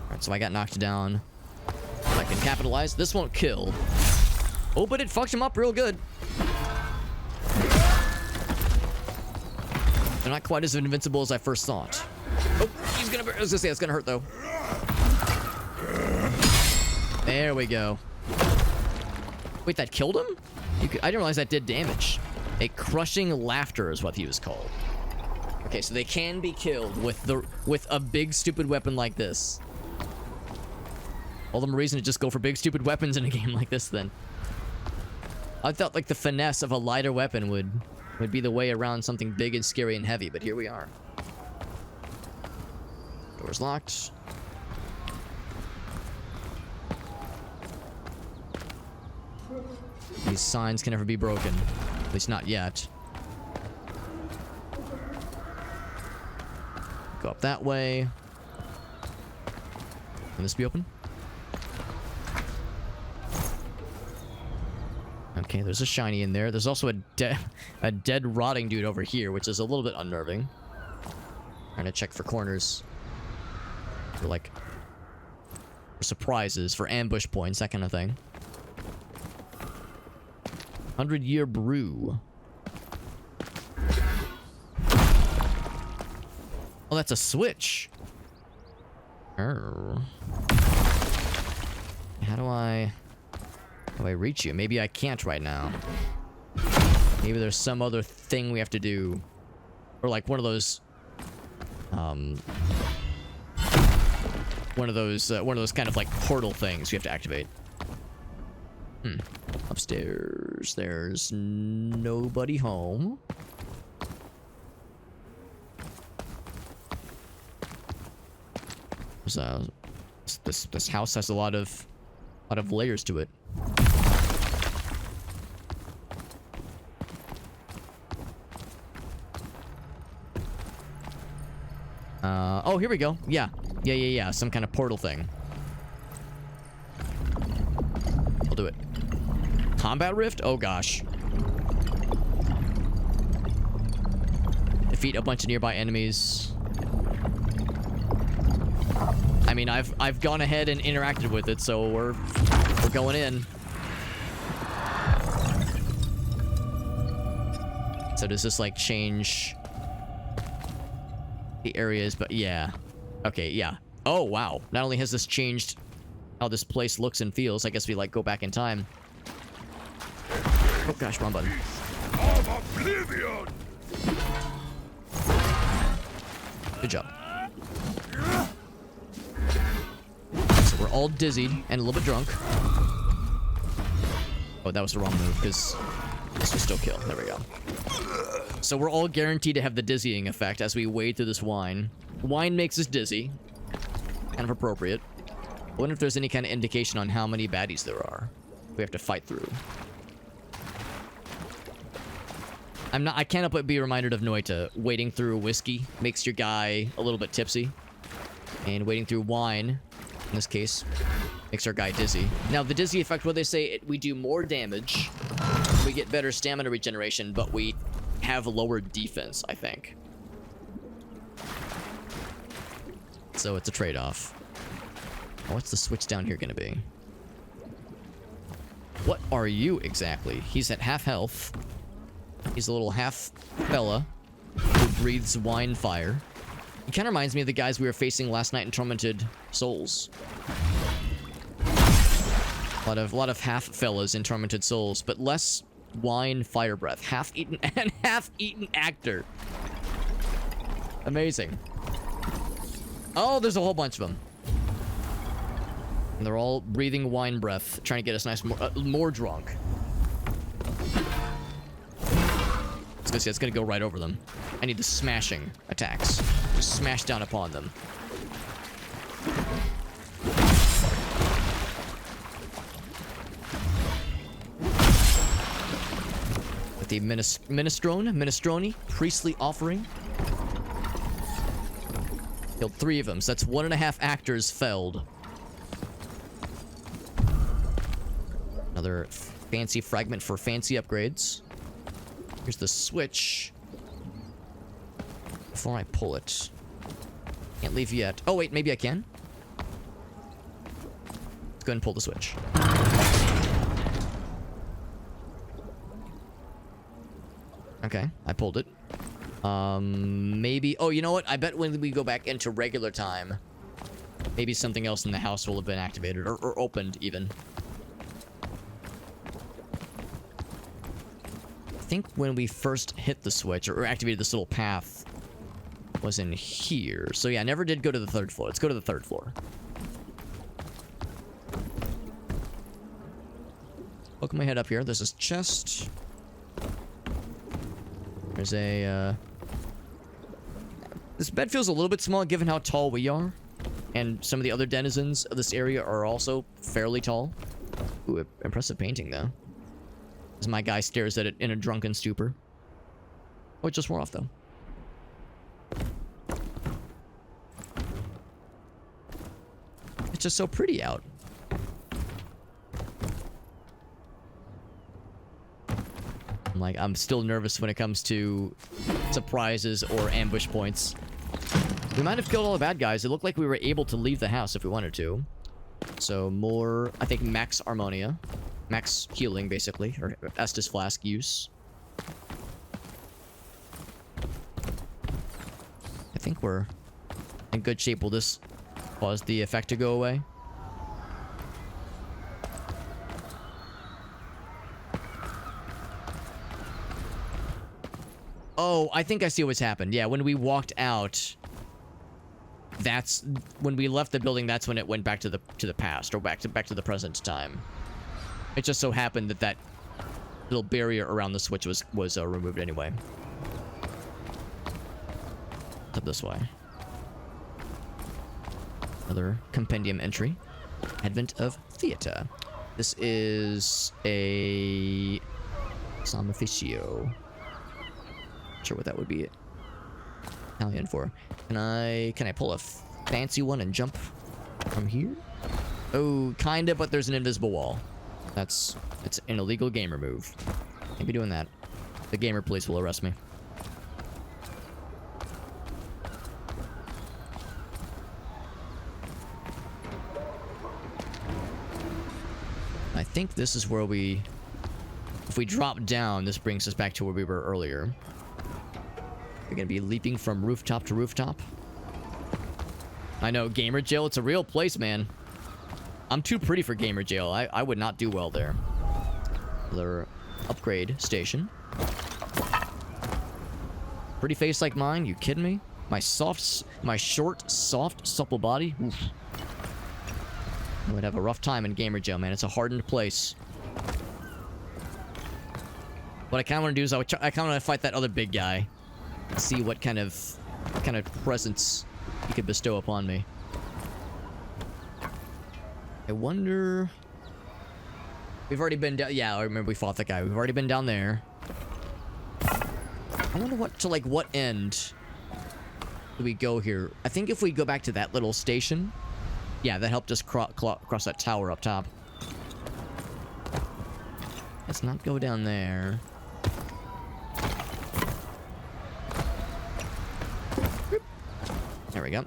Alright, so I got knocked down. I can capitalize. This won't kill. Oh, but it fucked him up real good. They're not quite as invincible as I first thought. Oh, he's gonna... I was gonna say, it's gonna hurt, though. There we go. Wait, that killed him? I didn't realize that did damage. A crushing laughter is what he was called. Okay, so they can be killed with a big stupid weapon like this. All the more reason to just go for big stupid weapons in a game like this then. I thought like the finesse of a lighter weapon would be the way around something big and scary and heavy, but here we are. Door's locked. These signs can never be broken. At least not yet. Go up that way. Can this be open? Okay, there's a shiny in there. There's also a dead rotting dude over here, which is a little bit unnerving. Trying to check for corners. For like... for surprises, for ambush points, that kind of thing. 100-year brew. Oh, that's a switch. How do I reach you? Maybe I can't right now. Maybe there's some other thing we have to do. Or like one of those one of those kind of like portal things you have to activate. Upstairs, there's nobody home. This house has a lot of layers to it. Oh, here we go. Yeah. Some kind of portal thing. I'll do it. Combat rift? Oh gosh. Defeat a bunch of nearby enemies. I mean, I've gone ahead and interacted with it, so we're going in. So does this like change the areas? But yeah. Okay, yeah. Oh wow. Not only has this changed how this place looks and feels, I guess we like go back in time. Oh gosh, wrong button. Good job. So we're all dizzied and a little bit drunk. Oh, that was the wrong move because this will still kill. There we go. So we're all guaranteed to have the dizzying effect as we wade through this wine. Wine makes us dizzy. Kind of appropriate. I wonder if there's any kind of indication on how many baddies there are we have to fight through. I can't help but be reminded of Noita. Wading through whiskey makes your guy a little bit tipsy. And wading through wine, in this case, makes our guy dizzy. Now, the dizzy effect, what they say, we do more damage, we get better stamina regeneration, but we have lower defense, I think. So it's a trade-off. What's the switch down here gonna be? What are you exactly? He's at half health. He's a little half fella who breathes wine fire. He kind of reminds me of the guys we were facing last night in Tormented Souls. A lot of half fellas in Tormented Souls, but less wine fire breath. Half-eaten and half-eaten actor. Amazing. Oh, there's a whole bunch of them. And they're all breathing wine breath, trying to get us nice more drunk. It's gonna go right over them. I need the smashing attacks. Just smash down upon them. With the minestrone, priestly offering. Killed 3 of them, so that's 1.5 actors felled. Another fancy fragment for fancy upgrades. Here's the switch. Before I pull it. Can't leave yet. Oh, wait, maybe I can. Let's go ahead and pull the switch. Okay, I pulled it. Maybe... Oh, you know what? I bet when we go back into regular time, maybe something else in the house will have been activated, or opened, even. I think when we first hit the switch, or activated this little path, was in here. So yeah, I never did go to the 3rd floor. Let's go to the 3rd floor. Poke my head up here. There's this chest. There's a, This bed feels a little bit small given how tall we are. And some of the other denizens of this area are also fairly tall. Ooh, impressive painting, though. As my guy stares at it in a drunken stupor. Oh, it just wore off, though. It's just so pretty out. I'm still nervous when it comes to surprises or ambush points. We might have killed all the bad guys. It looked like we were able to leave the house if we wanted to. So more, I think, max Harmonia. Max healing, basically. Or Estus Flask use. I think we're in good shape. Will this cause the effect to go away? Oh, I think I see what's happened. Yeah, when we walked out, that's when we left the building. That's when it went back to the past, or back to the present time. It just so happened that that little barrier around the switch was removed anyway. Up this way. Another compendium entry. Advent of Theater. This is a Somnificio. Sure what that would be Italian for. Can I pull a fancy one and jump from here? Oh, kinda, but there's an invisible wall. It's an illegal gamer move. Can't be doing that. The gamer police will arrest me. I think this is where if we drop down, this brings us back to where we were earlier. We're gonna be leaping from rooftop to rooftop. I know, gamer jail, it's a real place, man. I'm too pretty for gamer jail. I would not do well there. Another upgrade station. Pretty face like mine, you kidding me? My short, soft, supple body? Oof. I would have a rough time in gamer jail, man. It's a hardened place. What I kind of want to do is I kind of want to fight that other big guy. See what kind of presence he could bestow upon me. I wonder... We've already been down... Yeah, I remember we fought that guy. We've already been down there. I wonder what end do we go here? I think if we go back to that little station... Yeah, that helped us cross that tower up top. Let's not go down there. There we go.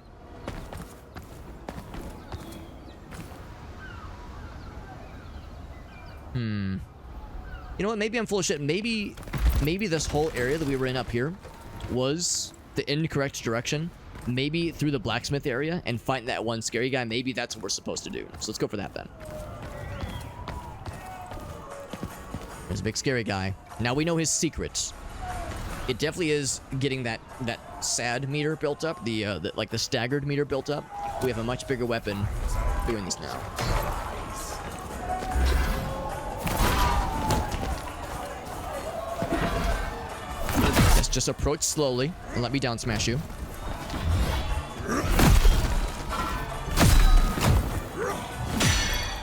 You know what? Maybe I'm full of shit. Maybe this whole area that we were in up here was the incorrect direction. Maybe through the blacksmith area and fighting that one scary guy. Maybe that's what we're supposed to do. So let's go for that then. There's a big scary guy. Now we know his secrets. It definitely is getting that sad meter built up, the staggered meter built up. We have a much bigger weapon doing this now. Just approach slowly and let me down smash you.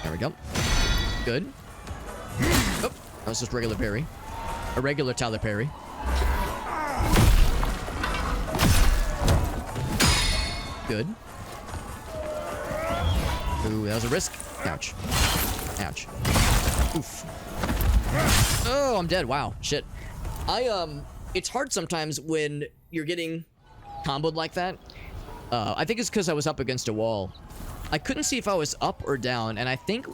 There we go. Good. Oh, that was just regular parry. A regular Tyler parry. Good. Ooh, that was a risk. Ouch. Ouch. Oof. Oh, I'm dead. Wow. Shit. It's hard sometimes when you're getting comboed like that. I think it's because I was up against a wall. I couldn't see if I was up or down, and I think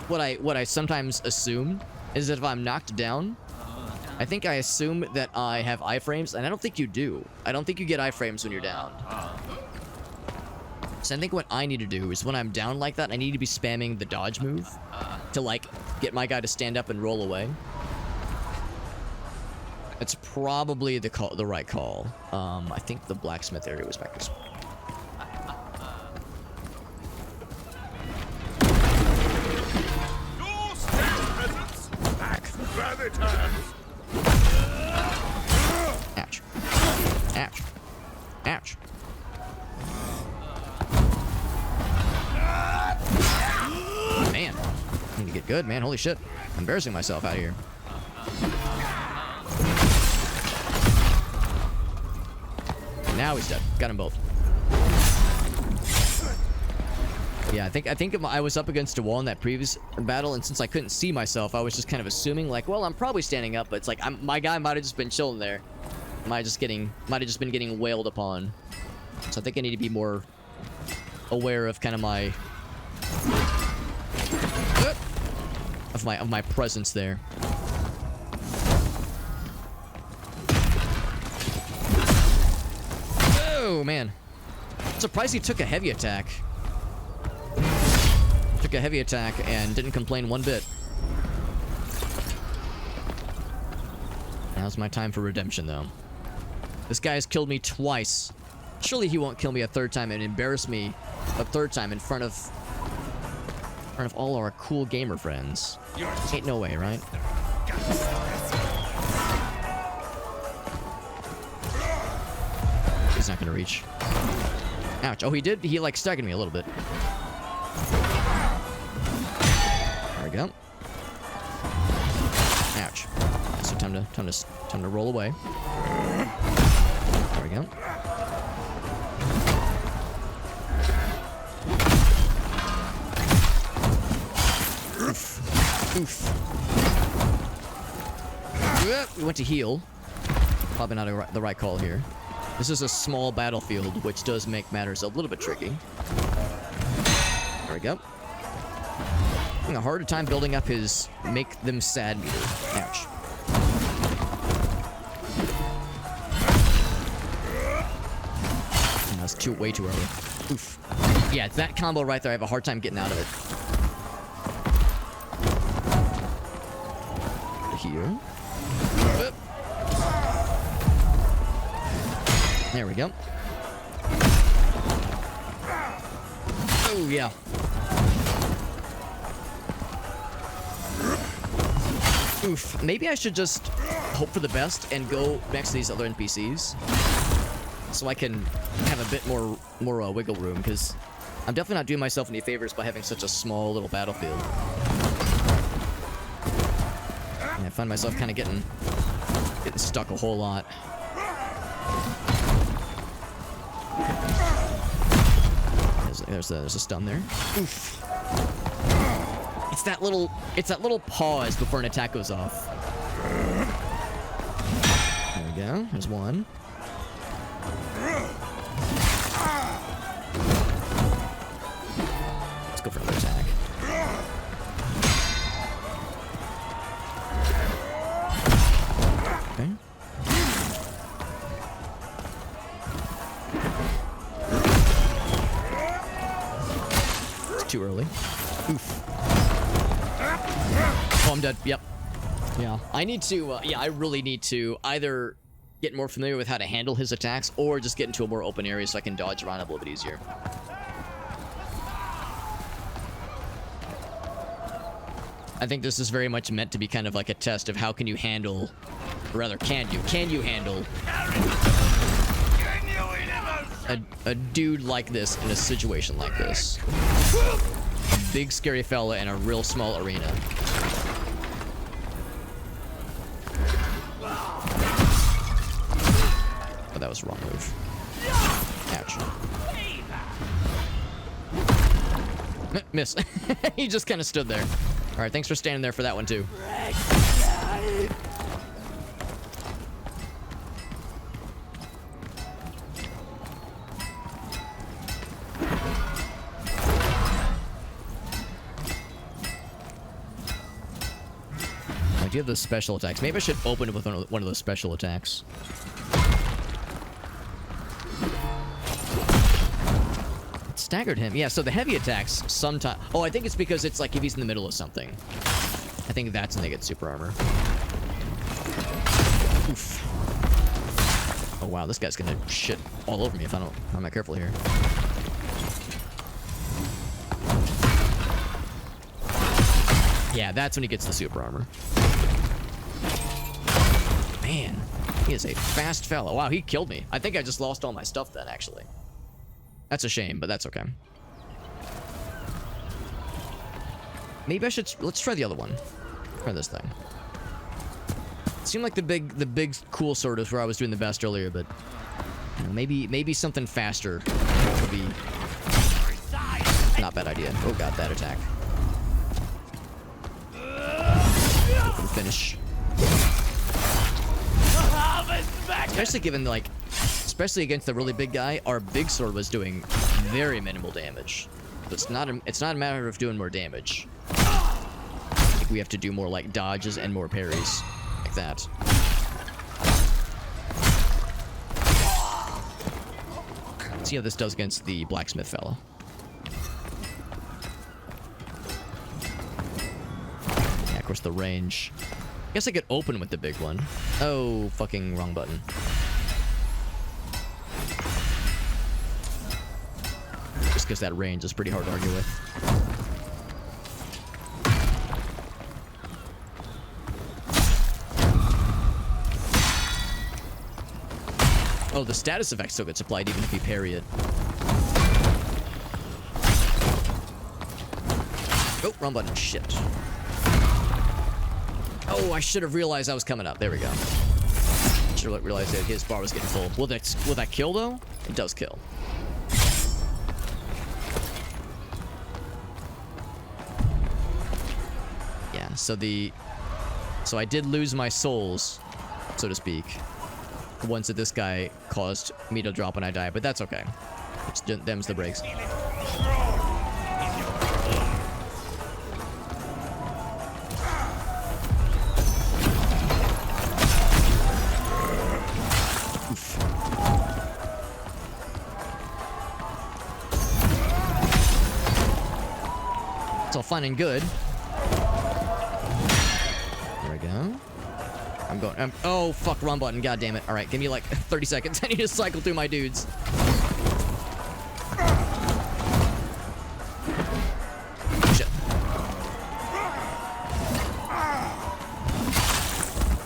what I sometimes assume is that if I'm knocked down, I think I assume that I have iframes, and I don't think you do. I don't think you get iframes when you're down. So I think what I need to do is when I'm down like that, I need to be spamming the dodge move to, like, get my guy to stand up and roll away. It's probably the right call. I think the blacksmith area was back this way. Ouch. Ouch. Ouch. Man. I need to get good, man. Holy shit. I'm embarrassing myself out here. Now he's dead. Got them both. Yeah, I think I was up against a wall in that previous battle, and since I couldn't see myself, I was just kind of assuming, like, well, I'm probably standing up, but it's like my guy might have just been chilling there. Might have just been getting wailed upon. So I think I need to be more aware of kind of my of my presence there. Oh man, I'm surprised he took a heavy attack. Took a heavy attack and didn't complain one bit. Now's my time for redemption, though. This guy has killed me twice. Surely he won't kill me a third time and embarrass me a third time in front of all our cool gamer friends. Ain't no way, right? He's not gonna reach. Ouch. Oh, he did. He like staggered me a little bit. There we go. Ouch. So time to roll away. There we go. Oof. Oof. We went to heal. Probably not the right call here. This is a small battlefield, which does make matters a little bit tricky. There we go. Having a harder time building up his make them sad meter. Ouch. That's way too early. Oof. Yeah, it's that combo right there. I have a hard time getting out of it. Here. There we go. Oh, yeah. Oof. Maybe I should just hope for the best and go next to these other NPCs. So I can have a bit more wiggle room, because I'm definitely not doing myself any favors by having such a small little battlefield. And I find myself kind of getting stuck a whole lot. There's a stun there. Oof. It's that little pause before an attack goes off. There we go. There's one. Let's go for another attack. Okay. It's too early. Oof. Oh, I'm dead. Yep. Yeah. I need to, yeah, I really need to either get more familiar with how to handle his attacks or just get into a more open area so I can dodge around a little bit easier. I think this is very much meant to be kind of like a test of how can you handle, or rather, can you handle a dude like this in a situation like this? A big scary fella in a real small arena. Oh, that was the wrong move. Ouch. Miss. He just kind of stood there. All right, thanks for standing there for that one too. I do have those special attacks. Maybe I should open it with one of those special attacks. It staggered him. Yeah, so the heavy attacks sometimes... Oh, I think it's because it's like if he's in the middle of something. I think that's when they get super armor. Oof. Oh, wow, this guy's gonna shit all over me if I'm not careful here. Yeah, that's when he gets the super armor. Man, he is a fast fellow. Wow, he killed me. I think I just lost all my stuff then, actually. That's a shame, but that's okay. Maybe I should... Let's try the other one. Try this thing. It seemed like the big cool sword is where I was doing the best earlier, but... You know, maybe something faster would be... Not a bad idea. Oh god, that attack. Finish. Especially given, like, especially against the really big guy, our big sword was doing very minimal damage. So it's not a matter of doing more damage. I think we have to do more, like, dodges and more parries. Like that. Let's see how this does against the blacksmith fella. Yeah, of course, the range. I guess I could open with the big one. Oh, fucking wrong button. Just because that range is pretty hard to argue with. Oh, the status effect still gets applied even if you parry it. Oh, wrong button. Shit. Oh, I should have realized I was coming up. There we go. Should have realized that his bar was getting full. Will that kill, though? It does kill. Yeah, so I did lose my souls, so to speak. The ones that this guy caused me to drop when I died, but that's okay. It's them's the breaks. It's all fun and good. There we go. I'm going. Oh, fuck, wrong button. God damn it. All right, give me like 30 seconds. I need to cycle through my dudes. Shit.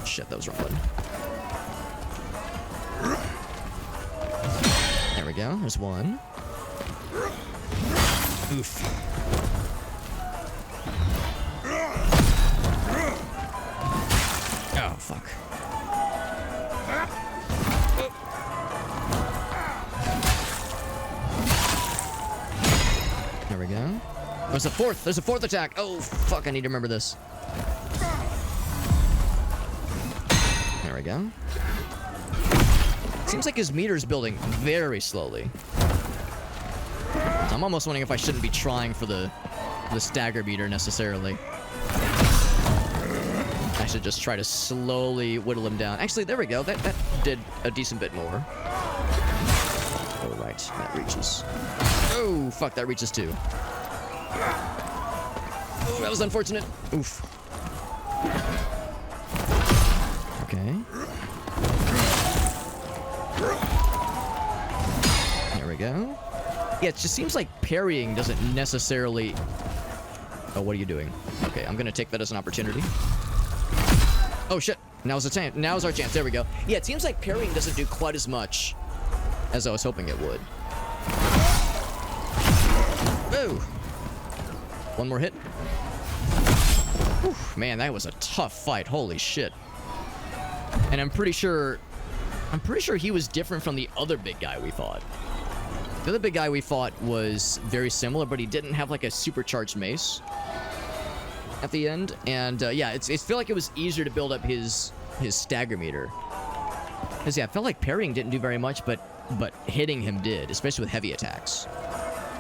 Shit, that was wrong button. There we go. There's one. Oof. Oh, fuck. There we go. There's a fourth attack. Oh, fuck, I need to remember this. There we go. Seems like his meter's building very slowly. So I'm almost wondering if I shouldn't be trying for the stagger meter necessarily. I should just try to slowly whittle him down. Actually, there we go. That did a decent bit more. Oh, right. That reaches. Oh, fuck. That reaches too. Oh, that was unfortunate. Oof. Okay. There we go. Yeah, it just seems like parrying doesn't necessarily... Oh, what are you doing? Okay, I'm gonna take that as an opportunity. Oh shit! Now's the time. Now's our chance. There we go. Yeah, it seems like parrying doesn't do quite as much as I was hoping it would. Whoa! One more hit. Whew, man, that was a tough fight. Holy shit! And I'm pretty sure he was different from the other big guy we fought. The other big guy we fought was very similar, but he didn't have like a supercharged mace. at the end, and yeah, it feel like it was easier to build up his stagger meter. Because yeah, I felt like parrying didn't do very much, but hitting him did, especially with heavy attacks.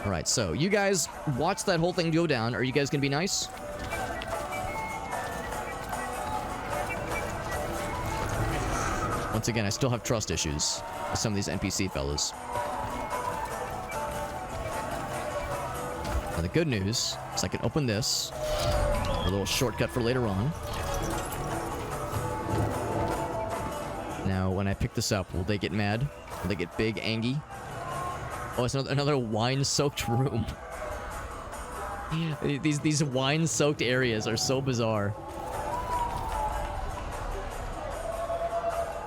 All right, so you guys watch that whole thing go down. Are you guys gonna be nice? Once again, I still have trust issues with some of these NPC fellas. Now the good news is I can open this, a little shortcut for later on. Now, when I pick this up, will they get mad? Will they get big, angry? Oh, it's another wine-soaked room. These wine-soaked areas are so bizarre.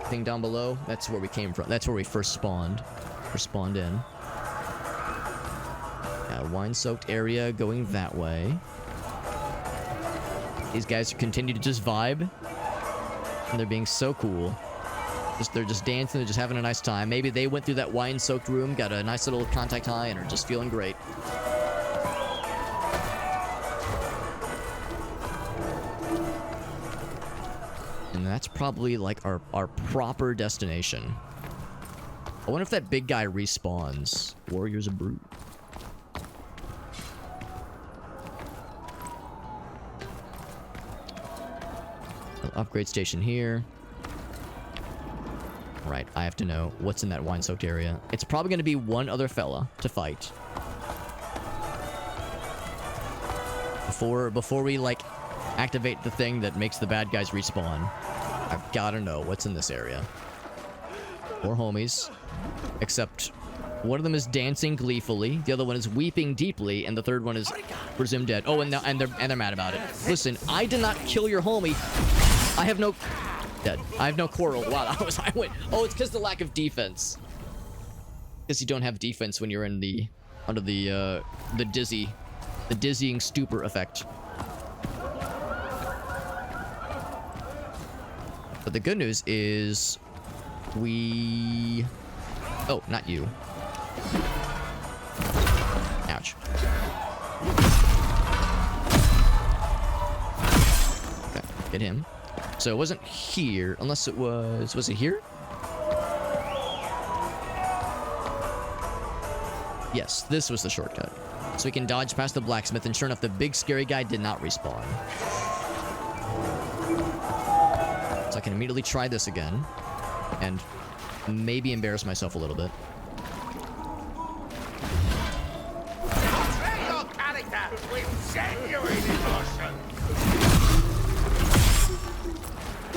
Thing down below, that's where we came from. That's where we first spawned. Or spawned in. Yeah, wine-soaked area going that way. These guys continue to just vibe. And they're being so cool. They're just dancing, they're just having a nice time. Maybe they went through that wine-soaked room, got a nice little contact high, and are just feeling great. And that's probably like our proper destination. I wonder if that big guy respawns. Warriors of Brute. Upgrade station here. Right, I have to know what's in that wine-soaked area. It's probably going to be one other fella to fight. Before we, like, activate the thing that makes the bad guys respawn, I've got to know what's in this area. 4 homies. Except one of them is dancing gleefully, the other one is weeping deeply, and the third one is presumed dead. Oh, and they're mad about it. Listen, I did not kill your homie. I have no... Dead. I have no quarrel. Wow, I went. Oh, it's because the lack of defense. Because you don't have defense when you're in the under the dizzying stupor effect. But the good news is we. Oh, not you. Ouch. Okay, get him. So it wasn't here, unless it was... Was it here? Yes, this was the shortcut. So we can dodge past the blacksmith, and sure enough, the big scary guy did not respawn. So I can immediately try this again, and maybe embarrass myself a little bit. Portray your character with genuine emotion.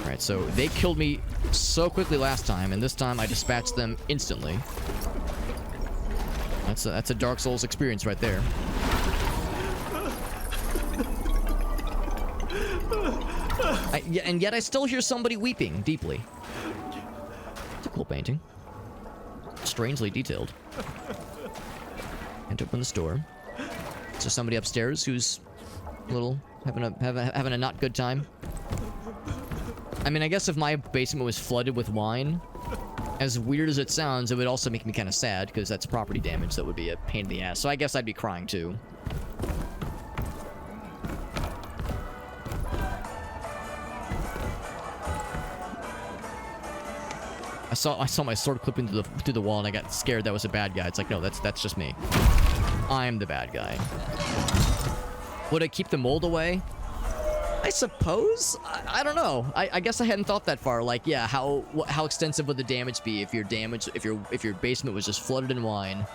Alright, so they killed me so quickly last time, and this time I dispatched them instantly. That's a Dark Souls experience right there. And yet I still hear somebody weeping deeply. It's a cool painting. Strangely detailed. And to open this door. So somebody upstairs who's a little having a not good time. I mean, I guess if my basement was flooded with wine, as weird as it sounds, it would also make me kind of sad, because that's property damage that would be a pain in the ass. So I guess I'd be crying too. I saw my sword clipping through the wall, and I got scared that was a bad guy. It's like, no, that's just me. I'm the bad guy. Would I keep the mold away? I suppose? I don't know. I guess I hadn't thought that far. Like, yeah, how extensive would the damage be if your basement was just flooded in wine?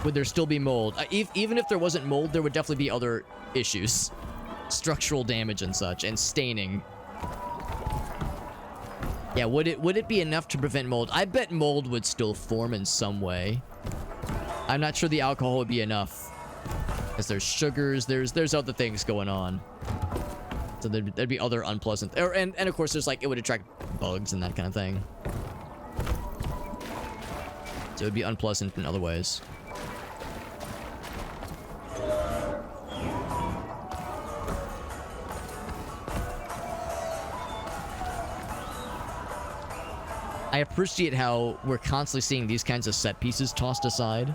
Would there still be mold? Even if there wasn't mold, there would definitely be other issues. Structural damage and such, and staining. Yeah, would it be enough to prevent mold? I bet mold would still form in some way. I'm not sure the alcohol would be enough. Because there's sugars, there's other things going on. So there'd be other unpleasant... And of course, there's like, it would attract bugs and that kind of thing. So it would be unpleasant in other ways. I appreciate how we're constantly seeing these kinds of set pieces tossed aside.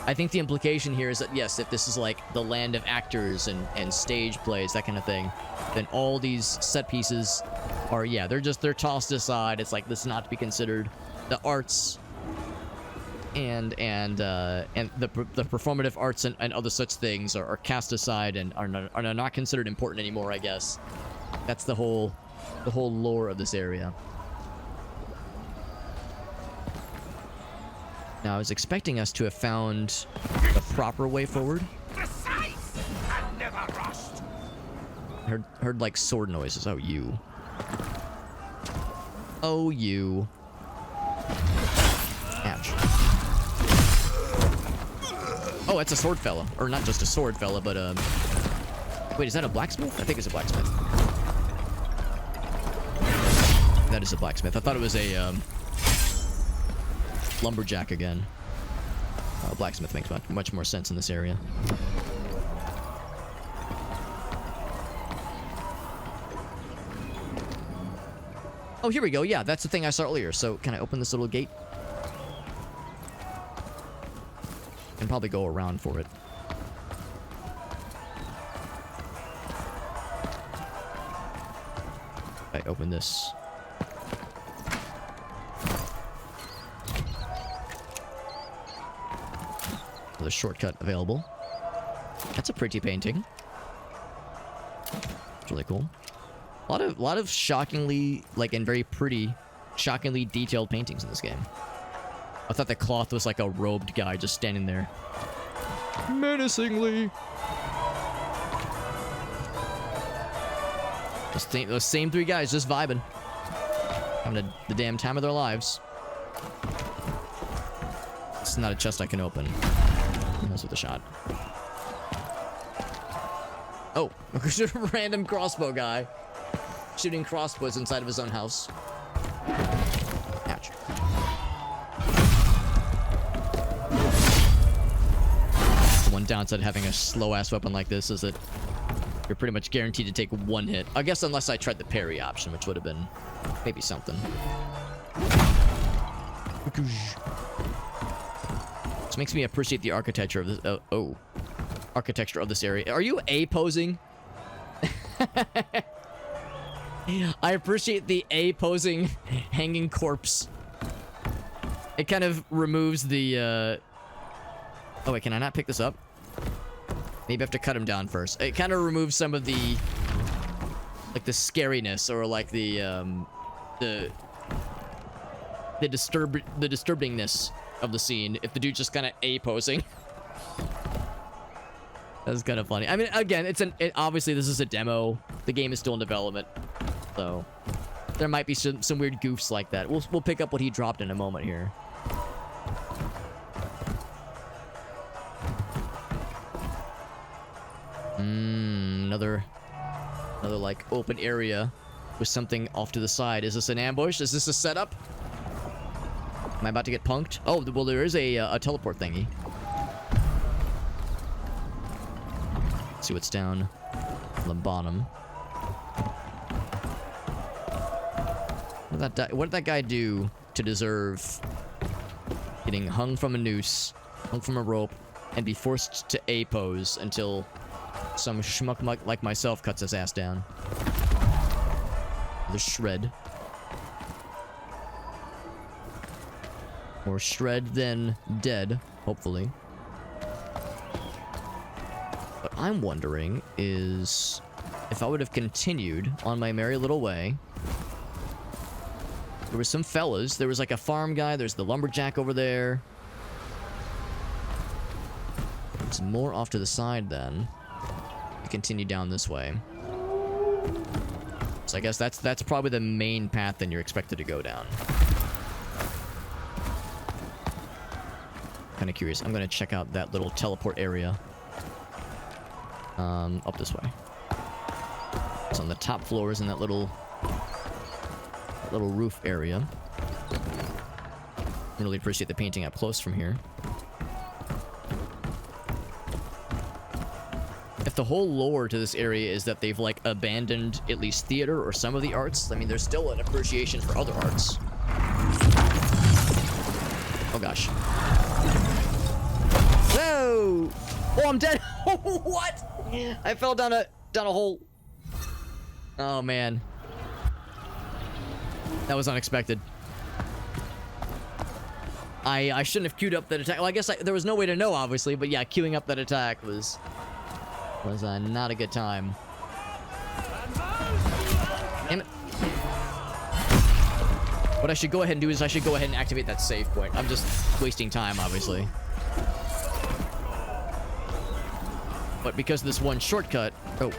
I think the implication here is that, yes, if this is like the land of actors and stage plays, that kind of thing, then all these set pieces are, yeah, they're tossed aside. It's like, this is not to be considered. The arts and the performative arts and other such things are cast aside and are not considered important anymore, I guess. That's the whole lore of this area. Now, I was expecting us to have found the proper way forward. Precise and never rushed. Heard like sword noises. Oh, you. Oh, you. Ouch. Oh, it's a sword fella. Or not just a sword fella, but wait, is that a blacksmith? I think it's a blacksmith. That is a blacksmith. I thought it was a lumberjack again. Blacksmith makes much more sense in this area. Oh, here we go. Yeah, that's the thing I saw earlier. So, can I open this little gate? Can probably go around for it. I open this. Another shortcut available. That's a pretty painting. It's really cool. A lot of shockingly, like, and very pretty, shockingly detailed paintings in this game. I thought the cloth was like a robed guy just standing there. Menacingly. Those same three guys just vibing. Having the damn time of their lives. It's not a chest I can open. That's with a shot. Oh, random crossbow guy. Shooting crossbows inside of his own house. Ouch. The one downside of having a slow-ass weapon like this is that you're pretty much guaranteed to take one hit. I guess unless I tried the parry option, which would have been maybe something. This makes me appreciate the architecture of this. Architecture of this area. Are you A-posing? I appreciate the A-posing hanging corpse. It kind of removes the, Oh, wait, can I not pick this up? Maybe I have to cut him down first. It kind of removes some of the... like, the scariness, or, like, the disturbingness of the scene if the dude's just kind of A-posing. That's kind of funny. I mean, again, obviously this is a demo. The game is still in development. So, there might be some weird goofs like that. We'll pick up what he dropped in a moment here. Another like open area with something off to the side. Is this an ambush? Is this a setup? Am I about to get punked? Oh, well, there is a teleport thingy. Let's see what's down on the bottom. What did that guy do to deserve getting hung from a noose, hung from a rope, and be forced to A-pose until some schmuck like myself cuts his ass down? The shred. More shred than dead, hopefully. What I'm wondering is if I would have continued on my merry little way. There were some fellas. There was like a farm guy. There's the lumberjack over there. There's more off to the side then. We continue down this way. So I guess that's probably the main path then you're expected to go down. Kind of curious. I'm gonna check out that little teleport area. Up this way. It's on the top floors in that little roof area. I really appreciate the painting up close from here. If the whole lore to this area is that they've like abandoned at least theater or some of the arts, I mean, there's still an appreciation for other arts. Oh gosh. No! Oh, I'm dead. What? I fell down a hole. Oh man, that was unexpected. I shouldn't have queued up that attack. Well, I guess there was no way to know, obviously, but yeah, queuing up that attack was not a good time. Damn it. What I should go ahead and do is I should go ahead and activate that save point. I'm just wasting time, obviously. But because of this one shortcut... Oh.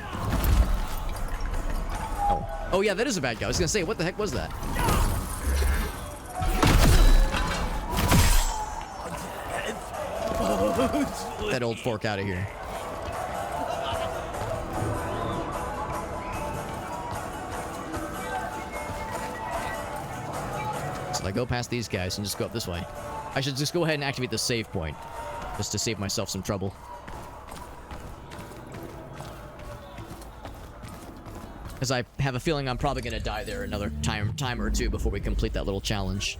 Oh. Oh, yeah, that is a bad guy. I was gonna say, what the heck was that? That old fork out of here. So I go past these guys and just go up this way. I should just go ahead and activate the save point, just to save myself some trouble. Because I have a feeling I'm probably gonna die there another time or two before we complete that little challenge.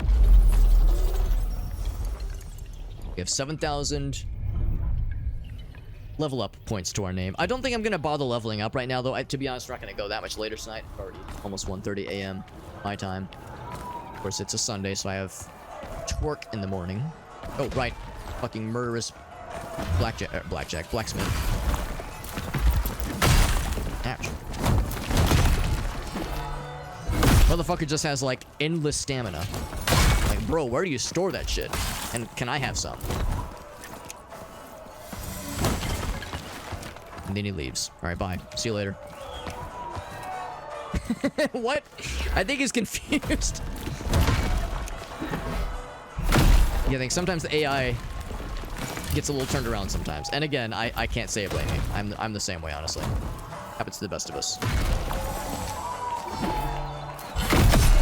We have 7,000 level up points to our name. I don't think I'm gonna bother leveling up right now, though. To be honest, we're not gonna go that much later tonight. It's already almost 1:30 a.m. my time. Of course, it's a Sunday, so I have twerk in the morning. Oh, right. Fucking murderous blacksmith. Ouch. Motherfucker just has, like, endless stamina. Like, bro, where do you store that shit? And can I have some? And then he leaves. Alright, bye. See you later. What? I think he's confused. Yeah, I think sometimes the AI gets a little turned around sometimes. And again, I can't say it blame me. I'm the same way, honestly. Happens to the best of us.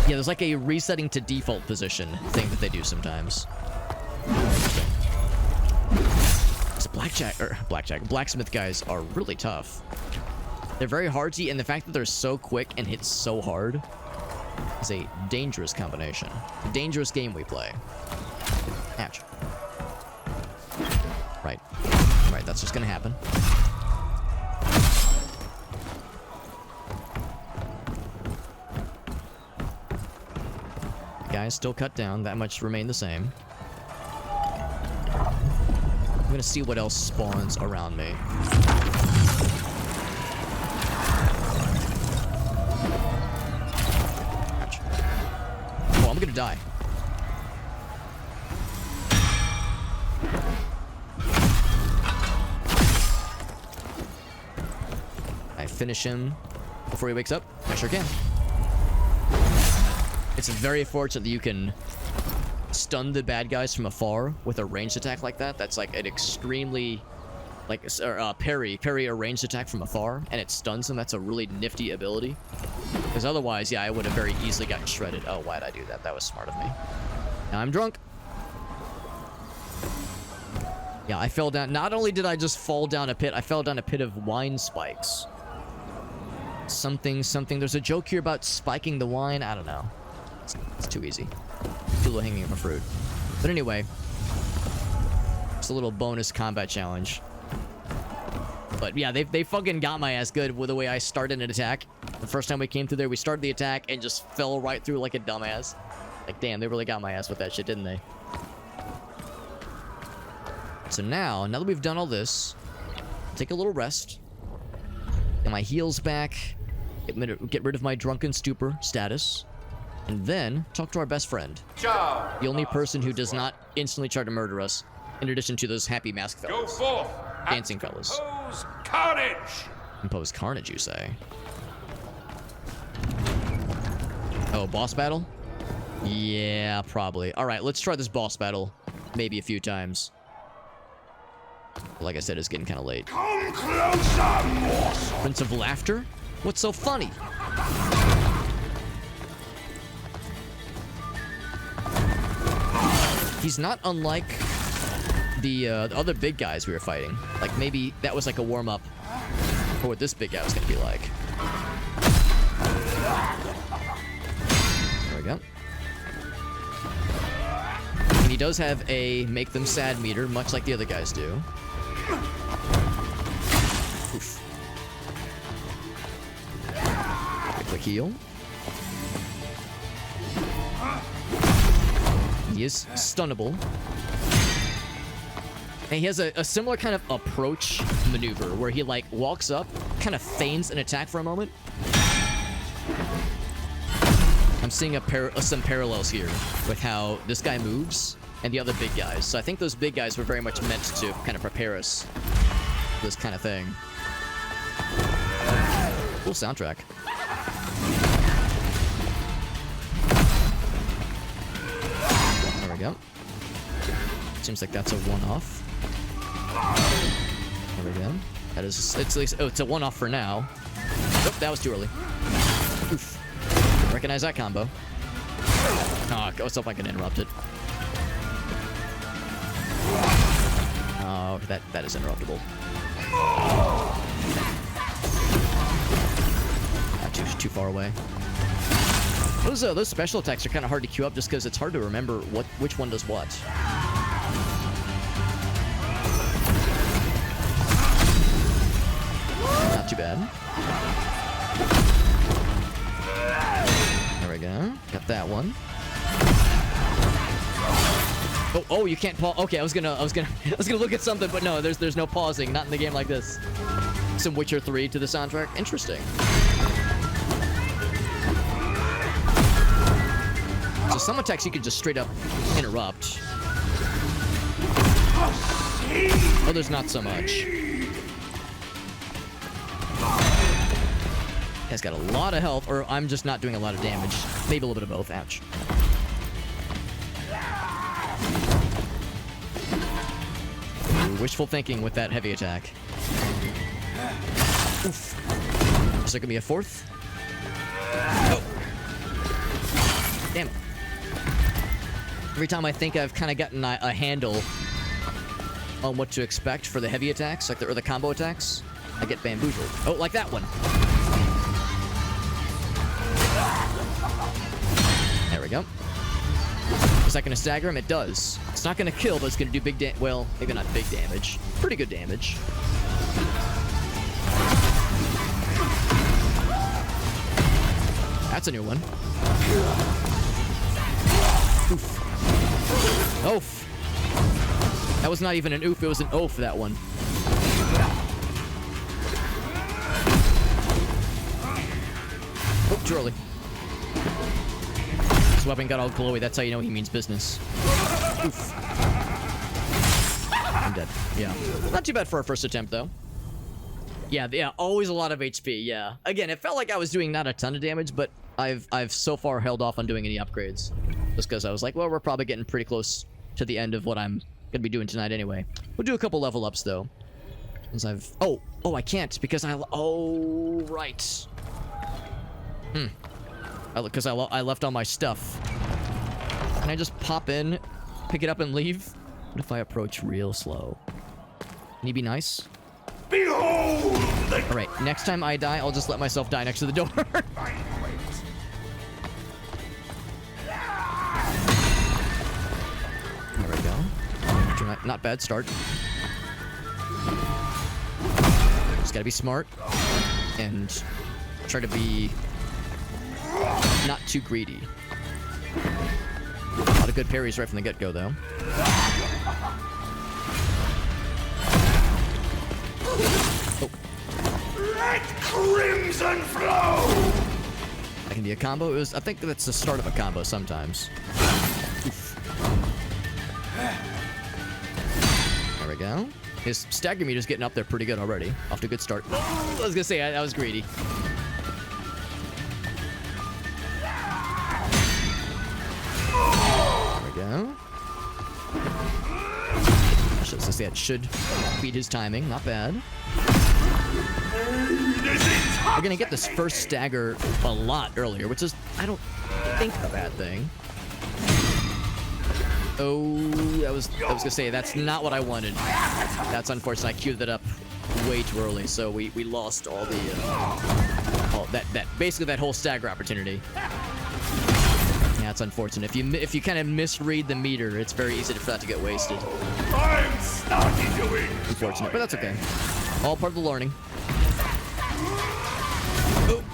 Yeah, there's like a resetting to default position thing that they do sometimes. This blacksmith guys are really tough. They're very hardy, and the fact that they're so quick and hit so hard is a dangerous combination. A dangerous game we play. Ouch. Right. Right, that's just gonna happen. The guys still cut down, that much remain the same. I'm gonna see what else spawns around me. Ouch. Oh, I'm gonna die. I finish him before he wakes up. I sure can. It's very fortunate that you can stun the bad guys from afar with a ranged attack like that. That's like an extremely, like, parry a ranged attack from afar, and it stuns them. That's a really nifty ability. Because otherwise, yeah, I would have very easily gotten shredded. Oh, why'd I do that? That was smart of me. Now I'm drunk. Yeah, I fell down. Not only did I just fall down a pit, I fell down a pit of wine spikes. Something. There's a joke here about spiking the wine. I don't know. It's too easy. Too low hanging of a fruit. But anyway, it's a little bonus combat challenge. But yeah, they fucking got my ass good with the way I started an attack. The first time we came through there, we started the attack and just fell right through like a dumbass. Like, damn, they really got my ass with that shit, didn't they? So now that we've done all this, take a little rest. Get my heals back. Get rid of my drunken stupor status. And then talk to our best friend. Ciao. The only person who does not instantly try to murder us, in addition to those happy mask fellas. Go forth. Dancing fellas. Impose carnage. Impose carnage, you say? Oh, boss battle? Yeah, probably. Alright, let's try this boss battle. Maybe a few times. Like I said, it's getting kind of late. Come closer, morsel. Prince of Laughter? What's so funny? He's not unlike the other big guys we were fighting. Like, maybe that was like a warm-up for what this big guy was going to be like. There we go. he does have a make them sad meter, much like the other guys do. Oof. Quick heal. He is stunnable. And he has a similar kind of approach maneuver where he like walks up, kind of feigns an attack for a moment. I'm seeing some parallels here with how this guy moves and the other big guys. So I think those big guys were very much meant to kind of prepare us for this kind of thing. Cool soundtrack. There we go. Seems like that's a one-off. There we go. That is, it's at least, oh, it's a one-off for now. Oh, that was too early. Oof. Recognize that combo. Oh, go so if I can interrupt it. Oh, that is interruptible. Not too far away. Those special attacks are kind of hard to queue up just because it's hard to remember which one does what. Not too bad. There we go. Got that one. Oh, you can't pause. Okay, I was gonna look at something, but no, there's no pausing. Not in the game like this. Some Witcher 3 to the soundtrack. Interesting. So some attacks you can just straight up interrupt. Others not so much. Has got a lot of health, or I'm just not doing a lot of damage. Maybe a little bit of both. Ouch. Ooh, wishful thinking with that heavy attack. Oof. Is there gonna be a fourth? Oh. Damn it. Every time I think I've kind of gotten a handle on what to expect for the heavy attacks, like the combo attacks, I get bamboozled. Oh, like that one. There we go. Is that going to stagger him? It does. It's not going to kill, but it's going to do big damage. Well, maybe not big damage. Pretty good damage. That's a new one. Oof. Oof. That was not even an oof, it was an oof, that one. Oh, too early. His weapon got all glowy, that's how you know he means business. Oof. I'm dead. Yeah. Not too bad for our first attempt, though. Yeah, always a lot of HP, yeah. Again, it felt like I was doing not a ton of damage, but I've so far held off on doing any upgrades. Just because I was like, well, we're probably getting pretty close to the end of what I'm gonna be doing tonight anyway. We'll do a couple level ups, though. Since I've... Oh, I can't, because oh, right. Because I left all my stuff. Can I just pop in, pick it up, and leave? What if I approach real slow? Can you be nice? Behold! Alright, next time I die, I'll just let myself die next to the door. There we go. Not bad start. Just gotta be smart. And try to be not too greedy. A lot of good parries right from the get-go, though. Oh. Let crimson flow! That can be a combo. I think that's the start of a combo sometimes. Oof. There we go. His stagger meter's getting up there pretty good already. Off to a good start. I was gonna say, I was greedy. There we go. I should say that should beat his timing. Not bad. We're gonna get this first stagger a lot earlier, which is, I don't think, a bad thing. Oh, I was gonna say, that's not what I wanted. That's unfortunate. I queued that up way too early, so we lost all the, basically that whole stagger opportunity. Yeah, That's unfortunate. If you kind of misread the meter, it's very easy for that to get wasted. I'm starting to win. Unfortunate, but that's okay. All part of the learning. Oh.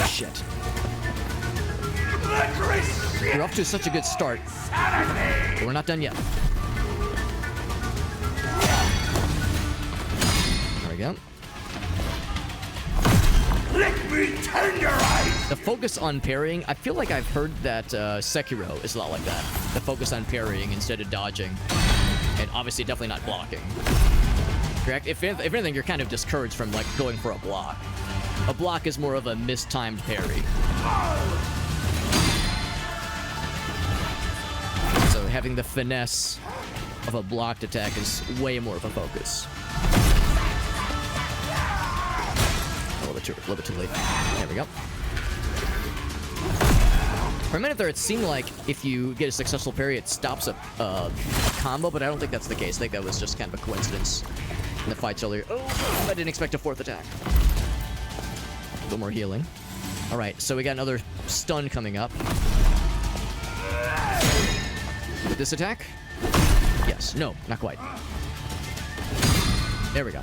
Shit. We're off to such a good start. But we're not done yet. There we go. Let me tenderize. The focus on parrying, I feel like I've heard that Sekiro is a lot like that. The focus on parrying instead of dodging. And obviously definitely not blocking. Correct? If anything, you're kind of discouraged from like going for a block. A block is more of a mistimed parry. So having the finesse of a blocked attack is way more of a focus. A little bit too late. There we go. For a minute there, it seemed like if you get a successful parry, it stops a combo, but I don't think that's the case. I think that was just kind of a coincidence in the fights earlier. Oh, I didn't expect a fourth attack. A little more healing. All right, so we got another stun coming up. With this attack? Yes. No, not quite. There we go.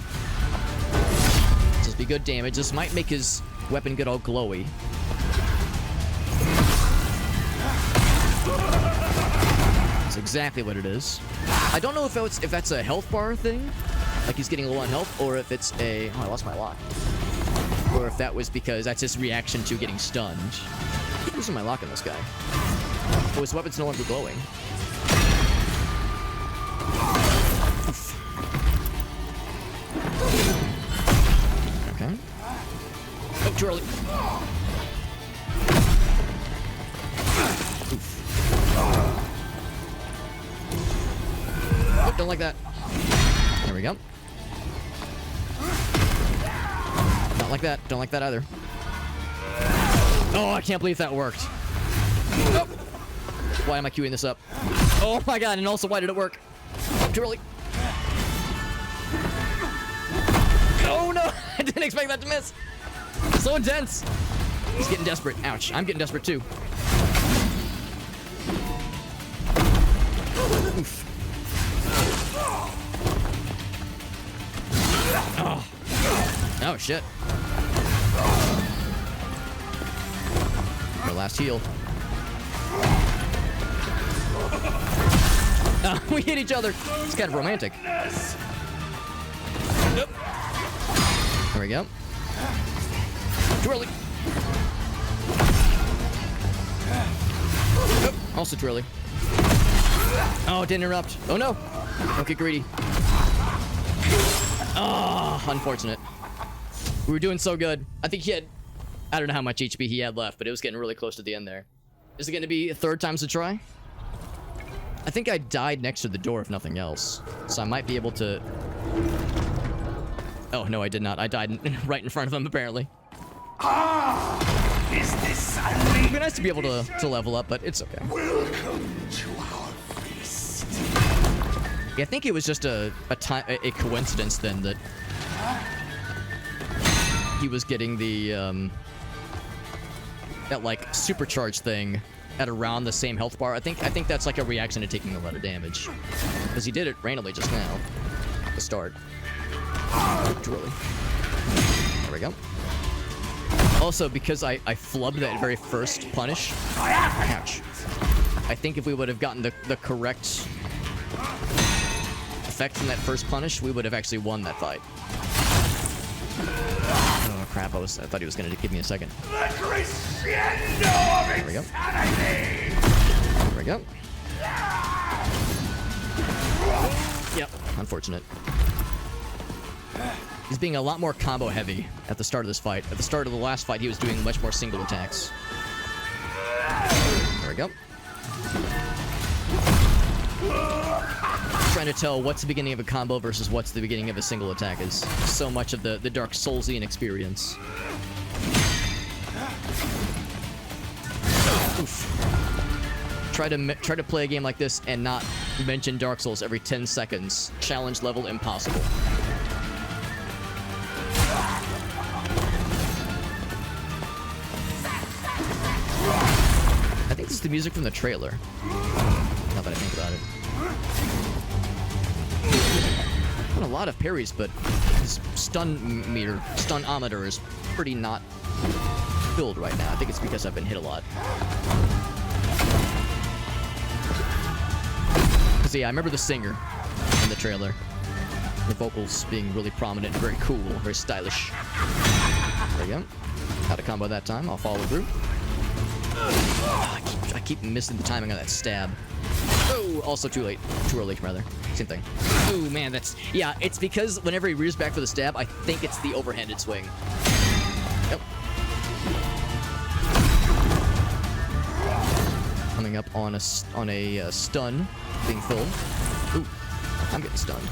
This will be good damage. This might make his weapon get all glowy. That's exactly what it is. I don't know if that's a health bar thing, like he's getting low on health, or if it's a... Oh, I lost my lock. Or if that was because that's his reaction to getting stunned. I'm losing my lock on this guy. Oh, his weapon's no longer glowing. Oof. Okay. Oh, too early. Oh, don't like that. There we go. Not like that. Don't like that either. Oh, I can't believe that worked. Oh. Why am I queuing this up? Oh my god, and also why did it work? Oh, too early. Oh no, I didn't expect that to miss. So intense. He's getting desperate. Ouch, I'm getting desperate too. Oof. Oh. Oh shit. Our last heal. Oh, we hit each other. It's kind of romantic. Nope. There we go. Too early. Nope. Also too early. Oh, it didn't interrupt. Oh no. Don't get greedy. Oh, unfortunate. We were doing so good. I think he had... I don't know how much HP he had left, but it was getting really close to the end there. Is it going to be a third time's a try? I think I died next to the door, if nothing else. So I might be able to... Oh, no, I did not. I died right in front of him, apparently. Ah, is this It'd be nice to be able to level up, but it's okay. welcome to our feast? Yeah, I think it was just a coincidence then that he was getting the that like supercharged thing at around the same health bar. I think that's like a reaction to taking a lot of damage, because he did it randomly just now at the start. Too early. There we go. Also, because I flubbed that very first punish. Ouch. I think if we would have gotten the correct effect from that first punish, we would have actually won that fight. Oh crap! I thought he was gonna give me a second. There we go. There we go. Yep. Unfortunate. He's being a lot more combo heavy at the start of this fight. At the start of the last fight, he was doing much more single attacks. There we go. Trying to tell what's the beginning of a combo versus what's the beginning of a single attack is so much of the Dark Soulsian experience. Oof. Try to play a game like this and not mention Dark Souls every 10 seconds. Challenge level impossible. the music from the trailer. Now that I think about it. Not a lot of parries, but his stun-ometer is pretty not filled right now. I think it's because I've been hit a lot. So yeah, I remember the singer in the trailer. The vocals being really prominent, very cool, very stylish. There we go. Had a combo that time. I'll follow through. I keep missing the timing on that stab. Oh, also too late. Too early, rather. Same thing. Oh, man, that's... Yeah, it's because whenever he rears back for the stab, I think it's the overhanded swing. Yep. Coming up on a stun being filled. Ooh, I'm getting stunned.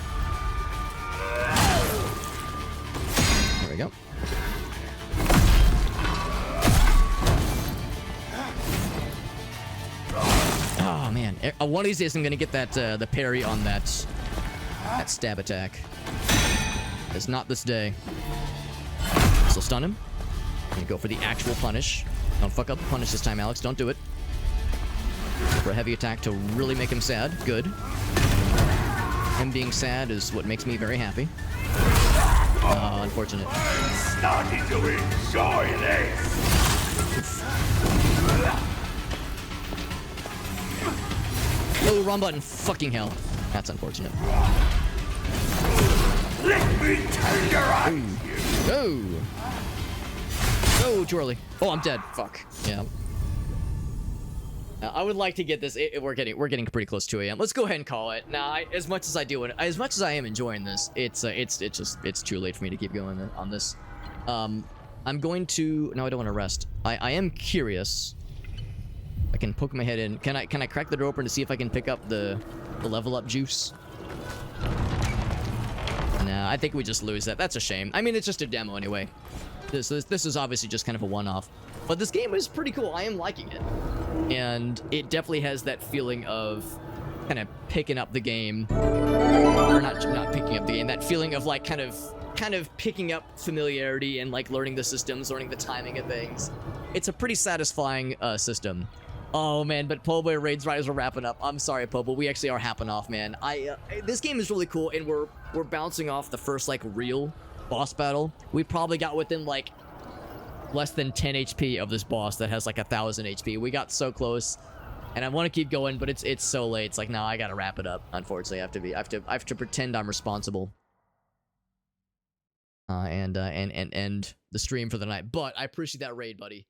There we go. Oh man, one of these days I'm gonna get that the parry on that stab attack. It's not this day. So stun him. I'm gonna go for the actual punish. Don't fuck up the punish this time, Alex. Don't do it. For a heavy attack to really make him sad. Good. Him being sad is what makes me very happy. Unfortunate. Starting to enjoy this. Oh, wrong button. Fucking hell. That's unfortunate. Let me tenderize you. Oh. Oh, too early. Oh, I'm dead. Fuck. Yeah. I would like to get this. We're getting pretty close to 2 a.m. Let's go ahead and call it. Now, as much as I am enjoying this, it's too late for me to keep going on this. I'm going to. No, I don't want to rest. I am curious. I can poke my head in. Can I crack the door open to see if I can pick up the level up juice? Nah, I think we just lose that. That's a shame. I mean, it's just a demo anyway. This is obviously just kind of a one-off. But this game is pretty cool. I am liking it. And it definitely has that feeling of kind of picking up the game. Or not picking up the game. That feeling of like kind of picking up familiarity and like learning the systems, learning the timing of things. It's a pretty satisfying system. Oh man, but Po-Boy Raids Riders are wrapping up. I'm sorry, Po-Boy, we actually are happen off, man. This game is really cool, and we're bouncing off the first like real boss battle. We probably got within like less than 10 HP of this boss that has like 1,000 HP. We got so close, and I want to keep going, but it's so late. It's like, no, I gotta wrap it up. Unfortunately, I have to pretend I'm responsible. And end the stream for the night. But I appreciate that raid, buddy.